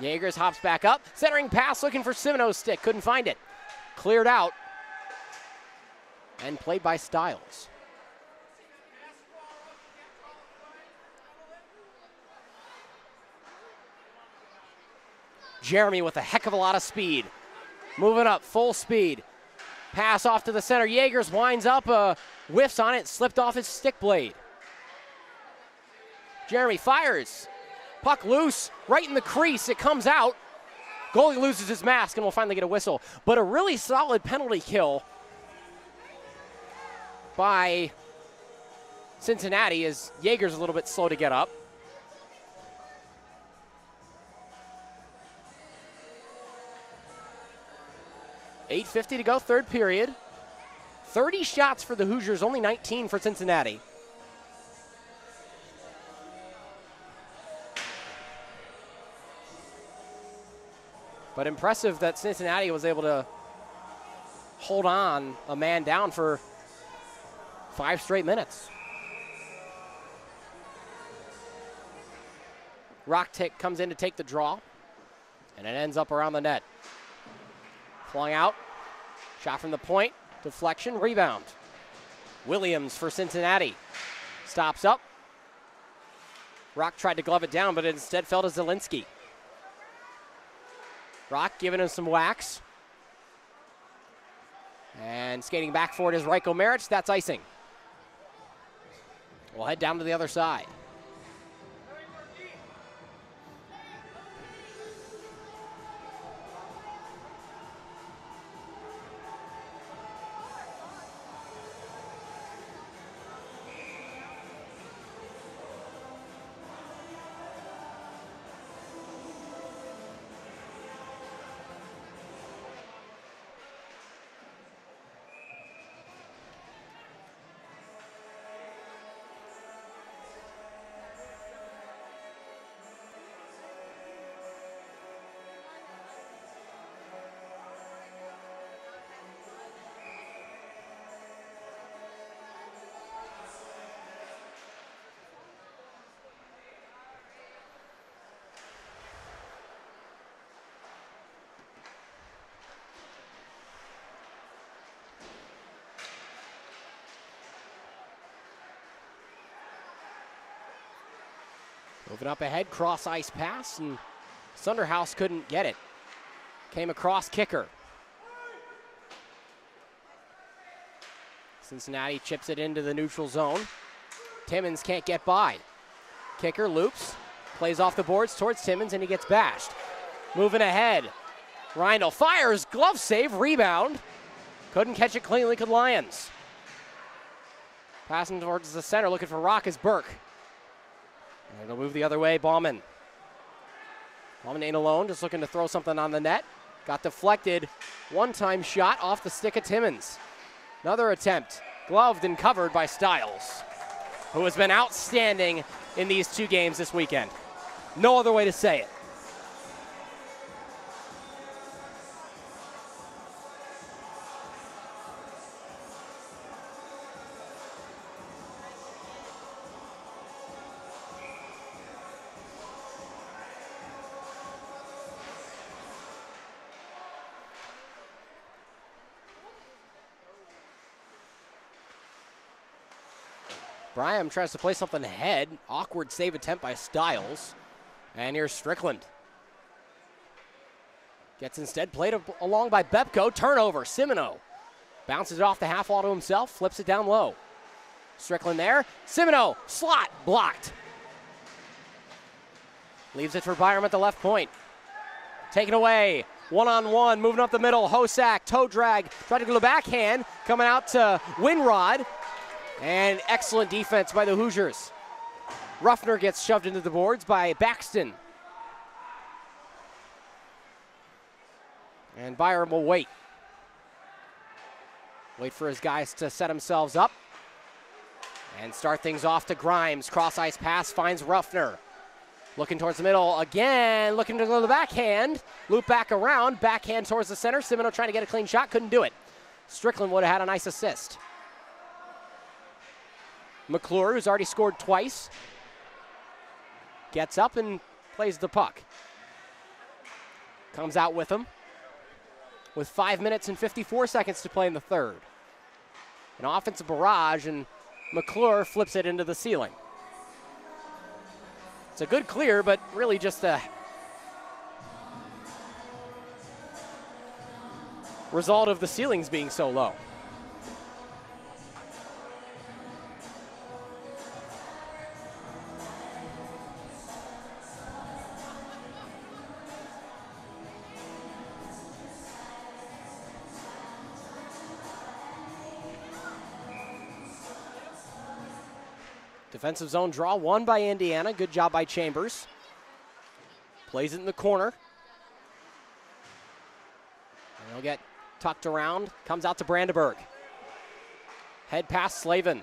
Yeagers hops back up. Centering pass looking for Semino's stick. Couldn't find it. Cleared out. And played by Stiles. Jeremy with a heck of a lot of speed. Moving up, full speed. Pass off to the center. Yeagers winds up, whiffs on it, slipped off his stick blade. Jeremy fires. Puck loose, right in the crease. It comes out. Goalie loses his mask and will finally get a whistle. But a really solid penalty kill by Cincinnati as Yeagers a little bit slow to get up. .8:50 to go, third period. 30 shots for the Hoosiers, only 19 for Cincinnati. But impressive that Cincinnati was able to hold on a man down for 5 straight minutes. Rock comes in to take the draw, and it ends up around the net. Flung out, shot from the point, deflection, rebound. Williams for Cincinnati. Stops up. Rock tried to glove it down, but it instead fell to Zielinski. Rock giving him some wax. And skating back for it is Reiko Maric. That's icing. We'll head down to the other side. Moving up ahead, cross ice pass, and Sunderhouse couldn't get it. Came across, kicker. Cincinnati chips it into the neutral zone. Timmons can't get by. Kicker loops, plays off the boards towards Timmons, and he gets bashed. Moving ahead. Reindl fires, glove save, rebound. Couldn't catch it cleanly, could Lyons. Passing towards the center, looking for Rock is Burke. And it'll move the other way, Bauman. Bauman ain't alone, just looking to throw something on the net. Got deflected, one-time shot off the stick of Timmons. Another attempt, gloved and covered by Stiles, who has been outstanding in these 2 games this weekend. No other way to say it. Bryam tries to play something ahead. Awkward save attempt by Stiles. And here's Strickland. Gets instead played along by Bepko. Turnover, Simino. Bounces it off the half wall to himself, flips it down low. Strickland there. Simino, slot, blocked. Leaves it for Byram at the left point. Taken away, one-on-one, moving up the middle. Hosack, toe drag, tried to go to the backhand. Coming out to Winrod. And excellent defense by the Hoosiers. Ruffner gets shoved into the boards by Baxton. And Byram will wait. Wait for his guys to set themselves up. And start things off to Grimes. Cross-ice pass finds Ruffner. Looking towards the middle again, looking to go to the backhand. Loop back around, backhand towards the center. Simino trying to get a clean shot, couldn't do it. Strickland would have had a nice assist. McClure, who's already scored twice, gets up and plays the puck. Comes out with him with 5 minutes and 54 seconds to play in the third. An offensive barrage, and McClure flips it into the ceiling. It's a good clear, but really just a result of the ceilings being so low. Defensive zone draw, won by Indiana. Good job by Chambers. Plays it in the corner. And he'll get tucked around. Comes out to Brandenburg. Head pass Slavin.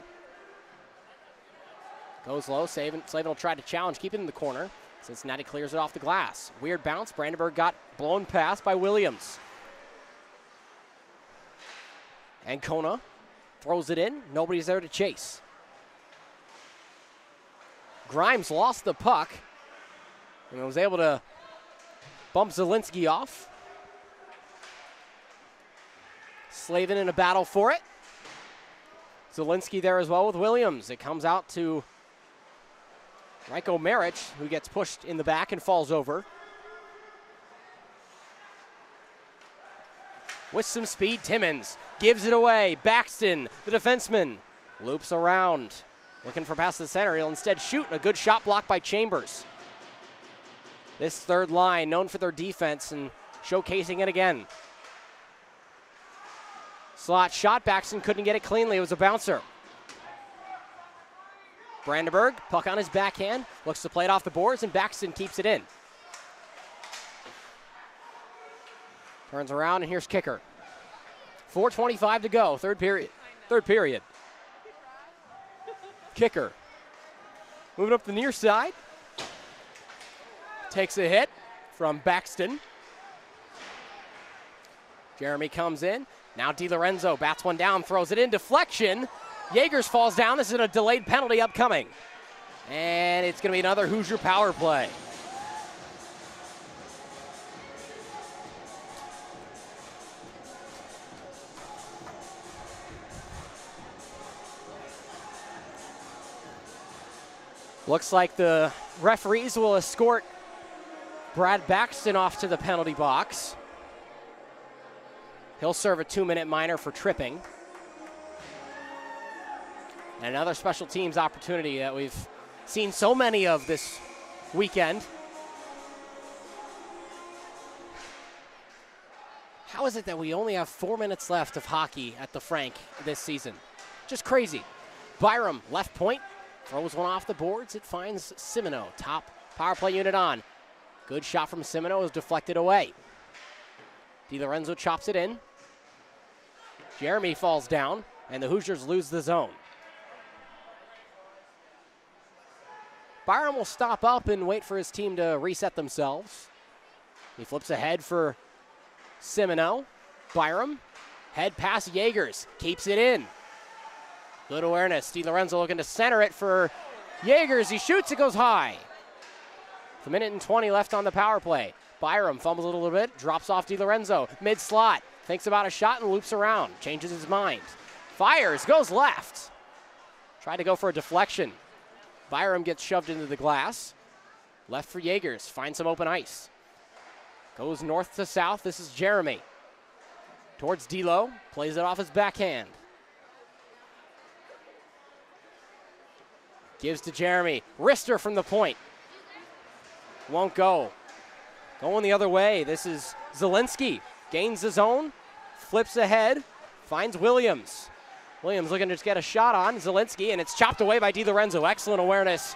Goes low. Slavin will try to challenge. Keep it in the corner. Cincinnati clears it off the glass. Weird bounce. Brandenburg got blown past by Williams. And Kona throws it in. Nobody's there to chase. Grimes lost the puck and was able to bump Zielinski off. Slavin in a battle for it. Zielinski there as well with Williams. It comes out to Rajko Maric, who gets pushed in the back and falls over. With some speed, Timmons gives it away. Baxton, the defenseman, loops around. Looking for pass to the center. He'll instead shoot. A good shot blocked by Chambers. This third line, known for their defense and showcasing it again. Slot shot. Baxton couldn't get it cleanly. It was a bouncer. Brandenburg, puck on his backhand. Looks to play it off the boards, and Baxton keeps it in. Turns around, and here's kicker. 4:25 to go. Third period. Kicker. Moving up the near side. Takes a hit from Baxton. Jeremy comes in. Now DiLorenzo bats one down, throws it in. Deflection. Yeagers falls down. This is a delayed penalty upcoming. And it's going to be another Hoosier power play. Looks like the referees will escort Brad Baxton off to the penalty box. He'll serve a 2-minute minor for tripping. And another special teams opportunity that we've seen so many of this weekend. How is it that we only have 4 minutes left of hockey at the Frank this season? Just crazy. Byram, left point, throws one off the boards. It finds Simino, top power play unit on. Good shot from Simino is deflected away. DiLorenzo chops it in. Jeremy falls down, and the Hoosiers lose the zone. Byram will stop up and wait for his team to reset themselves. He flips ahead for Simino. Byram, head pass Jaegers, keeps it in. Good awareness. DiLorenzo looking to center it for Jaegers. He shoots, it goes high. With 1:20 left on the power play. Byram fumbles a little bit, drops off DiLorenzo. Mid-slot, thinks about a shot and loops around. Changes his mind. Fires, goes left. Tried to go for a deflection. Byram gets shoved into the glass. Left for Jaegers, finds some open ice. Goes north to south, this is Jeremy. Towards D'Lo, plays it off his backhand. Gives to Jeremy. Wrister from the point. Won't go. Going the other way. This is Zielinski. Gains the zone. Flips ahead. Finds Williams. Williams looking to just get a shot on Zielinski, and it's chopped away by DiLorenzo. Excellent awareness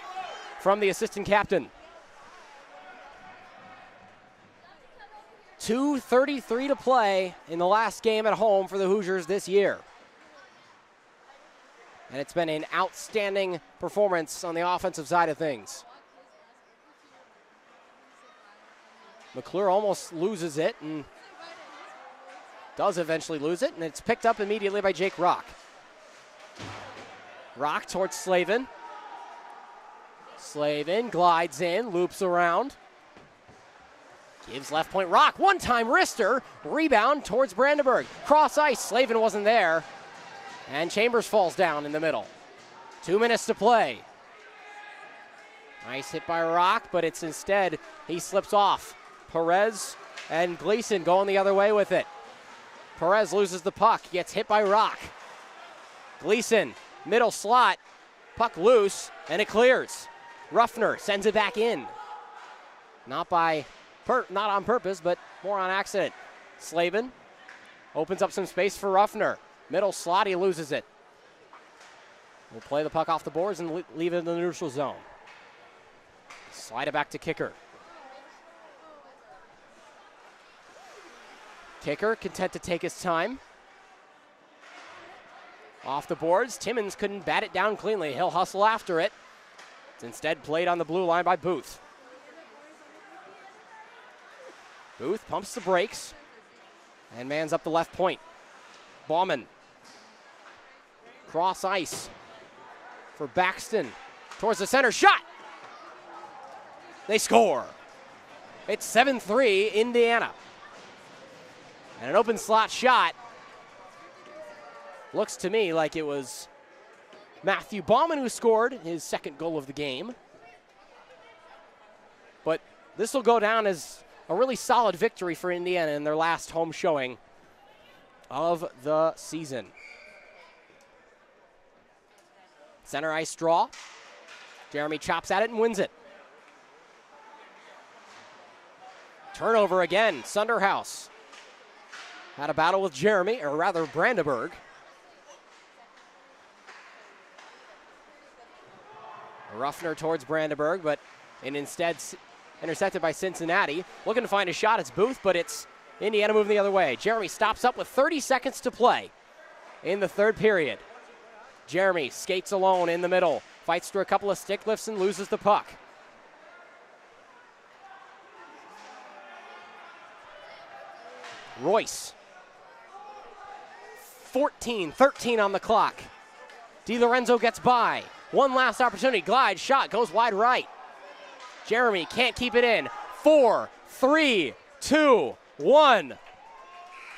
from the assistant captain. 2:33 to play in the last game at home for the Hoosiers this year. And it's been an outstanding performance on the offensive side of things. McClure almost loses it and does eventually lose it, and it's picked up immediately by Jake Rock. Rock towards Slavin. Slavin glides in, loops around. Gives left point Rock, one-time wrister, rebound towards Brandenburg. Cross ice, Slavin wasn't there. And Chambers falls down in the middle. 2 minutes to play. Nice hit by Rock, but it's instead, he slips off. Perez and Gleason going the other way with it. Perez loses the puck, gets hit by Rock. Gleason, middle slot, puck loose, and it clears. Ruffner sends it back in. Not on purpose, but more on accident. Slavin opens up some space for Ruffner. Middle slot, he loses it. We'll play the puck off the boards and leave it in the neutral zone. Slide it back to Kicker. Kicker content to take his time. Off the boards, Timmons couldn't bat it down cleanly. He'll hustle after it. It's instead played on the blue line by Booth. Booth pumps the brakes and mans up the left point. Bauman. Cross ice for Baxton. Towards the center, shot! They score. It's 7-3 Indiana. And an open slot shot. Looks to me like it was Matthew Bauman who scored his second goal of the game. But this will go down as a really solid victory for Indiana in their last home showing of the season. Center ice draw. Jeremy chops at it and wins it. Turnover again, Sunderhouse. Had a battle with Jeremy, or rather Brandenburg. Ruffner towards Brandenburg, but instead intercepted by Cincinnati. Looking to find a shot, it's Booth, but it's Indiana moving the other way. Jeremy stops up with 30 seconds to play in the third period. Jeremy skates alone in the middle, fights through a couple of stick lifts and loses the puck. Royce. 14-13 on the clock. DiLorenzo gets by. One last opportunity. Glide, shot, goes wide right. Jeremy can't keep it in. 4, 3, 2, 1.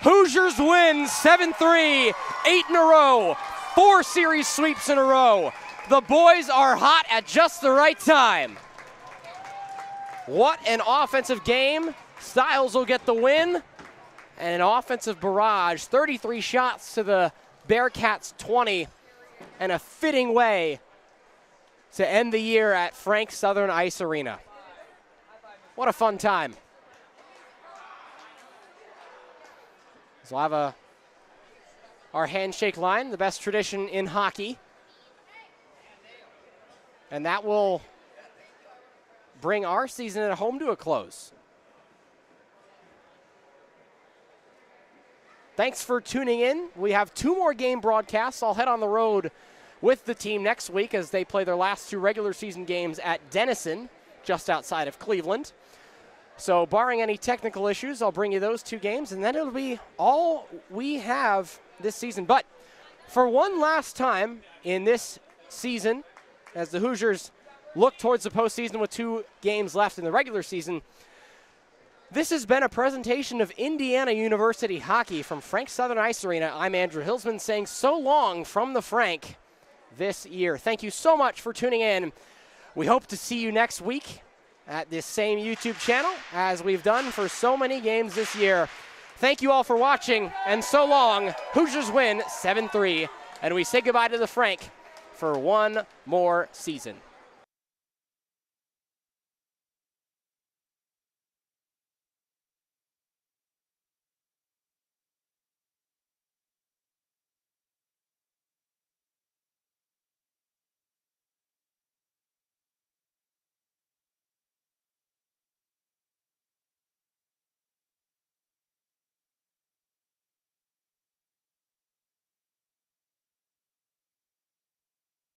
Hoosiers win 7-3, 8 in a row. 4 series sweeps in a row. The boys are hot at just the right time. What an offensive game. Styles will get the win. and an offensive barrage, 33 shots to the Bearcats 20, and a fitting way to end the year at Frank Southern Ice Arena. What a fun time. So we'll have our handshake line, the best tradition in hockey. And that will bring our season at home to a close. Thanks for tuning in. We have 2 more game broadcasts. I'll head on the road with the team next week as they play their last 2 regular season games at Denison, just outside of Cleveland. So barring any technical issues, I'll bring you those 2 games, and then it'll be all we have this season. But for one last time in this season, as the Hoosiers look towards the postseason with 2 games left in the regular season, this has been a presentation of Indiana University hockey from Frank Southern Ice Arena. I'm Andrew Hillsman saying so long from the Frank this year. Thank you so much for tuning in. We hope to see you next week at this same YouTube channel as we've done for so many games this year. Thank you all for watching, and so long. Hoosiers win 7-3, and we say goodbye to the Frank for one more season.